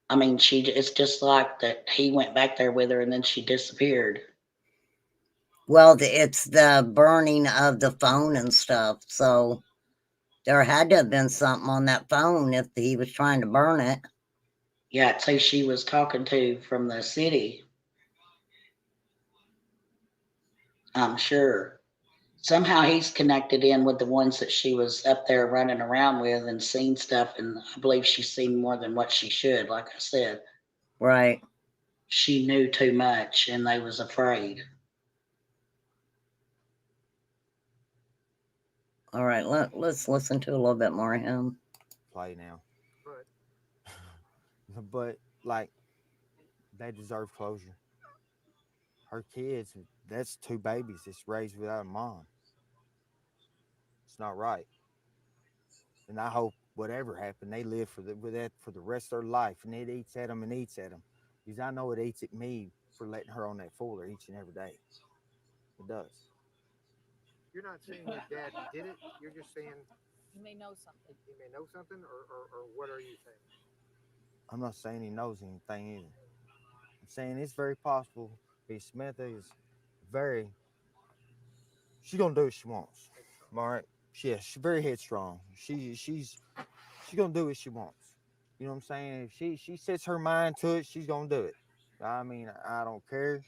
I mean, it's just like that he went back there with her and then she disappeared. Well, it's the burning of the phone and stuff. So there had to have been something on that phone if he was trying to burn it. Yeah, it's who she was talking to from the city, I'm sure. Somehow he's connected in with the ones that she was up there running around with and seen stuff, and I believe she's seen more than what she should. Like I said, Right. she knew too much and they was afraid. All right. Let's listen to a little bit more of him. play now. But But like they deserve closure. Her kids, that's two babies that's raised without a mom. It's not right. And I hope whatever happened, they live with that for the rest of their life, and it eats at them and eats at them, because I know it eats at me for letting her on that folder each and every day. It does. you're not saying your dad did it. You're just saying You may know something. he may know something, or what are you saying? I'm not saying he knows anything either. I'm saying it's very possible because Samantha is very. She's gonna do what she wants. Headstrong. All right. Yeah, she's very headstrong. She's gonna do what she wants. You know what I'm saying? If she sets her mind to it, she's gonna do it. I mean, I don't care.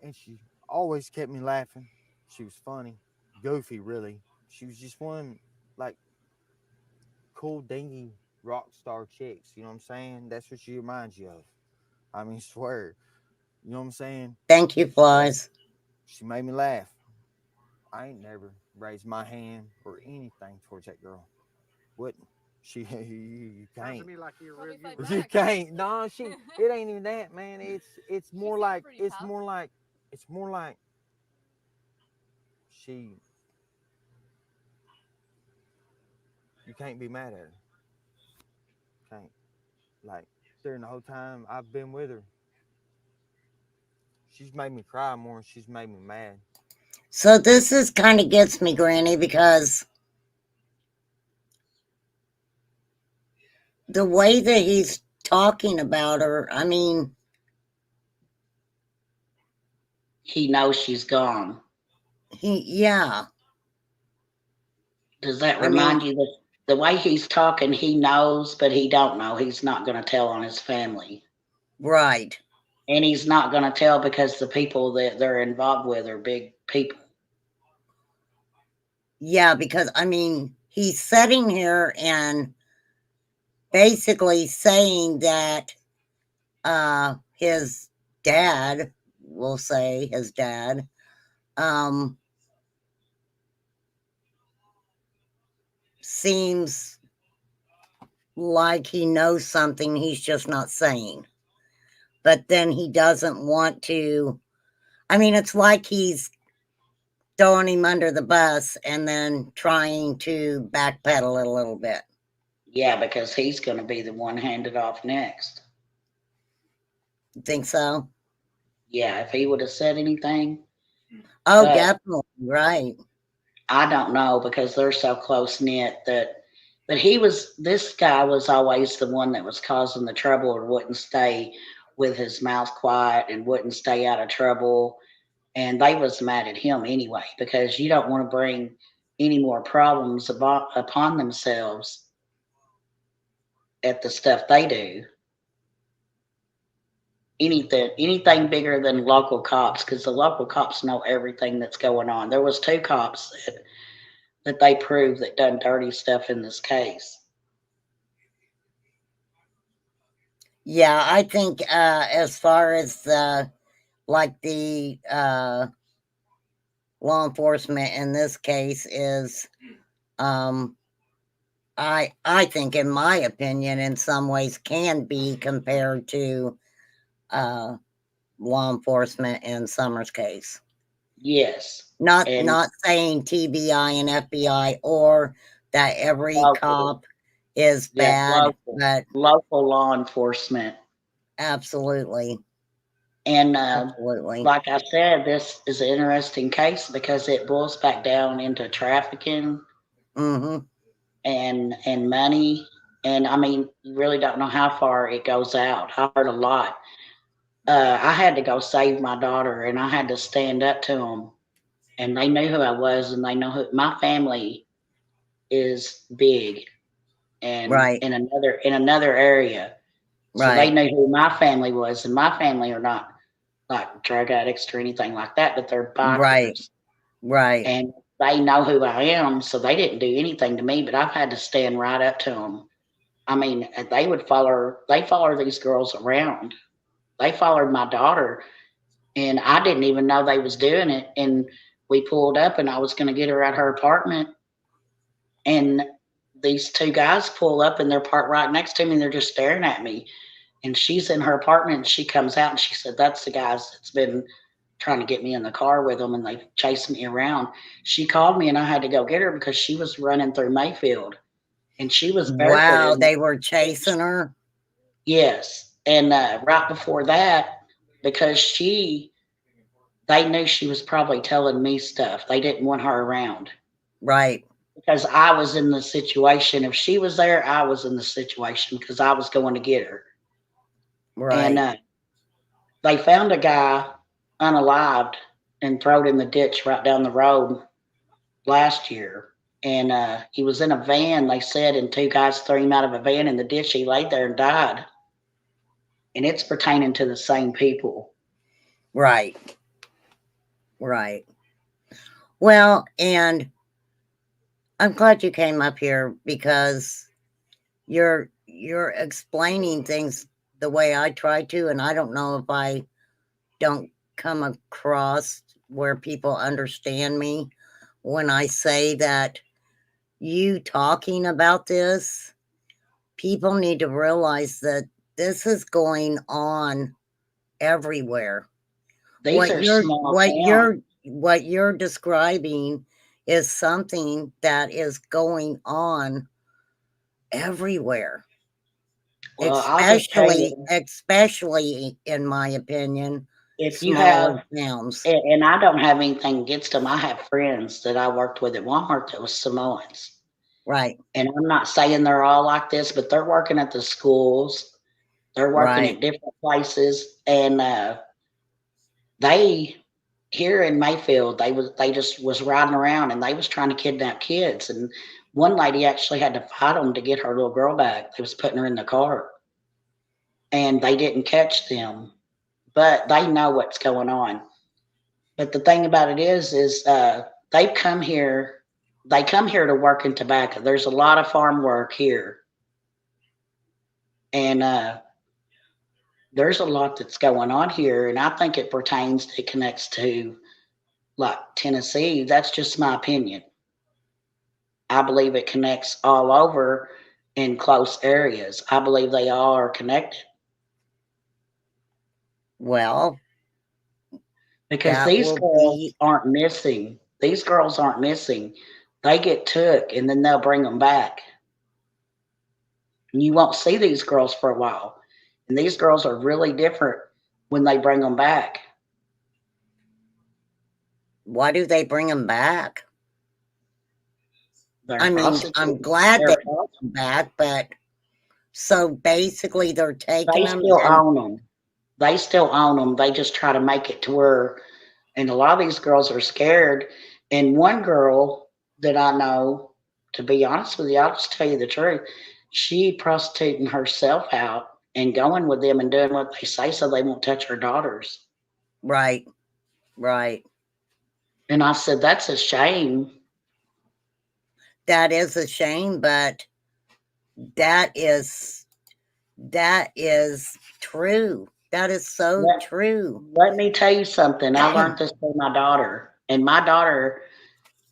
And she always kept me laughing. She was funny, goofy, really. She was just one like cool, dingy rock star chicks. You know what I'm saying? That's what she reminds you of. I mean, swear. You know what I'm saying? Thank you, But Flies. she made me laugh. I ain't never raised my hand or anything towards that girl. Wouldn't. She you Sounds to can't. me like you're Probably you fight were. You back. can't. No, it ain't even that, man. It's She more seemed like pretty tough. it's more like she you can't be mad at her. Can't. Like during the whole time I've been with her, she's made me cry more than she's made me mad. So this is kind of gets me, Granny, because the way that he's talking about her, I mean, He knows she's gone. yeah, Does that I mean, remind you that the way he's talking, he knows, but he don't know. He's not going to tell on his family. right. And he's not going to tell because the people that they're involved with are big people. Yeah, because I mean, he's sitting here and basically saying that his dad, we'll say his dad, um seems like he knows something he's just not saying. but then he doesn't want to. I mean, it's like he's throwing him under the bus and then trying to backpedal it a little bit. Yeah, because he's going to be the one handed off next. You think so? Yeah, if he would have said anything, Oh, but definitely. Right. I don't know because they're so close knit that. But this guy was always the one that was causing the trouble or wouldn't stay with his mouth quiet and wouldn't stay out of trouble. And they was mad at him anyway because you don't want to bring any more problems upon themselves at the stuff they do. Anything bigger than local cops because the local cops know everything that's going on. There was two cops that they proved that done dirty stuff in this case. Yeah, I think as far as the law enforcement in this case is um I think in my opinion in some ways can be compared to uh law enforcement in Summer's case. Yes, and Not saying TBI and FBI or that every local, cop is yeah, bad, but local law enforcement. absolutely, And absolutely. like I said, this is an interesting case because it boils back down into trafficking Mm-hmm. and money. And I mean, you really don't know how far it goes out. I heard a lot. I had to go save my daughter, and I had to stand up to them, and they knew who I was, and they know who my family is big, and Right, in another area, so they right, knew who my family was, and my family are not like drug addicts or anything like that, but they're right, bikers, right, and they know who I am, so they didn't do anything to me, but I've had to stand right up to them. I mean, they follow these girls around. They followed my daughter, and I didn't even know they was doing it. And we pulled up, and I was going to get her at her apartment, and these two guys pull up, and they're parked right next to me, and they're just staring at me. And she's in her apartment, and she comes out, and she said, "That's the guys that's been trying to get me in the car with them, and they chased me around." She called me, and I had to go get her because she was running through Mayfield, and she was wow, barefooted. they were chasing her. Yes, and right before that, because they knew she was probably telling me stuff. They didn't want her around Right, because I was in the situation. If she was there, I was in the situation because I was going to get her. And right. they found a guy unalived and thrown in the ditch right down the road last year. And he was in a van, they said, and two guys threw him out of a van in the ditch. He laid there and died. And it's pertaining to the same people. Right, right. Well, and I'm glad you came up here because you're explaining things the way I try to, and I don't know if I don't come across where people understand me when I say that you talking about this, people need to realize that this is going on everywhere. These are small towns. What you're describing is something that is going on everywhere, Well, I'll just tell you, especially in my opinion, if you smaller have, towns. and I don't have anything against them. I have friends that I worked with at Walmart that was Samoans. Right, And I'm not saying they're all like this, but they're working at the schools, they're working right, at different places, and they here in Mayfield, they just was riding around and they was trying to kidnap kids, and one lady actually had to fight them to get her little girl back. They was putting her in the car, and they didn't catch them, but they know what's going on. But the thing about it is they've come here. They come here to work in tobacco. There's a lot of farm work here, and there's a lot that's going on here, and I think it pertains. It connects to like Tennessee. That's just my opinion. I believe it connects all over in close areas. I believe they all are connected. Well, because that these will girls be aren't missing. These girls aren't missing. They get took and then they'll bring them back. And you won't see these girls for a while. And these girls are really different when they bring them back. why do they bring them back? They're I mean, I'm prostitutes. glad they They're bring them back, but so basically they're taking they them still and own them. They still own them. They just try to make it to where, and a lot of these girls are scared. And one girl that I know, to be honest with you, I'll just tell you the truth. She prostituting herself out and going with them and doing what they say so they won't touch her daughters. right, right. And I said, that's a shame. That is a shame, but that is that is true. That is so Let, true. let me tell you something. I learned this from my daughter. And my daughter,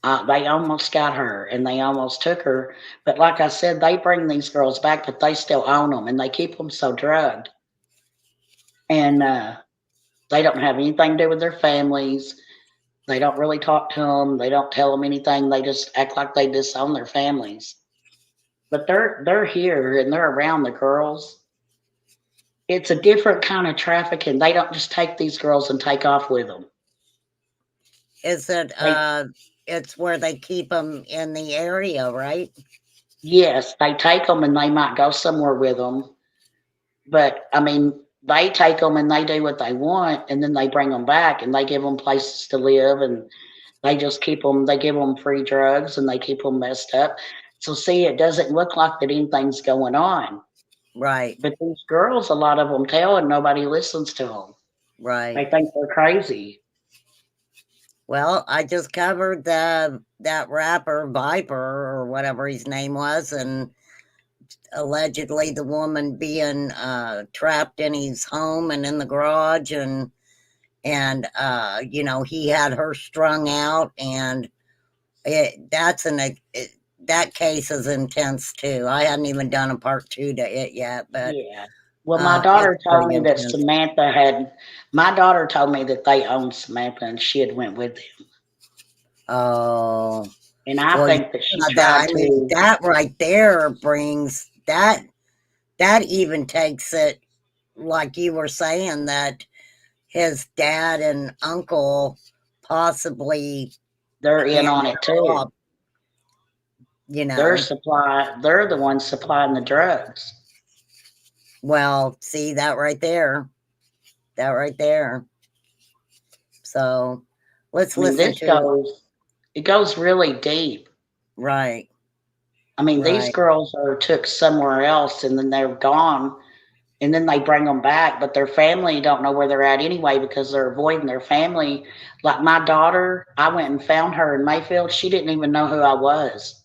they almost got her and they almost took her. But like I said, they bring these girls back, but they still own them and they keep them so drugged. And they don't have anything to do with their families. They don't really talk to them. They don't tell them anything. They just act like they disown their families. But they're here and they're around the girls. It's a different kind of trafficking. They don't just take these girls and take off with them. Is it They it's where they keep them in the area, right? Yes, they take them and they might go somewhere with them. But I mean, they take them and they do what they want, and then they bring them back and they give them places to live, and they just keep them. They give them free drugs and they keep them messed up. So see, it doesn't look like that anything's going on. Right, But these girls, a lot of them tell, and nobody listens to them. They right. think they're crazy. Well, I just covered that rapper Viper or whatever his name was, and allegedly the woman being trapped in his home and in the garage, and you know, he had her strung out, and that case is intense too. I hadn't even done a part two to it yet, but Yeah. Well, my it's daughter told pretty me that intense. Samantha had. My daughter told me that they owned Samantha, and she had went with them. Oh, And I well, think that she yeah, tried I mean, to. that right there brings that even takes it, like you were saying, that his dad and uncle possibly They're in hand on it her too. off, you They're know. supply. They're the ones supplying the drugs. Well, see that right there. That right there. So let's I mean, listen this to goes. It goes really deep. right, I mean, these right, girls are took somewhere else, and then they're gone, and then they bring them back, but their family don't know where they're at anyway because they're avoiding their family. Like my daughter, I went and found her in Mayfield. She didn't even know who I was.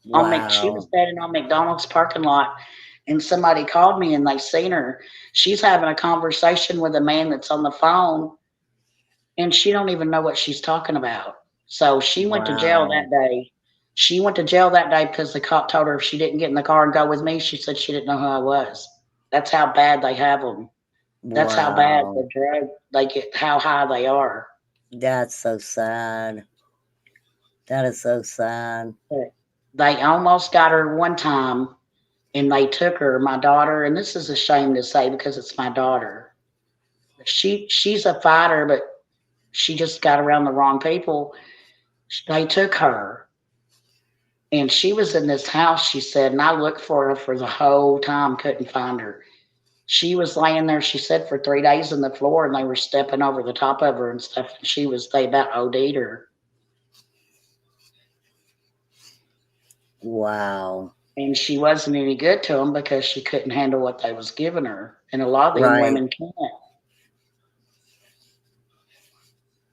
She was wow, standing on McDonald's parking lot, and somebody called me, and they seen her. She's having a conversation with a man that's on the phone, and she don't even know what she's talking about. So she went to jail wow, that day. She went to jail that day because the cop told her if she didn't get in the car and go with me, she said she didn't know who I was. That's how bad they have them. That's how bad wow. the drug they get, how high they are. That's so sad. That is so sad. But they almost got her one time, and they took her, my daughter, and this is a shame to say because it's my daughter. She's a fighter, but she just got around the wrong people. They took her, and she was in this house, she said, and I looked for her for the whole time, couldn't find her. She was laying there, she said, for 3 days on the floor, and they were stepping over the top of her and stuff. And they about OD'd her. Wow. And she wasn't any good to them because she couldn't handle what they was giving her. And a lot of them Right. women can't.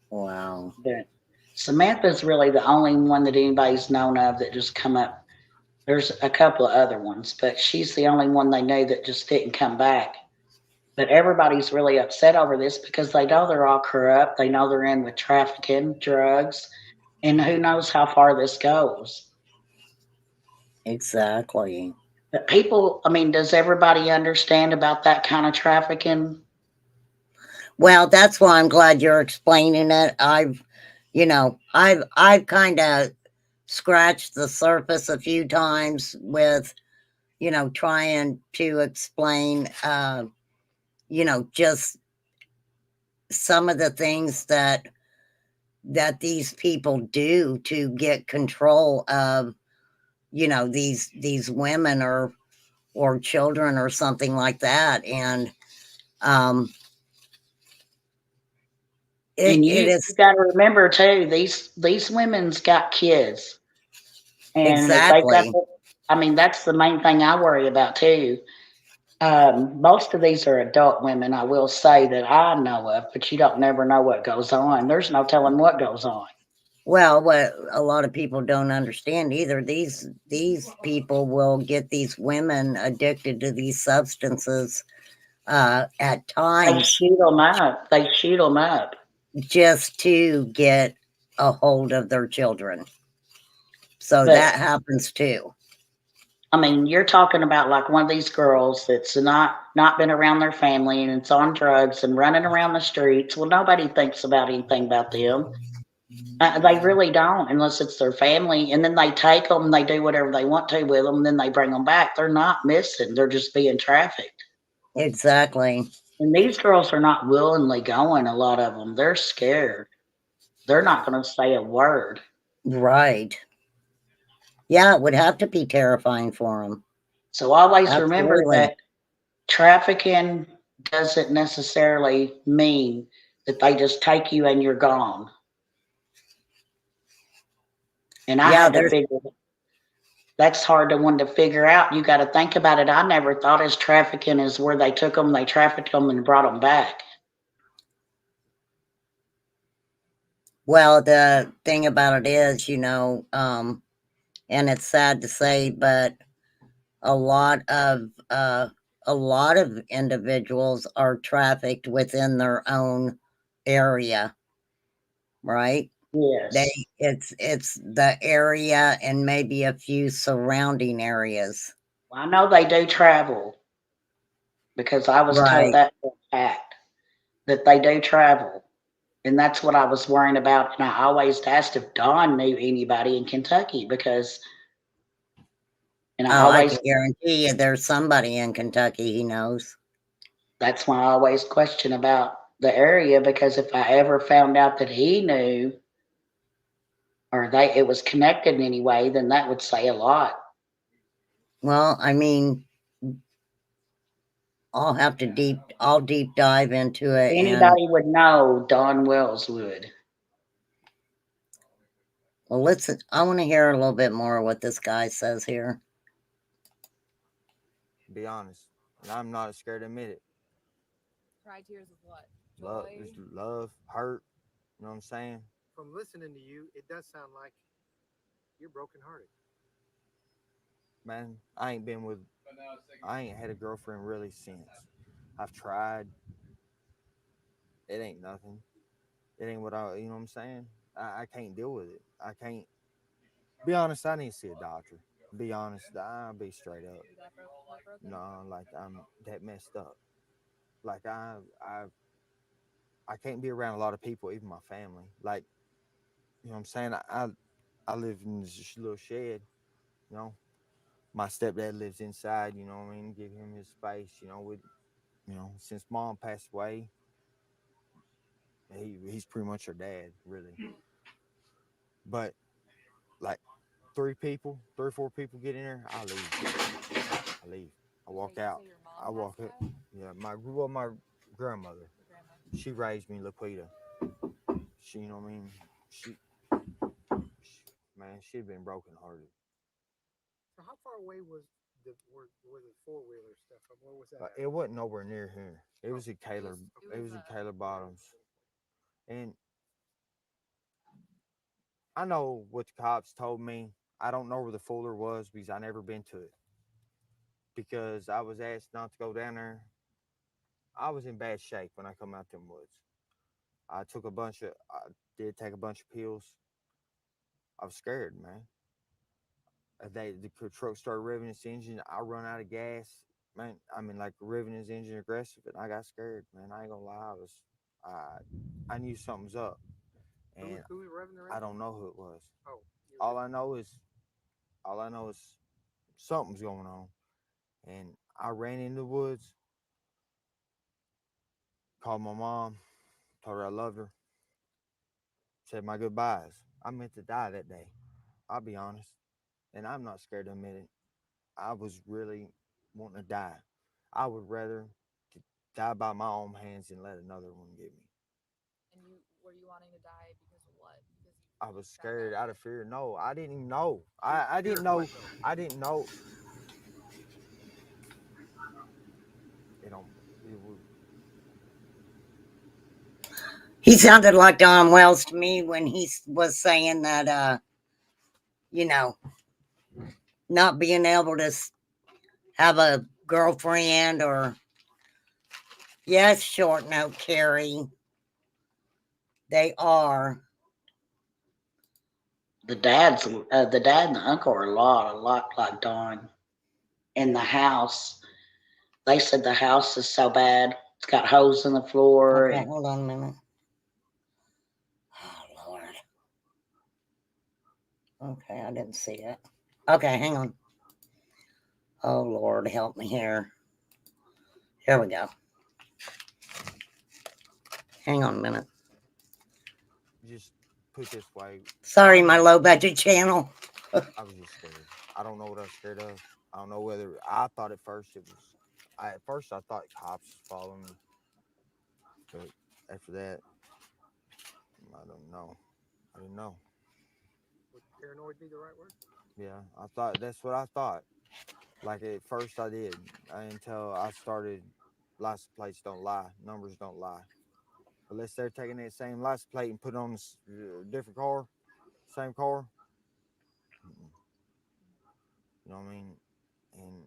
Wow. But Samantha's really the only one that anybody's known of that just come up. There's a couple of other ones, but she's the only one they know that just didn't come back. But everybody's really upset over this because they know they're all corrupt. They know they're in with trafficking, drugs, and who knows how far this goes. Exactly. But people, I mean, does everybody understand about that kind of trafficking? Well, that's why I'm glad you're explaining it. I've kind of scratched the surface a few times with, trying to explain, just some of the things that these people do to get control of, these women or children or something like that. And um And it you is got to remember too, these women's got kids, and if they've got, exactly. I mean, that's the main thing I worry about too. Most of these are adult women, I will say that I know of, but you don't never know what goes on. There's no telling what goes on. Well, what a lot of people don't understand either, these people will get these women addicted to these substances at They times shoot them up. They shoot them up. just to get a hold of their children. So But that happens too. I mean, you're talking about like one of these girls that's not been around their family and it's on drugs and running around the streets. Well, nobody thinks about anything about them. They really don't, unless it's their family. And then they take them, they do whatever they want to with them, and then they bring them back. They're not missing. They're just being trafficked. Exactly. And these girls are not willingly going. A lot of them, they're scared. They're not going to say a word. Right. Yeah, it would have to be terrifying for them. So always remember Absolutely. that trafficking doesn't necessarily mean that they just take you and you're gone. And I Yeah, had to there's figure that's hard to one to figure out. You got to think about it. I never thought as trafficking is where they took them, they trafficked them, and brought them back. well, the thing about it is, and it's sad to say, but a lot of uh, a lot of individuals are trafficked within their own area, right? They Yes. it's the area and maybe a few surrounding areas. Well, I know they do travel because I was told Right. that for a fact that they do travel. And that's what I was worrying about. And I always asked if Don knew anybody in Kentucky because, and I Oh, I can always, guarantee you there's somebody in Kentucky he knows. that's why I always question about the area because if I ever found out that he knew or it was connected in any way, then that would say a lot. Well, I mean, I'll deep dive into If it. And anybody would know, Don Wells would. well, listen, I want to hear a little bit more what this guy says here. Be honest. And I'm not scared to admit it. Cry tears of what? Love, Joy. just love, hurt. You know what I'm saying? From listening to you, it does sound like you're brokenhearted. Man, I ain't had a girlfriend really since. I've tried. It ain't nothing. It ain't what I, you know what I'm saying? I can't deal with it. I can't. Be honest, I need to see a doctor. Be honest, I'll be straight up. You got broken? No, like I'm that messed up. Like I can't be around a lot of people, even my family. Like, you know what I'm saying? I live in this little shed, you know. My stepdad lives inside, you know what I mean? Give him his space, with since mom passed away, he's pretty much her dad, really. But like three or four people get in there, I leave. I leave. I You say walk you out. say your I mom walk passed up. away? Yeah, my grandmother. Your grandma. She raised me, Laquita. She, you know what I mean? She man, she'd been broken hearted. So how far away was where the four wheeler stuff from? Where was that at? It wasn't nowhere near here. It Oh, was at Taylor. It It was was at Taylor Bottoms. And I know what the cops told me. I don't know where the Fuller was because I never been to it. Because I was asked not to go down there. I was in bad shape when I come out them woods. I did take a bunch of pills. I was scared, man. The truck started revving its engine. I run out of gas, man. I mean, like revving his engine aggressive, and I got scared, man. I ain't gonna lie. I knew something's up, and Who was revving the I radio? don't know who it was. Oh, you All were I know is all I know is something's going on, and I ran in the woods, called my mom, told her I loved her, said my goodbyes. I meant to die that day. I'll be honest, and I'm not scared to admit it. I was really wanting to die. I would rather to die by my own hands than let another one get me. And you were you wanting to die because of what? Because I you was found scared out out that of fear. No, I didn't even know. fear, I fear didn't of know. what though? I didn't know. You know, it was, He sounded like Don Wells to me when he was saying that, you know, not being able to have a girlfriend or, yes, short note, Carrie. They are. The dad and the uncle are a lot like Don. In the house, they said the house is so bad. It's got holes in the floor, Okay, and hold on a minute. Oh, Lord. Okay, I didn't see it. Okay, hang on. Oh, Lord, help me here. Here we go. Hang on a minute. just put this way. Sorry, I'm my just low budget channel. I was just scared. I don't know what I was scared of. I don't know whether I thought at first it was. At first I thought cops following me, but after that, I don't know. I didn't know. Would paranoid be the right word? Yeah, I thought that's what I thought. Like at first I did until I started. License plates don't lie. Numbers don't lie. Unless they're taking that same license plate and put it on a different car, same car. Mm-mm. You know what I mean? And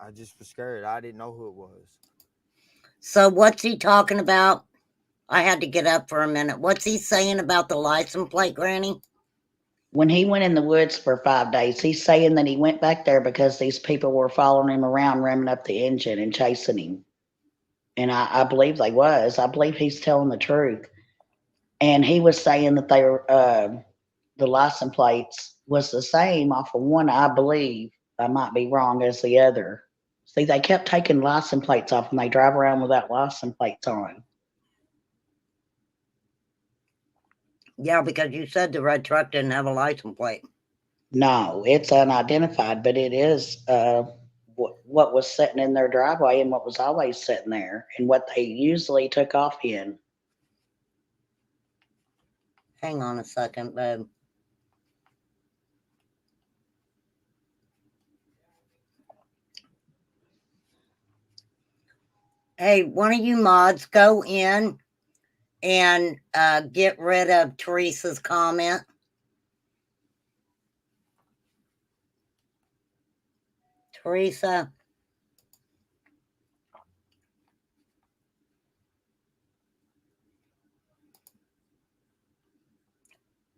I just was scared. I didn't know who it was. So, what's he talking about? I had to get up for a minute. What's he saying about the license plate, Granny? when he went in the woods for 5 days, he's saying that he went back there because these people were following him around, revving up the engine and chasing him. And I believe they was. I believe he's telling the truth. And he was saying that they were the license plates was the same off of one, I believe. I might be wrong as the other. See, they kept taking license plates off and they drive around without license plates on. Yeah, because you said the red truck didn't have a license plate. No, it's unidentified, but it is what was sitting in their driveway and what was always sitting there and what they usually took off in. Hang on a second, babe. Hey, one of you mods go in and get rid of Teresa's comment. Teresa,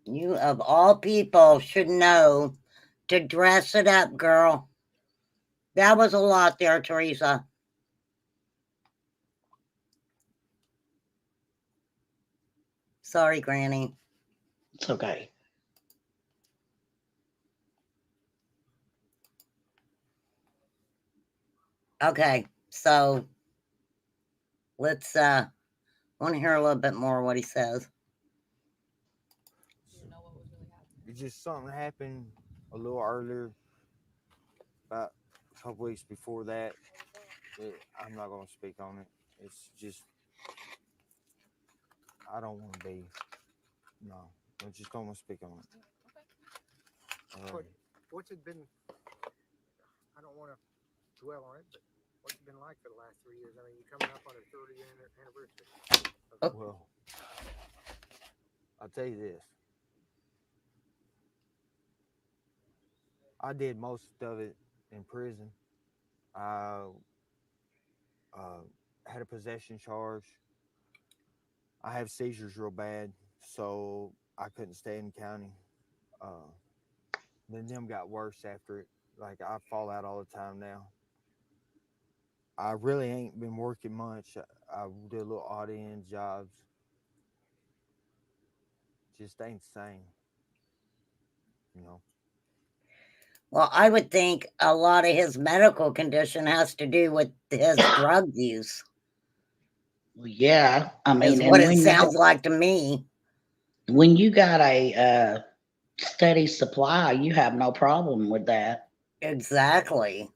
you of all people should know to dress it up, girl. That was a lot there, Teresa. Sorry, Granny. It's okay. Okay, so let's want to hear a little bit more of what he says. you didn't know what was really happening. It's just something happened a little earlier, about a couple weeks before that. I'm not gonna speak on it. It's just I don't want to be. No, I just don't want to speak on it. Okay. What what's it been? I don't want to dwell on it, but what's it been like for the last 3 years? I mean, you're coming up on a 30th anniversary. Oh. Well, I'll tell you this. I did most of it in prison. I uh, had a possession charge. I have seizures real bad, so I couldn't stay in the county. Uh, then them got worse after it. Like I fall out all the time now. I really ain't been working much. I did a little odd end jobs. Just ain't the same, you know. Well, I would think a lot of his medical condition has to do with his drug use, Well, yeah, I is mean, what and it sounds like to me. when you got a steady supply, you have no problem with that. Exactly.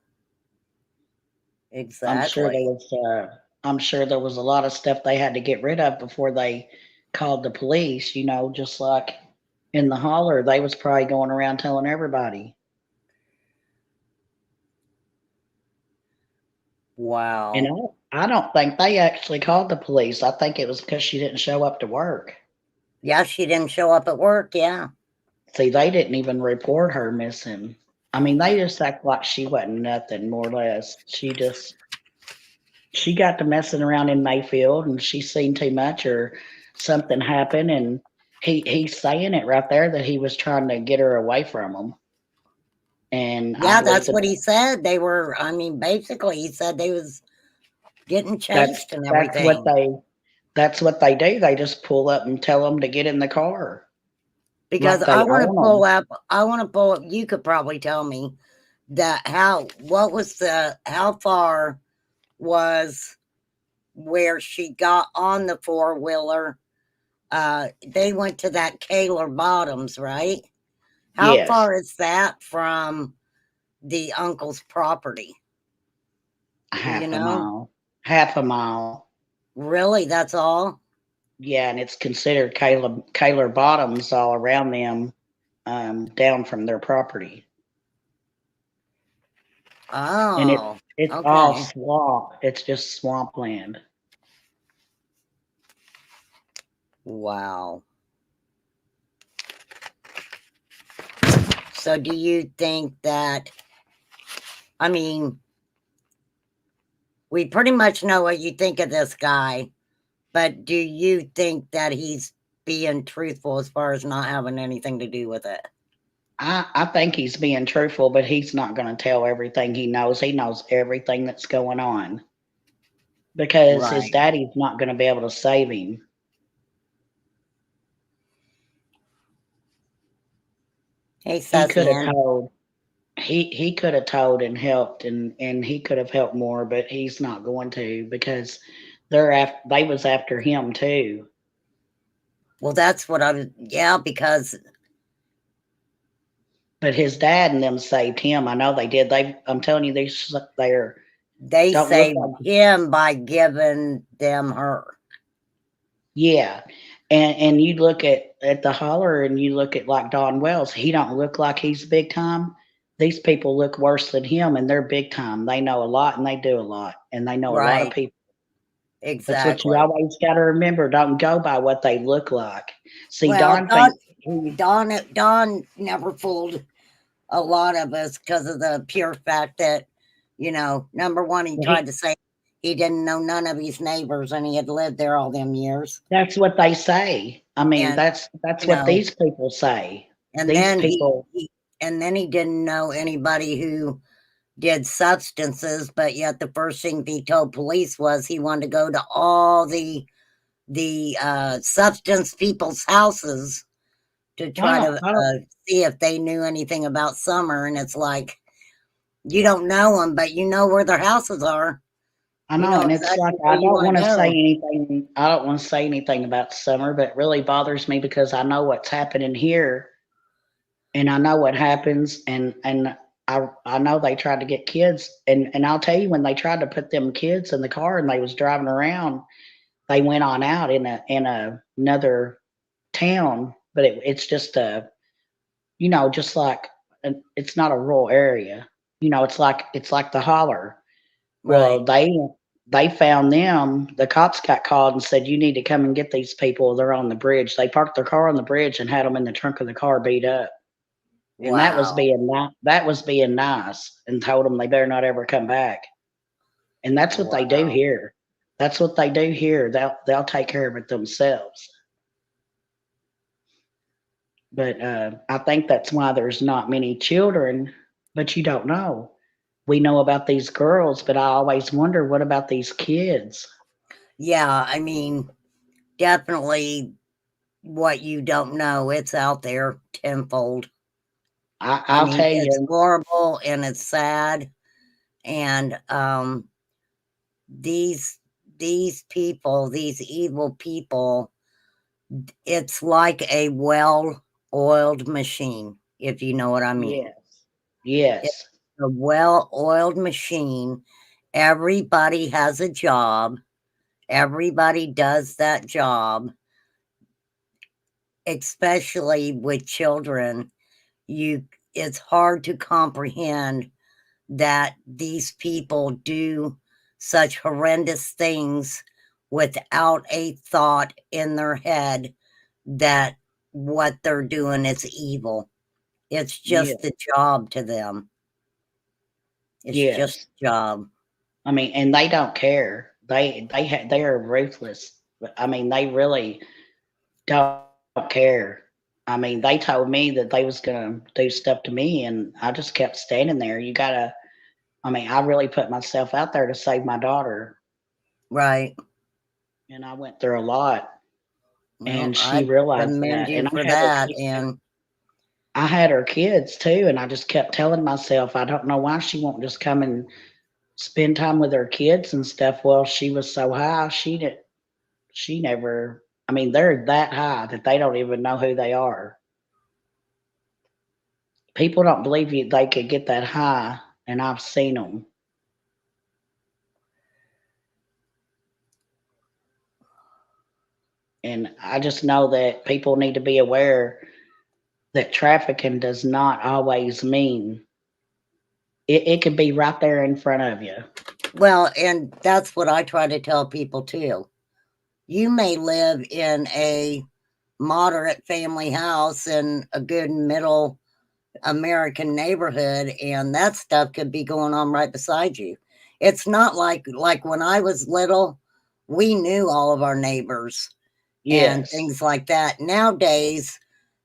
I'm sure there Exactly. was I'm sure there was a lot of stuff they had to get rid of before they called the police, just like in the holler, they was probably going around telling everybody. And Wow. I don't think they actually called the police. I think it was because she didn't show up to work. Yeah, she didn't show up at work. Yeah. See, they didn't even report her missing. I mean, they just act like she wasn't nothing, more or less. She got to messing around in Mayfield and she seen too much or something happened and he's saying it right there that he was trying to get her away from him. And I Yeah, believe that's that what he said. They were, I mean, basically, he said they was getting that's chased and that's what everything. they do. They just pull up and tell them to get in the car Because like they own them. I want to pull up, you could probably tell me that how far was where she got on the four wheeler. They went to that Kaler Bottoms, right? How Yes, far is that from the uncle's property? Do you half a know? mile, half a mile. Really? That's all? Yeah, and it's considered Kaler Bottoms all around them, down from their property. And Oh, it's all okay. swamp. It's just swampland. Wow. So do you think that, I mean, we pretty much know what you think of this guy, but do you think that he's being truthful as far as not having anything to do with it? I think he's being truthful, but he's not going to tell everything he knows. He knows everything that's going on because his Right. daddy's not going to be able to save him. Hey, He could have Sussian. told. He could have told and helped, and he could have helped more, but he's not going to because they was after him too. Well, that's what I was, yeah, because But his dad and them saved him. I know they did. I'm telling you, they're they don't look saved like. him by giving them her. Yeah, and you look at the holler, and you look at like Don Wells. He don't look like he's big time. These people look worse than him, and they're big time. They know a lot, and they do a lot, and they know a lot of Right. people. That's what you Exactly. always got to remember. Don't go by what they look like. See, Well, Don thinks he. Don never fooled a lot of us because of the pure fact that, number one, he tried He to say he didn't know none of his neighbors and he had lived there all them years. That's what they say. I mean, And, that's you what know, these people say. and These then people. he didn't know anybody who did substances, but yet the first thing he told police was he wanted to go to all the substance people's houses to Well, try to I don't. see if they knew anything about Summer. And it's like, you don't know them, but you know where their houses are. I You know, know and it's like exactly where you want to go. I don't want to say anything about Summer, but it really bothers me because I know what's happening here, and I know what happens, and I know they tried to get kids, and I'll tell you when they tried to put them kids in the car and they was driving around, they went on out another town, but it's just just like it's not a rural area, it's like the holler. Well, Right. they found them. The cops got called and said, "You need to come and get these people. They're on the bridge." They parked their car on the bridge and had them in the trunk of the car beat up. And Wow. that was being nice and told them they better not ever come back. And that's what they do Wow. here. That's what they do here. They'll take care of it themselves. But I think that's why there's not many children. But you don't know. we know about these girls, but I always wonder what about these kids? Yeah, I mean, definitely what you don't know, it's out there tenfold. I I'll mean, tell it's you, horrible and it's sad. And these these people, these evil people, it's like a well-oiled machine, if you know what I mean. yes, It's yes, a well-oiled machine. Everybody has a job. Everybody does that job, especially with children. You it's hard to comprehend that these people do such horrendous things without a thought in their head that what they're doing is evil. It's yeah, just a job to them. It's just yes. a job. I mean, and they don't care. They are ruthless. I mean, they really don't care. I mean, they told me that they was gonna do stuff to me, and I just kept standing there. You gotta. I mean, I really put myself out there to save my daughter, Right. and I went through a lot. Well, And she I realized commend that, you and for that. And I had her kids too, and I just kept telling myself, I don't know why she won't just come and spend time with her kids and stuff. Well, she was so high, she never. I mean, they're that high that they don't even know who they are. People don't believe you they could get that high, and I've seen them. And I just know that people need to be aware that trafficking does not always mean it could be right there in front of you. well, and that's what I try to tell people too. You may live in a moderate family house in a good middle American neighborhood, and that stuff could be going on right beside you. It's not like when I was little, we knew all of our neighbors and Yes, things like that. Nowadays,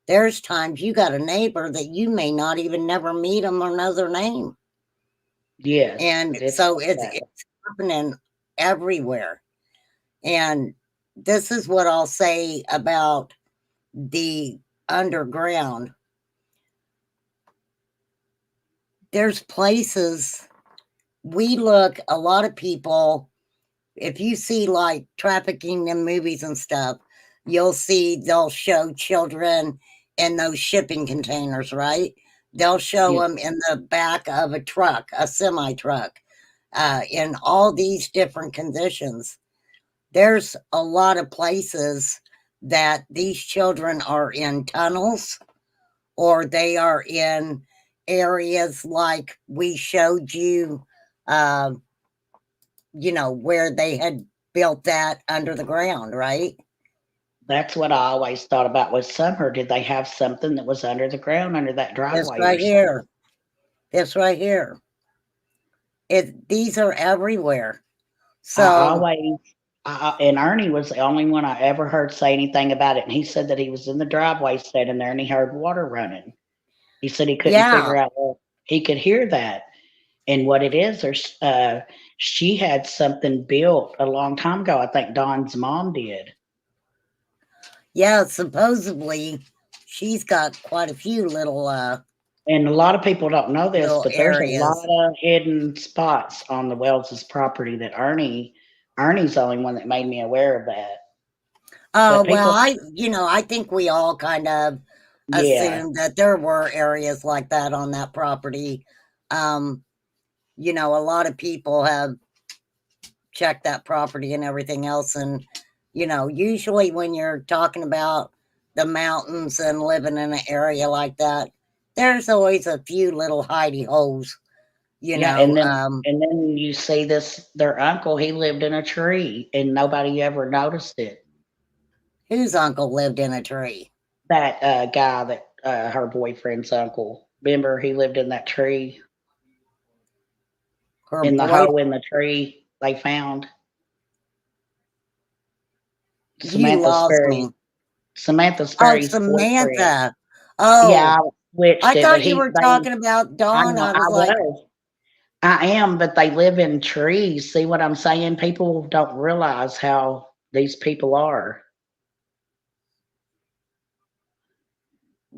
there's times you got a neighbor that you may not even never meet them or know their name. yes, And it's so like that. it's happening everywhere. And this is what I'll say about the underground. There's places we look, a lot of people, if you see like trafficking in movies and stuff, you'll see they'll show children in those shipping containers, right? They'll show Yeah, them in the back of a truck, a semi truck, in all these different conditions. There's a lot of places that these children are in tunnels or they are in areas like we showed you, uh, where they had built that under the ground, right? that's what I always thought about with summer. Did they have something that was under the ground, under that This driveway or right something? here. This right here. These are everywhere. I So always, and Ernie was the only one I ever heard say anything about it. And he said that he was in the driveway standing there and he heard water running. He said he couldn't yeah, figure out what he could hear that and what it is. She had something built a long time ago. I think Don's mom did. yeah. Supposedly, she's got quite a few And a lot of people don't know this, little but there's a lot areas. of hidden spots on the Wells's property that Ernie's the only one that made me aware of that. Oh But well, people, I think we all kind of yeah, assumed that there were areas like that on that property. Um, a lot of people have checked that property and everything else, and usually when you're talking about the mountains and living in an area like that, there's always a few little hidey holes. You yeah, know, and then you see this their uncle, he lived in a tree and nobody ever noticed it. whose uncle lived in a tree? That guy that her boyfriend's uncle. Remember he lived in that tree Her in the boy. hole in the tree they found. You Samantha lost Sperry. me. Samantha Oh, Sperry's boyfriend. Samantha. Yeah, Oh, I switched I it, but thought you were talking about I Dawn. know I I was like, was. I am, but they live in trees. See what I'm saying? People don't realize how these people are.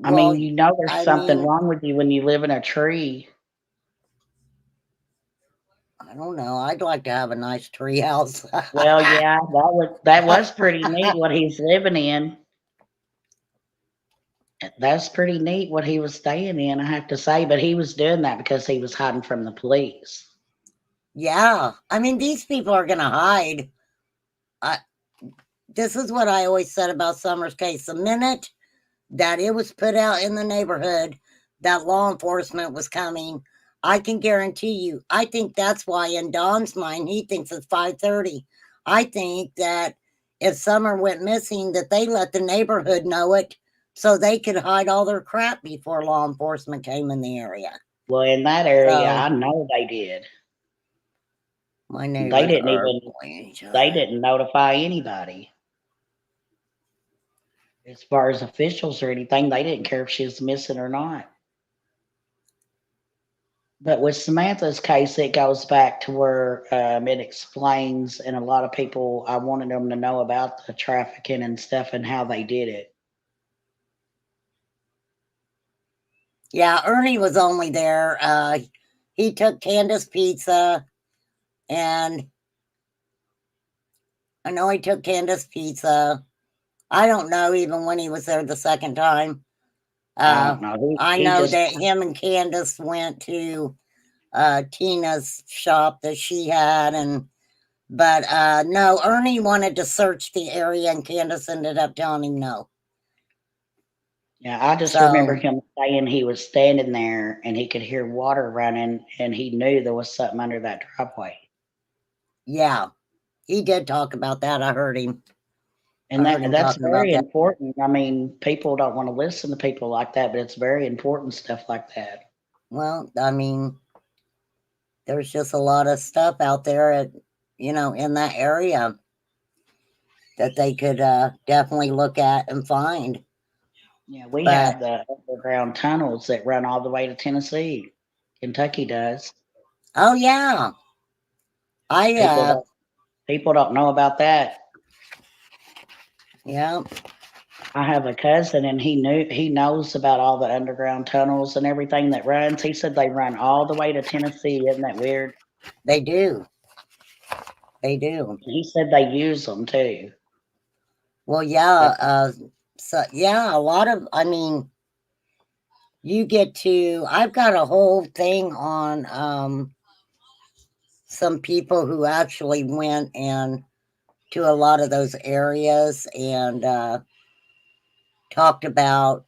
I Well, mean, you know there's I something mean, wrong with you when you live in a tree. I don't know. I'd like to have a nice tree house. Well, yeah, that was pretty neat what he's living in. That's pretty neat what he was staying in, I have to say. But he was doing that because he was hiding from the police. Yeah. I mean, these people are going to hide. I, this is what I always said about Summer's case. The minute that it was put out in the neighborhood that law enforcement was coming, I can guarantee you, I think that's why in Don's mind, he thinks it's 5:30. I think that if Summer went missing, that they let the neighborhood know it so they could hide all their crap before law enforcement came in the area. Well, in that area, So I know they did. my They neighbors didn't are even bullying each they other. didn't notify anybody. As far as officials or anything, they didn't care if she was missing or not. But with Samantha's case, it goes back to where it explains, and a lot of people, I wanted them to know about the trafficking and stuff and how they did it. Yeah, Ernie was only there. He took Candace pizza, and I know he took Candace pizza. I don't know even when he was there the second time. I Uh, don't know. I He know just, that him and Candace went to Tina's shop that she had, and but no, Ernie wanted to search the area, and Candace ended up telling him no. yeah, I just remember So him saying he was standing there and he could hear water running and he knew there was something under that driveway. yeah, he did talk about that. I heard him. I And heard him that's talking about very that. important. I mean, people don't want to listen to people like that, but it's very important stuff like that. Well, I mean, there's just a lot of stuff out there at in that area that they could definitely look at and find. Yeah, we But have the underground tunnels that run all the way to Tennessee. Kentucky does. oh yeah, I People don't people don't know about that. yeah, I have a cousin and he knows about all the underground tunnels and everything that runs. He said they run all the way to Tennessee. Isn't that weird? they do. They do. He said they use them too. Well, yeah, But so yeah, a lot of I mean, you get to I've got a whole thing on some people who actually went and to a lot of those areas and talked about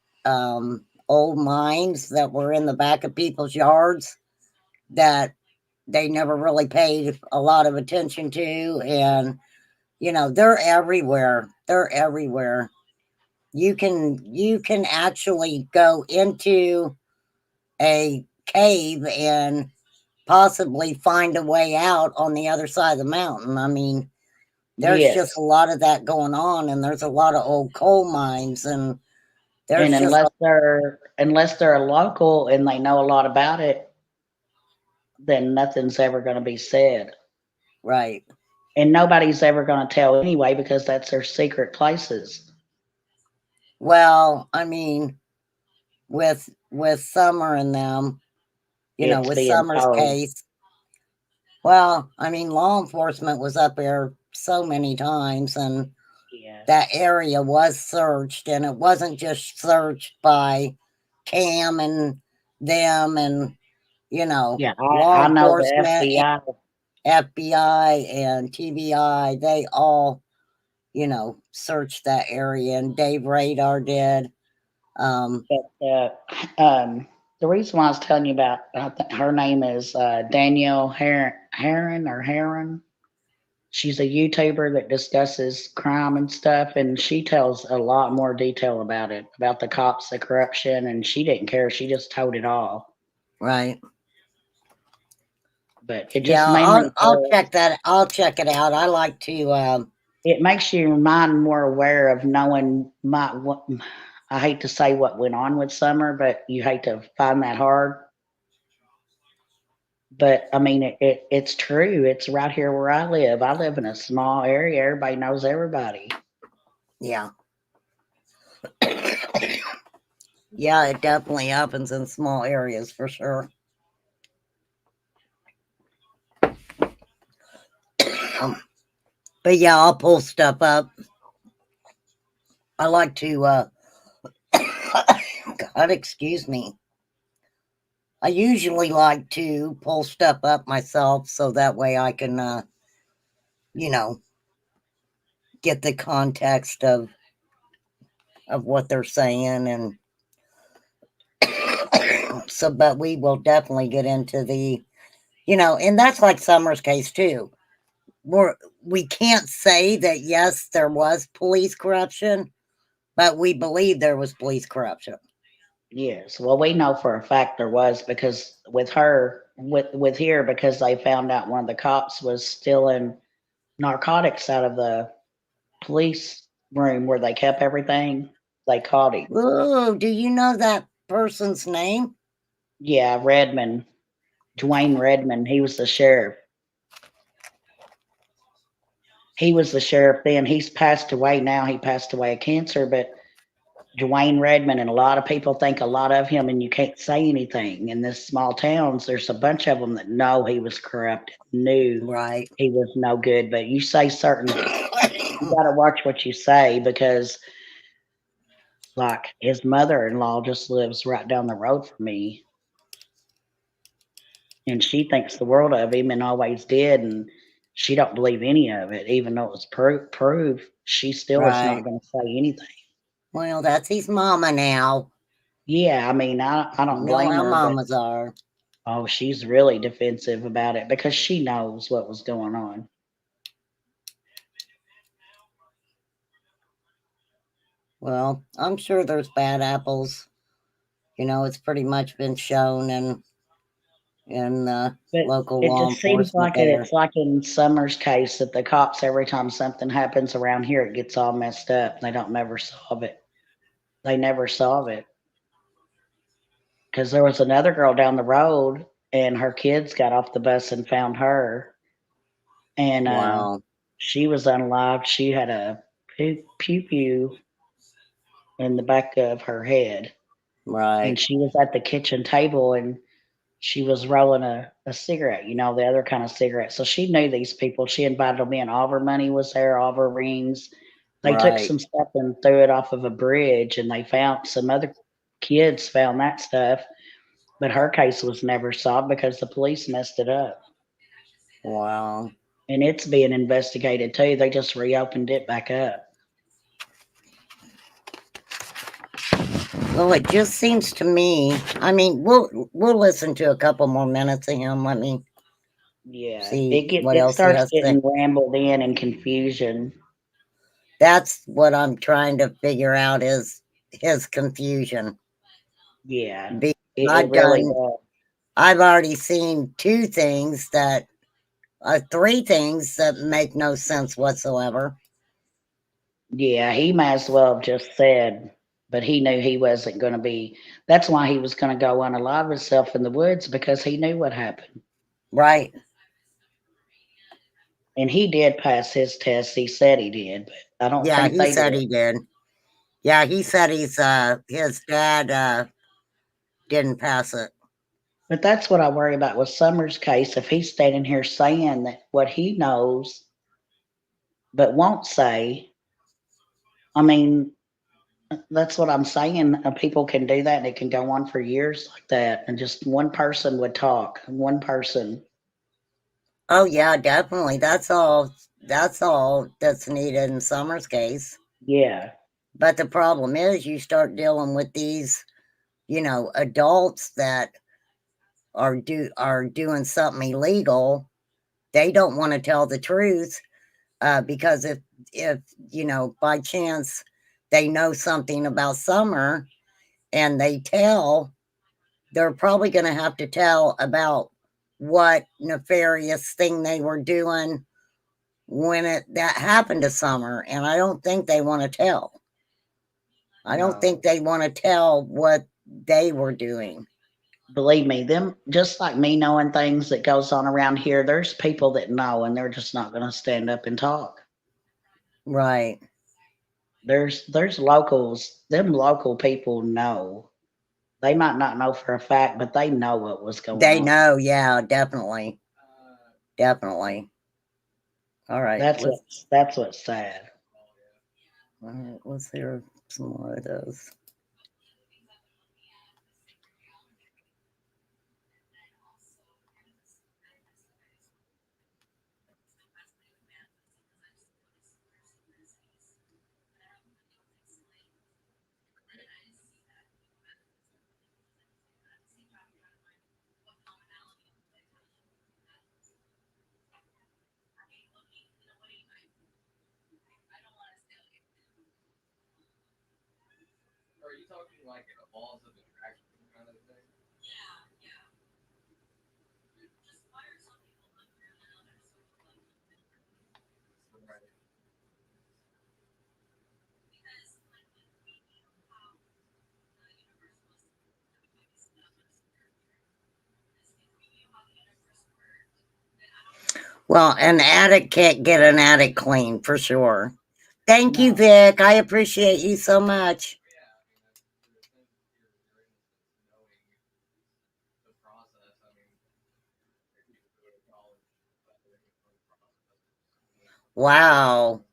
old mines that were in the back of people's yards that they never really paid a lot of attention to. And, they're everywhere. They're everywhere. You can actually go into a cave and possibly find a way out on the other side of the mountain. I mean, there's just yes, a lot of that going on, and there's a lot of old coal mines, and and there's just unless they're a local and they know a lot about it, then nothing's ever going to be said. right. And nobody's ever going to tell anyway because that's their secret places. Well, I mean, with Summer and them, It's with being Summer's told. case, well, I mean, law enforcement was up there so many times, and that Yes. area was searched, and it wasn't just searched by Cam and them and, Yeah, law I know the enforcement and FBI. FBI and TBI. They all, searched that area, and Dave Radar did. Um, But the reason why I was telling you about her name is Danielle Heron or Heron. She's a YouTuber that discusses crime and stuff, and she tells a lot more detail about it, about the cops, the corruption, and she didn't care. She just told it all. right. But it Yeah, just I'll mainly I'll does. check that. I'll check it out. I like to. It makes your mind more aware of knowing what. I hate to say what went on with Summer, but you hate to find that hard. But I mean, it's true. It's right here where I live. I live in a small area. Everybody knows everybody. Yeah. Yeah, it definitely happens in small areas for sure. Um, but yeah, I'll pull stuff up. I like to, God, excuse me. I usually like to pull stuff up myself so that way I can, you know, get the context of what they're saying and so but we will definitely get into the and that's like Summer's case too. We're we can't say that yes there was police corruption, but we believe there was police corruption. Yes. Well, we know for a fact there was because with her, with here, because they found out one of the cops was stealing narcotics out of the police room where they kept everything. They caught him. Ooh, do you know that person's name? Yeah, Redmond, Dwayne Redmond. He was the sheriff. He was the sheriff then. He's passed away now. He passed away of cancer, but Dwayne Redmond, and a lot of people think a lot of him, and you can't say anything. In this small towns, there's a bunch of them that know he was corrupt, knew Right. he was no good. But you say certain, you got to watch what you say because, like, his mother-in-law just lives right down the road from me, and she thinks the world of him and always did, and she don't believe any of it, even though it was proved. She still is not Right. going to say anything. Well, that's his mama now. Yeah, I mean, I You don't know blame how her, but mamas are. oh, she's really defensive about it because she knows what was going on. Well, I'm sure there's bad apples. It's pretty much been shown in But local it law just seems enforcement like there. it's like in Summer's case that the cops, every time something happens around here, it gets all messed up. They don't never solve it. They never solve it because there was another girl down the road, and her kids got off the bus and found her, and Wow. she was unalived. She had a pew pew in the back of her head, and Right. she was at the kitchen table, and she was rolling a cigarette, the other kind of cigarette. So she knew these people. She invited them in. All of her money was there, all of her rings. They took Right. some stuff and threw it off of a bridge, and they found some other kids found that stuff. But her case was never solved because the police messed it up. Wow. And it's being investigated too. They just reopened it back up. Well, it just seems to me. I mean, we'll listen to a couple more minutes of him. Let me Yeah, see what it else he starts has to say. getting rambled in and confusion. That's what I'm trying to figure out is his confusion. Yeah, Because it really does. I've already seen three things that make no sense whatsoever. Yeah, he might as well have just said, but he knew he wasn't going to be. That's why he was going to go unalive himself in the woods because he knew what happened. Right. And he did pass his test. He said he did, but I don't Yeah, think he they did. said he did. Yeah, he said his dad didn't pass it. But that's what I worry about with Summers' case. If he's standing here saying that what he knows but won't say, I mean, that's what I'm saying. People can do that and it can go on for years like that. And just one person would talk, one person. Oh yeah, definitely. That's all that's needed in Summer's case. Yeah. But the problem is you start dealing with these, adults that are doing something illegal. They don't want to tell the truth because if by chance they know something about Summer and they tell, they're probably going to have to tell about what nefarious thing they were doing when that happened to Summer, and I don't think they want to tell. I don't think No. they want to tell what they were doing. Believe me, them just like me knowing things that goes on around here, there's people that know and they're just not gonna stand up and talk. Right. There's locals, them local people know. They might not know for a fact, but they know what was going They on. know, yeah, definitely. Definitely. All right. That's what's sad. All right, let's hear some more of those. Well, an addict can't get an addict clean for sure. Thank you, No. Vic. I appreciate you so much. Wow.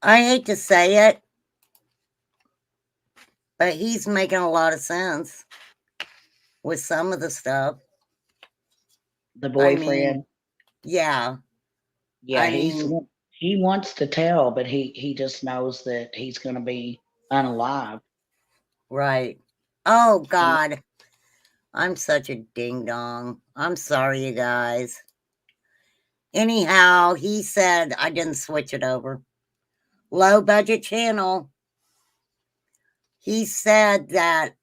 I hate to say it, but he's making a lot of sense with some of the stuff. The I mean, boyfriend, yeah. yeah, I mean, he wants to tell, but he just knows that he's gonna be unalive. right. Oh, And God. I'm such a ding dong. I'm sorry, you guys. Anyhow, he said I didn't switch it over. Low budget channel. He said that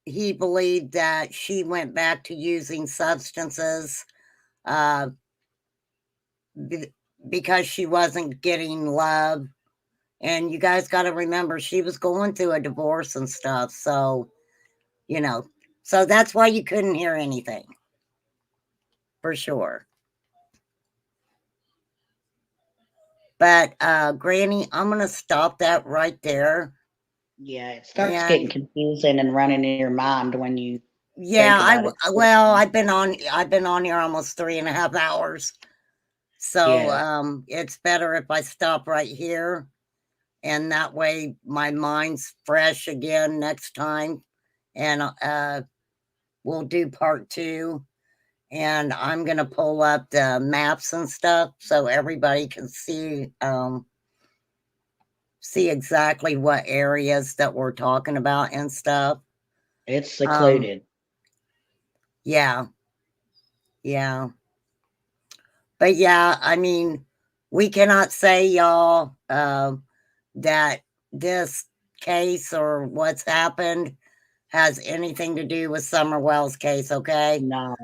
he believed that she went back to using substances uh, because she wasn't getting love. And you guys got to remember, she was going through a divorce and stuff. So, you know, so that's why you couldn't hear anything for sure. But, Granny, I'm going to stop that right there. yeah, it starts getting And confusing and running in your mind when you think yeah, about it. well, I've been on here almost 3.5 hours. So, Yeah, it's better if I stop right here. And that way my mind's fresh again next time. And, we'll do part 2. And I'm going to pull up the maps and stuff so everybody can see exactly what areas that we're talking about and stuff. it's Um, secluded. yeah, yeah. But yeah, I mean, we cannot say, y'all, that this case or what's happened has anything to do with Summer Wells' case, okay? No,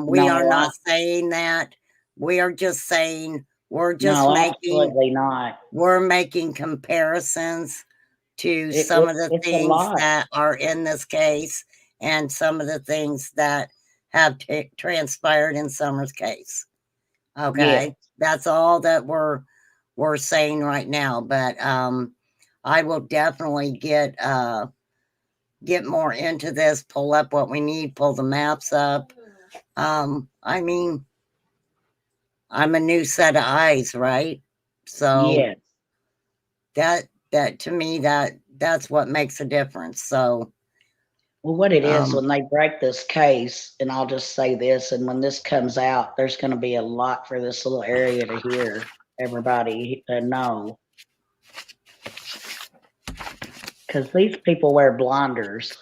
We are no, not saying that. We are just saying no, absolutely not. we're making comparisons to It, some it of the it's a things lot. that are in this case and some of the things that have transpired in Summer's case. Yeah. Okay, that's all that we're saying right now. But I will definitely get more into this. Pull up what we need. Pull the maps up. I mean, I'm a new set of eyes, right? So Yeah. that to me that's what makes a difference. So Well, what it is um when they break this case, and I'll just say this, and when this comes out, there's going to be a lot for this little area to hear everybody know because these people wear blinders.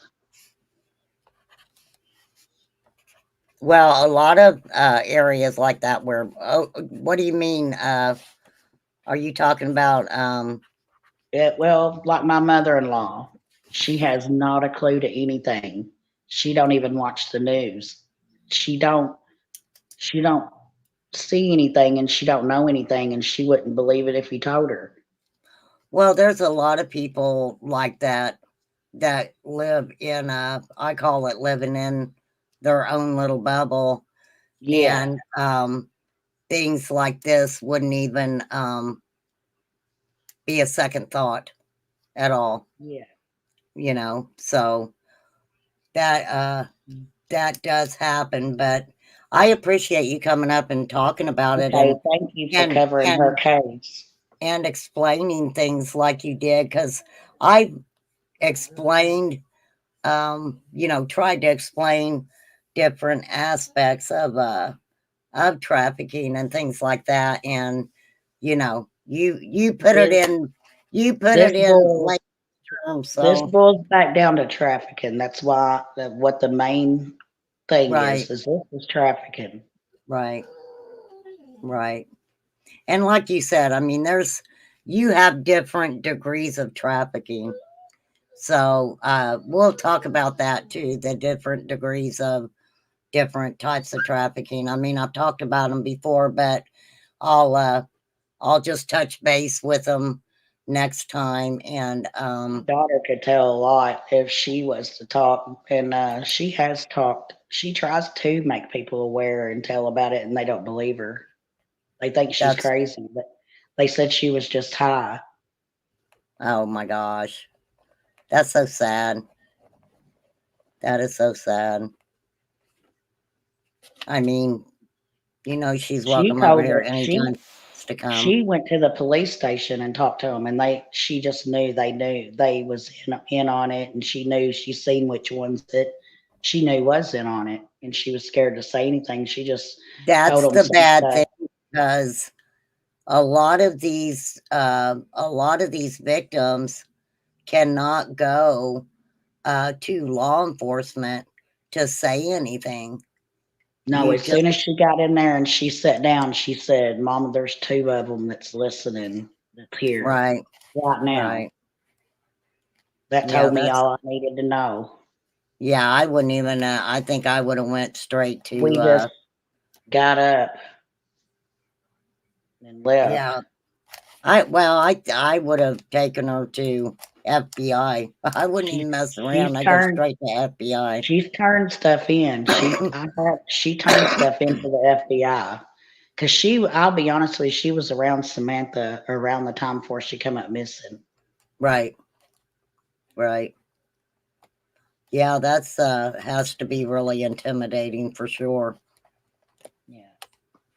well, a lot of areas like that where what do you mean are you talking about Well, like my mother-in-law, she has not a clue to anything. She don't even watch the news. She don't. She don't see anything, and she don't know anything, and she wouldn't believe it if you told her. well, there's a lot of people like that that live in I call it living in their own little bubble, Yeah. and things like this wouldn't even be a second thought at all, Yeah. so that that does happen. But I appreciate you coming up and talking about it, Okay. Thank you for and covering her and case. and explaining things like you did, because I explained, tried to explain different aspects of trafficking and things like that, and you put it This in you put this it in boils lay terms. this So boils back down to trafficking. That's why what the main thing right, is this is trafficking. right, right. And like you said, I mean, you have different degrees of trafficking. So we'll talk about that too, the different degrees of different types of trafficking. I mean, I've talked about them before, but I'll uh, I'll just touch base with them next time. And My daughter could tell a lot if she was to talk, and she has talked. She tries to make people aware and tell about it, and they don't believe her. They think she's that's crazy, but they said she was just high. oh my gosh, that's so sad. That is so sad. I mean, she's She welcome over told here her anytime she wants to come. she went to the police station and talked to them, and she just knew they was in on it, and she knew she seen which ones that she knew was in on it, and she was scared to say anything. She just told That's them the some bad stuff. thing, because a lot of these victims cannot go to law enforcement to say anything. No, You as just soon as she got in there and she sat down, she said, "Mama, there's two of them that's listening, that's here right, right now." right. That Yeah, told me all I needed to know. yeah, I wouldn't even I think I would have went straight to We just got up and left. yeah. I would have taken her to FBI. I wouldn't She's even mess she's around. I go turned straight to FBI. she's turned stuff in. She turned stuff into the FBI because I'll be honest with you, she was around Samantha around the time before she come up missing. Right, right. Yeah, that's has to be really intimidating for sure. Yeah,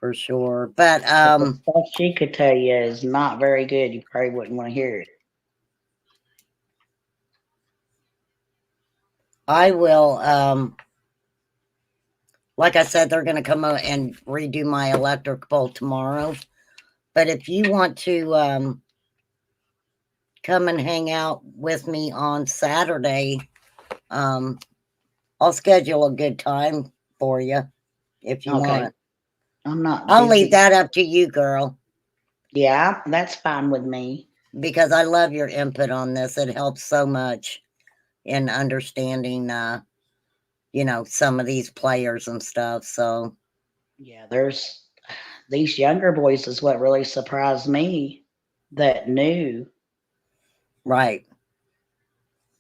For sure. But but the stuff she could tell you is not very good. You probably wouldn't want to hear it. I will like I said, they're gonna come out and redo my electrical tomorrow. But if you want to come and hang out with me on Saturday, um I'll schedule a good time for you if you Okay, want. I'm not I'll leave busy. that up to you, girl, Yeah, that's fine with me. because I love your input on this. It helps so much in understanding some of these players and stuff. So Yeah, there's these younger boys is what really surprised me that knew. right,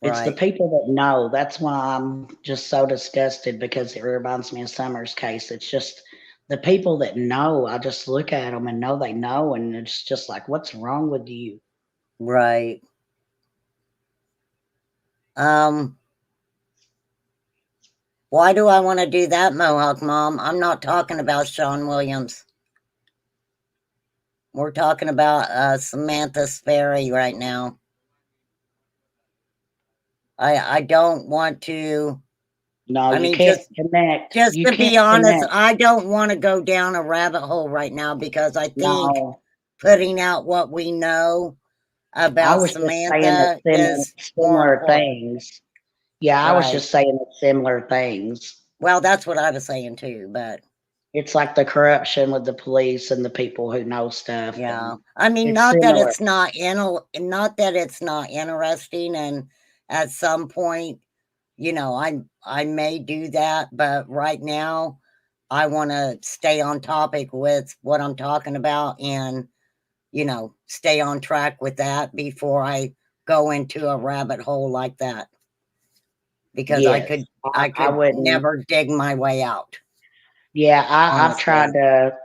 It's the right. people that know. That's why I'm just so disgusted because it reminds me of Summer's case. It's just the people that know, I just look at them and know they know, and it's just like, what's wrong with you? Right. Um, why do I want to do that, Mohawk Mom? I'm not talking about Sean Williams. We're talking about Samantha Sperry right now. I don't want to. No, I you mean, can't connect. just You to can't be honest, connect. I don't want to go down a rabbit hole right now because I think No, putting out what we know I about was just saying that Samantha is more similar important. things. Yeah, I was Right. just saying that similar things. Well, that's what I was saying too, but It's like the corruption with the police and the people who know stuff, yeah. and I mean, it's similar. not that it's not interesting, and at some point, I may do that, but right now I want to stay on topic with what I'm talking about and, stay on track with that before I go into a rabbit hole like that because Yes, I I could wouldn't. never dig my way out, Yeah, honestly.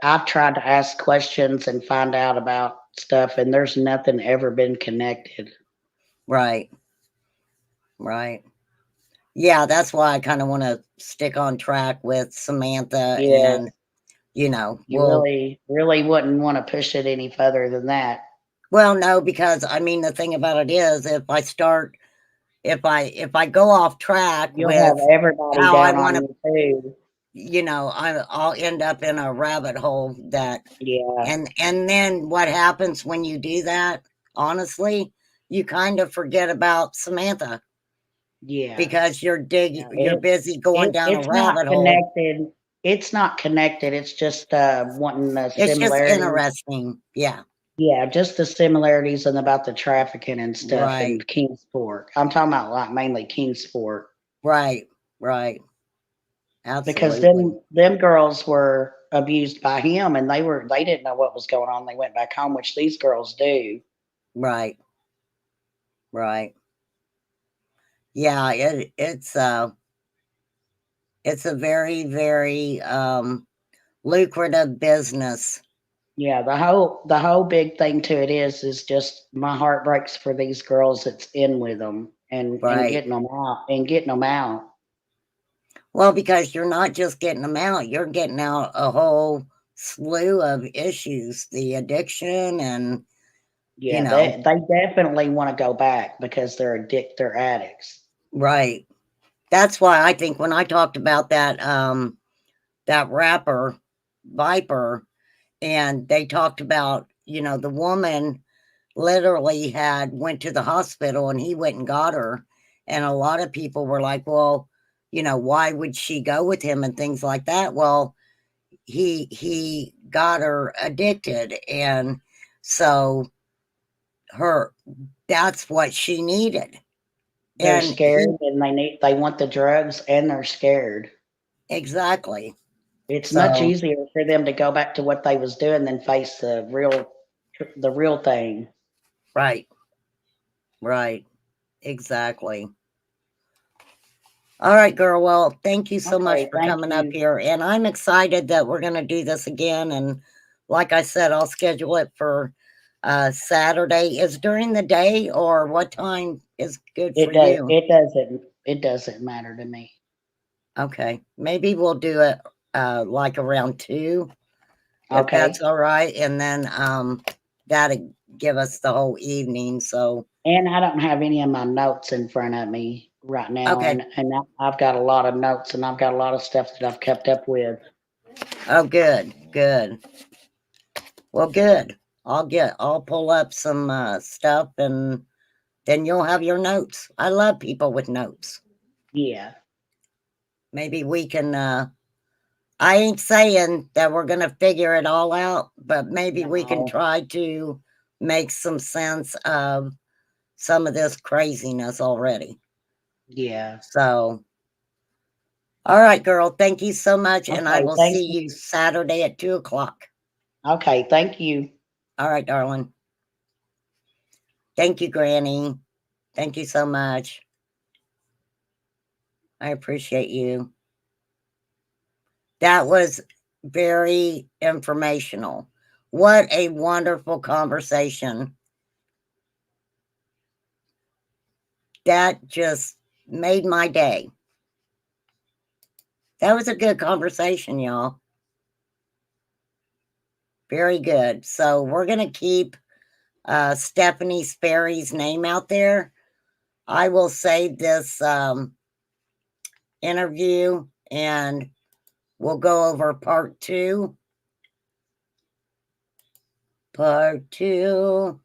I've tried to ask questions and find out about stuff, and there's nothing ever been connected. Right. Right. Yeah, that's why I kind of want to stick on track with Samantha Yeah, and, you really wouldn't want to push it any further than that. well, no, because I mean, the thing about it is if I go off track You'll have with everybody how I down want on to, you too. I'll end up in a rabbit hole that, Yeah, and then what happens when you do that, honestly, you kind of forget about Samantha yeah, because yeah. you're busy going down a It's not rabbit hole. connected. It's not connected. It's just wanting the It's just similarities. interesting. Yeah. Yeah, just the similarities and about the trafficking and stuff in Right. Kingsport. I'm talking about like mainly Kingsport Right. Right. because Absolutely. them girls were abused by him, and they didn't know what was going on. They went back home, which these girls do. Right. Right. Yeah, it's a very, very lucrative business. Yeah, the whole big thing to it is just my heart breaks for these girls that's in with them and Right. getting them out and getting them out. Well, because you're not just getting them out, you're getting out a whole slew of issues, the addiction and, you Yeah, know, they definitely want to go back because they're addicts. right. That's why I think when I talked about that rapper Viper and they talked about, the woman literally had went to the hospital and he went and got her, and a lot of people were like, well, why would she go with him and things like that. Well, he got her addicted, and so her that's what she needed, They're and he scared and they want the drugs and they're scared. exactly. It's much So easier for them to go back to what they was doing than face the real thing. right, right, exactly. All right, girl. Well, thank you so much Okay, for thank coming up you. here. And I'm excited that we're going to do this again. And like I said, I'll schedule it for Saturday. Is during the day or what time is good for you? It doesn't matter to me. Okay. Maybe we'll do it like around 2, if that's Okay. all right. And then that'll give us the whole evening. So, And I don't have any of my notes in front of me right now, okay. and I've got a lot of notes and I've got a lot of stuff that I've kept up with. Oh, good. Good. Well, good. I'll pull up some stuff and then you'll have your notes. I love people with notes. Yeah. Maybe we can I ain't saying that we're going to figure it all out, but maybe we can No. try to make some sense of some of this craziness already. Yeah. So, all right, girl. Thank you so much. And I Okay, will thank see you you. Saturday at 2 o'clock. Okay, thank you. All right, darling. Thank you, Granny. Thank you so much. I appreciate you. That was very informational. What a wonderful conversation. That just made my day. That was a good conversation, y'all. Very good. So we're going to keep Stephanie Sperry's name out there. I will save this interview and we'll go over part 2. Part 2.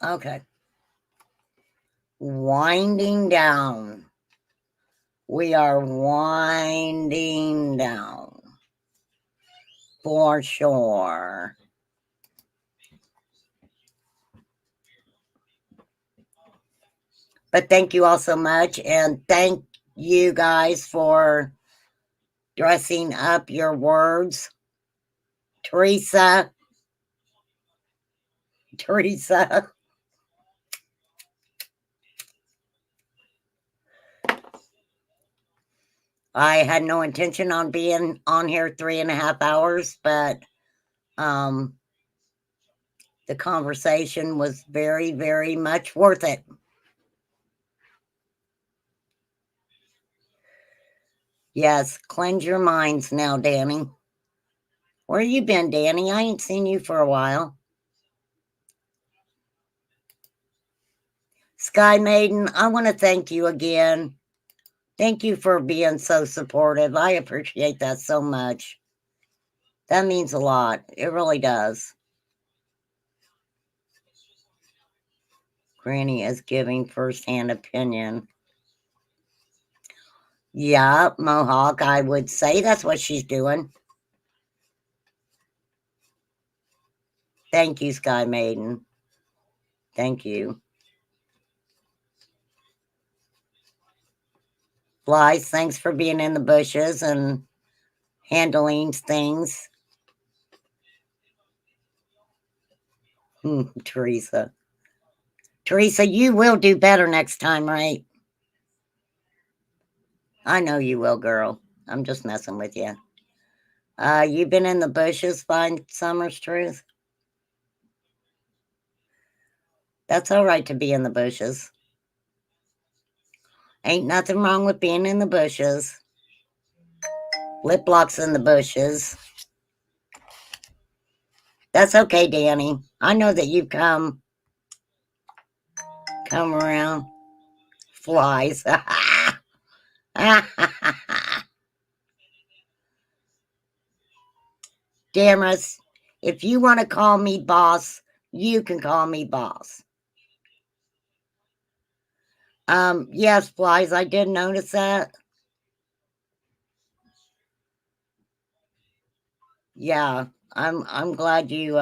Okay. Winding down. We are winding down. For sure. But thank you all so much. And thank you guys for dressing up your words. Teresa. I had no intention on being on here 3.5 hours, but the conversation was very, very much worth it. Yes, cleanse your minds now, Danny. Where you been, Danny? I ain't seen you for a while. Sky Maiden, I want to thank you again. Thank you for being so supportive. I appreciate that so much. That means a lot. It really does. Granny is giving firsthand opinion. Yeah, Mohawk, I would say that's what she's doing. Thank you, Sky Maiden. Thank you. Flies, thanks for being in the bushes and handling things. Teresa. Teresa, you will do better next time, right? I know you will, girl. I'm just messing with you. You've been in the bushes, Find Summer's Truth? That's all right to be in the bushes. Ain't nothing wrong with being in the bushes. Lip locks in the bushes. That's okay, Danny. I know that you've come around. Flies. Damaris, if you want to call me boss, you can call me boss. Yes, Flies, I did notice that. Yeah, I'm glad you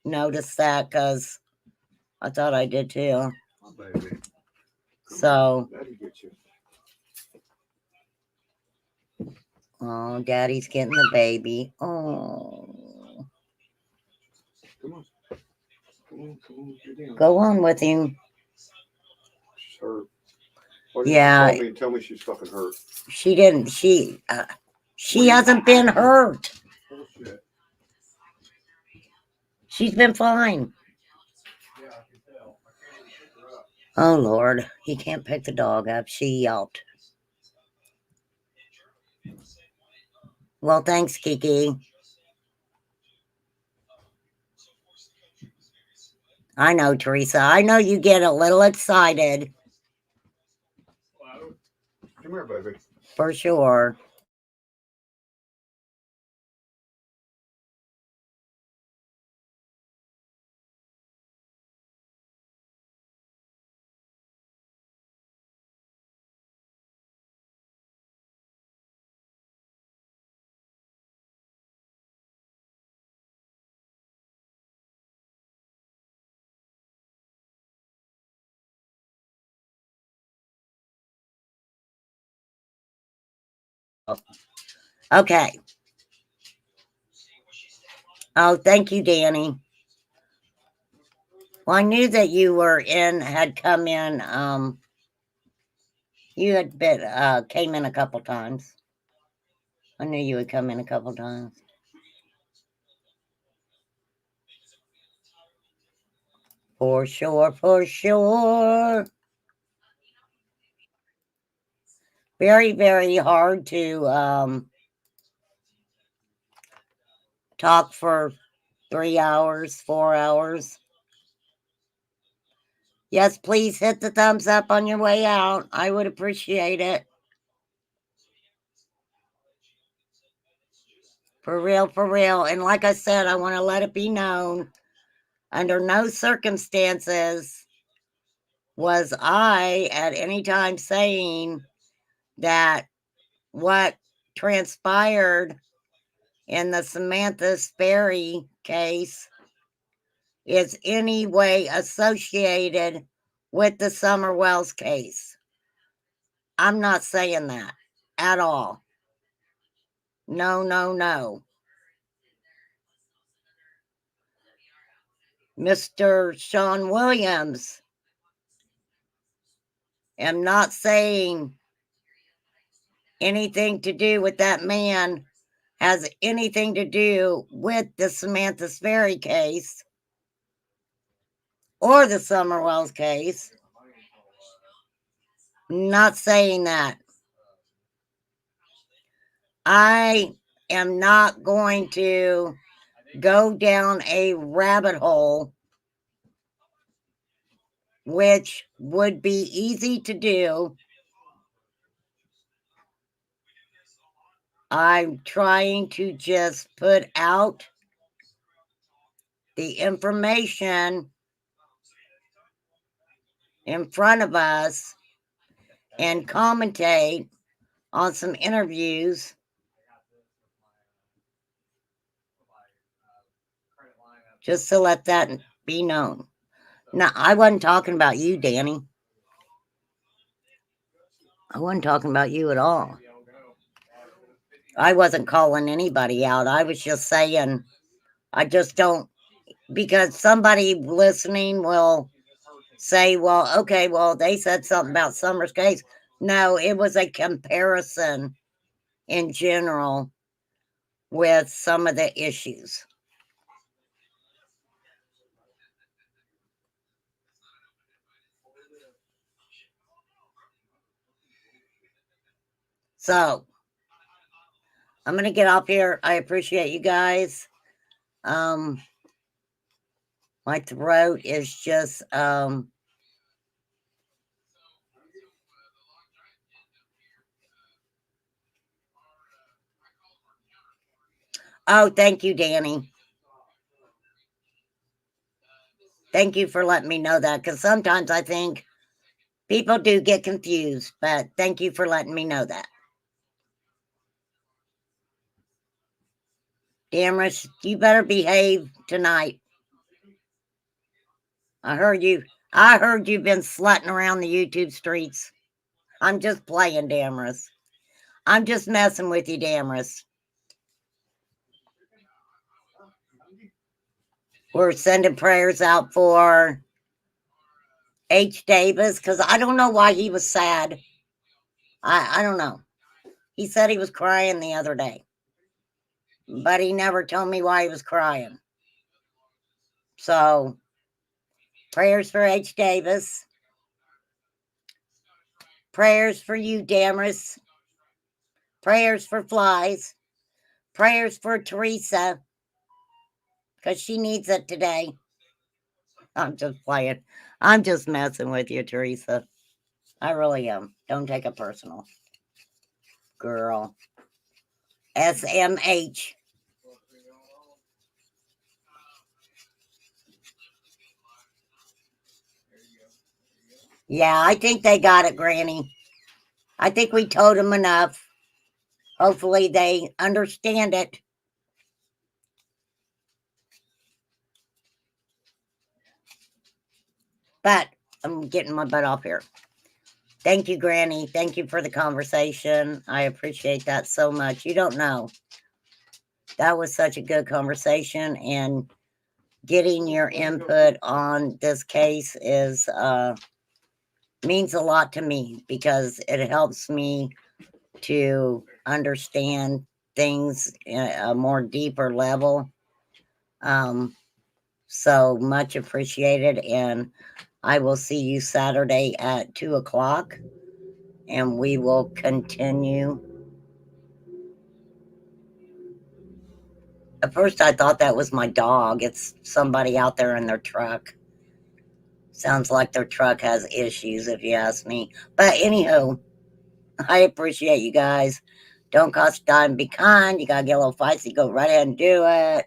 noticed that because I thought I did too. Oh, baby. So, Daddy get you. oh, Daddy's getting the baby. Oh, Come on. Get down. go on with him. She's hurt. Why didn't Yeah. you call me and tell me she's fucking hurt? She didn't. She hasn't been hurt. Bullshit. She's been fine. Yeah, I can tell. I can't even pick her up. Oh, Lord. He can't pick the dog up. She yelped. Well, thanks, Kiki. I know, Teresa. I know you get a little excited. Hello. Come here, baby. For sure. Okay. Oh, thank you, Danny. Well, I knew that you had come in, You had been came in a couple times. I knew you would come in a couple times. For sure, for sure. Very, very hard to talk for 3 hours, 4 hours. Yes, please hit the thumbs up on your way out. I would appreciate it. For real, for real. And like I said, I want to let it be known, under no circumstances was I at any time saying that what transpired in the Samantha Sperry case is any way associated with the Summer Wells case. I'm not saying that at all. No, no, no. Mr. Sean Williams, am not saying anything to do with that man has anything to do with the Samantha Sperry case or the Summer Wells case. Not saying that. I am not going to go down a rabbit hole, which would be easy to do. I'm trying to just put out the information in front of us and commentate on some interviews just to let that be known. Now, I wasn't talking about you, Danny. I wasn't talking about you at all. I wasn't calling anybody out. I was just saying, I just don't, because somebody listening will say, well, okay, well, they said something about Summer's case. No, it was a comparison in general with some of the issues. So, I'm going to get off here. I appreciate you guys. My throat is just, oh, thank you, Danny. Thank you for letting me know that, because sometimes I think people do get confused, but thank you for letting me know that. Damaris, you better behave tonight. I heard you've been slutting around the YouTube streets. I'm just playing, Damaris. I'm just messing with you, Damaris. We're sending prayers out for H. Davis, because I don't know why he was sad. I don't know. He said he was crying the other day, but he never told me why he was crying. So, prayers for H. Davis. Prayers for you, Damaris. Prayers for Flies. Prayers for Teresa, because she needs it today. I'm just playing. I'm just messing with you, Teresa. I really am. Don't take it personal. Girl. SMH. Yeah, I think they got it, Granny. I think we told them enough. Hopefully they understand it. But I'm getting my butt off here. Thank you, Granny. Thank you for the conversation. I appreciate that so much. You don't know. That was such a good conversation, and getting your input on this case is means a lot to me because it helps me to understand things at a more deeper level. So much appreciated, and I will see you Saturday at 2 o'clock, and we will continue. At first, I thought that was my dog. It's somebody out there in their truck. Sounds like their truck has issues, if you ask me. But anywho, I appreciate you guys. Don't cost a dime, be kind. You gotta get a little feisty, go right ahead and do it.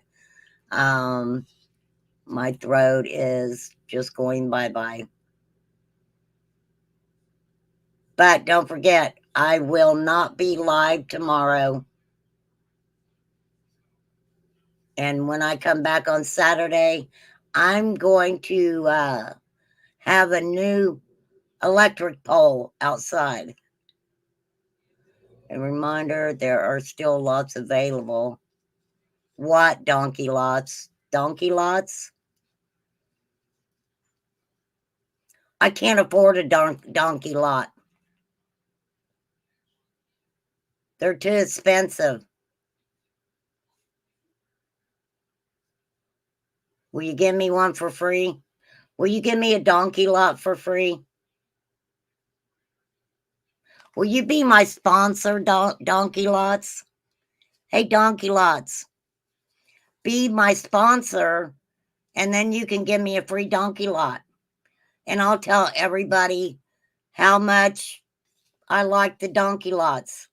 My throat is just going bye-bye. But don't forget, I will not be live tomorrow. And when I come back on Saturday, I'm going to have a new electric pole outside. A reminder, there are still lots available. What donkey lots? Donkey lots? I can't afford a donkey lot. They're too expensive. Will you give me one for free? Will you give me a donkey lot for free? Will you be my sponsor, Donkey Lots? Hey, Donkey Lots, be my sponsor, and then you can give me a free donkey lot. And I'll tell everybody how much I like the donkey lots.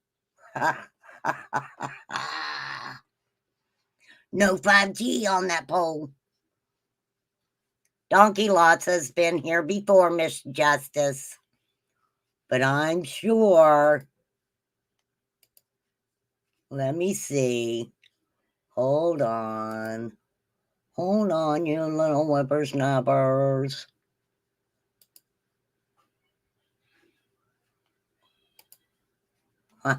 No 5G on that pole. Donkey Lots has been here before, Miss Justice. But I'm sure. Let me see. Hold on. Hold on, you little whippersnappers. Huh.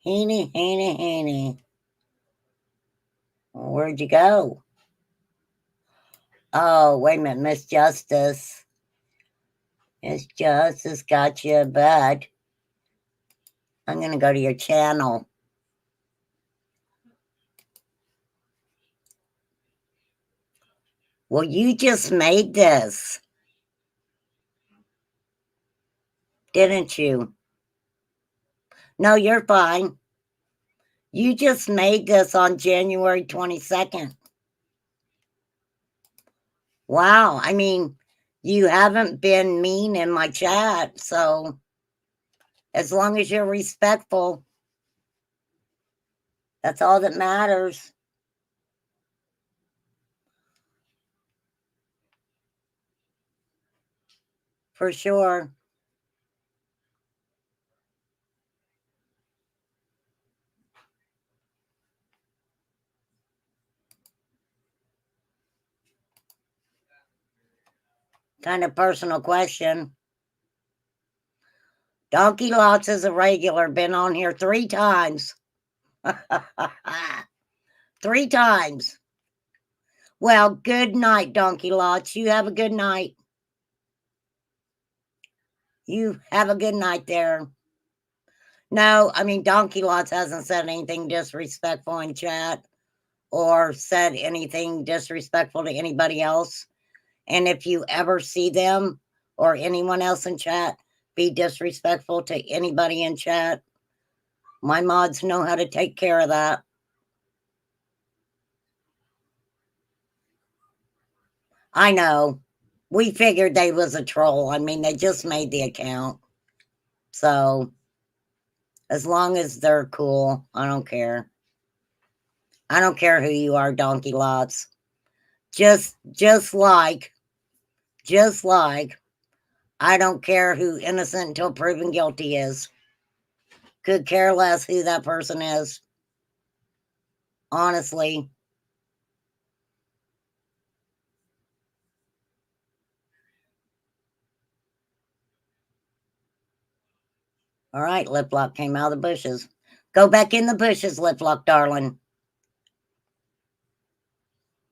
Heeny. Where'd you go? Oh, wait a minute, Miss Justice. Miss Justice got you, but I'm going to go to your channel. Well, you just made this, didn't you? No, you're fine. You just made this on January 22nd. Wow. I mean, you haven't been mean in my chat, so as long as you're respectful, that's all that matters. For sure. Kind of personal question. Donkey Lots is a regular, been on here 3 times. 3 times. Well, good night, Donkey Lots. You have a good night. You have a good night there. No, I mean, Donkey Lots hasn't said anything disrespectful in chat or said anything disrespectful to anybody else. And if you ever see them or anyone else in chat be disrespectful to anybody in chat, my mods know how to take care of that. I know. We figured they was a troll. I mean, they just made the account. So as long as they're cool, I don't care. I don't care who you are, Donkey Lots. Just like I don't care who innocent until proven guilty is. Could care less who that person is. Honestly. All right, Lip Lock came out of the bushes. Go back in the bushes, Lip Lock, darling.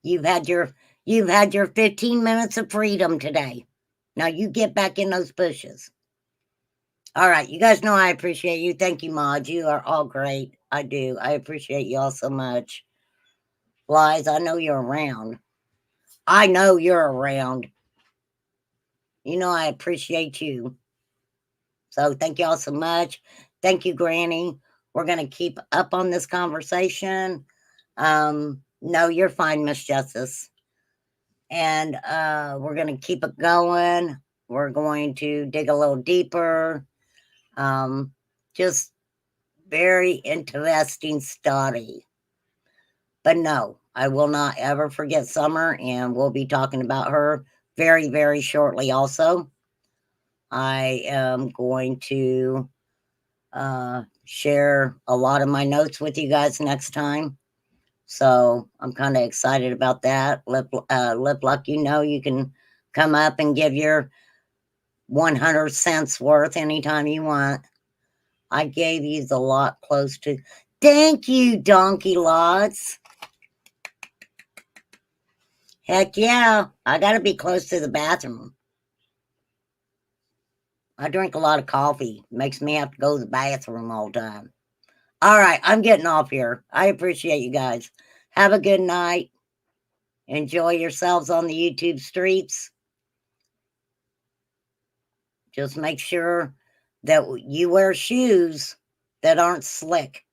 You've had your 15 minutes of freedom today. Now you get back in those bushes. All right. You guys know I appreciate you. Thank you, Maud. You are all great. I do. I appreciate you all so much. Flies, I know you're around. I know you're around. You know I appreciate you. So thank you all so much. Thank you, Granny. We're going to keep up on this conversation. No, you're fine, Miss Justice. And we're going to keep it going. We're going to dig a little deeper. Just very interesting study. But no, I will not ever forget Summer, and we'll be talking about her very, very shortly also. I am going to share a lot of my notes with you guys next time. So I'm kind of excited about that. Lip Luck, you know, you can come up and give your 100 cents worth anytime you want. I gave you the lot close to. Thank you, Donkey Lots. Heck yeah, I got to be close to the bathroom. I drink a lot of coffee. Makes me have to go to the bathroom all the time. All right, I'm getting off here. I appreciate you guys. Have a good night. Enjoy yourselves on the YouTube streets. Just make sure that you wear shoes that aren't slick.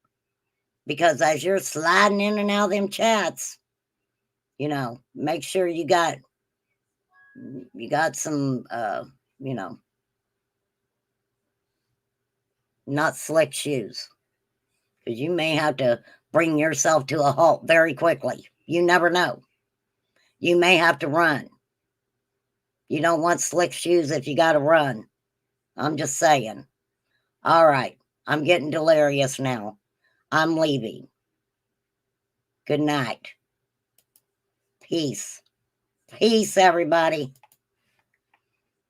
Because as you're sliding in and out of them chats, you know, make sure you got some you know, not slick shoes. Because you may have to bring yourself to a halt very quickly. You never know. You may have to run. You don't want slick shoes if you got to run. I'm just saying. All right. I'm getting delirious now. I'm leaving. Good night. Peace. Peace, everybody.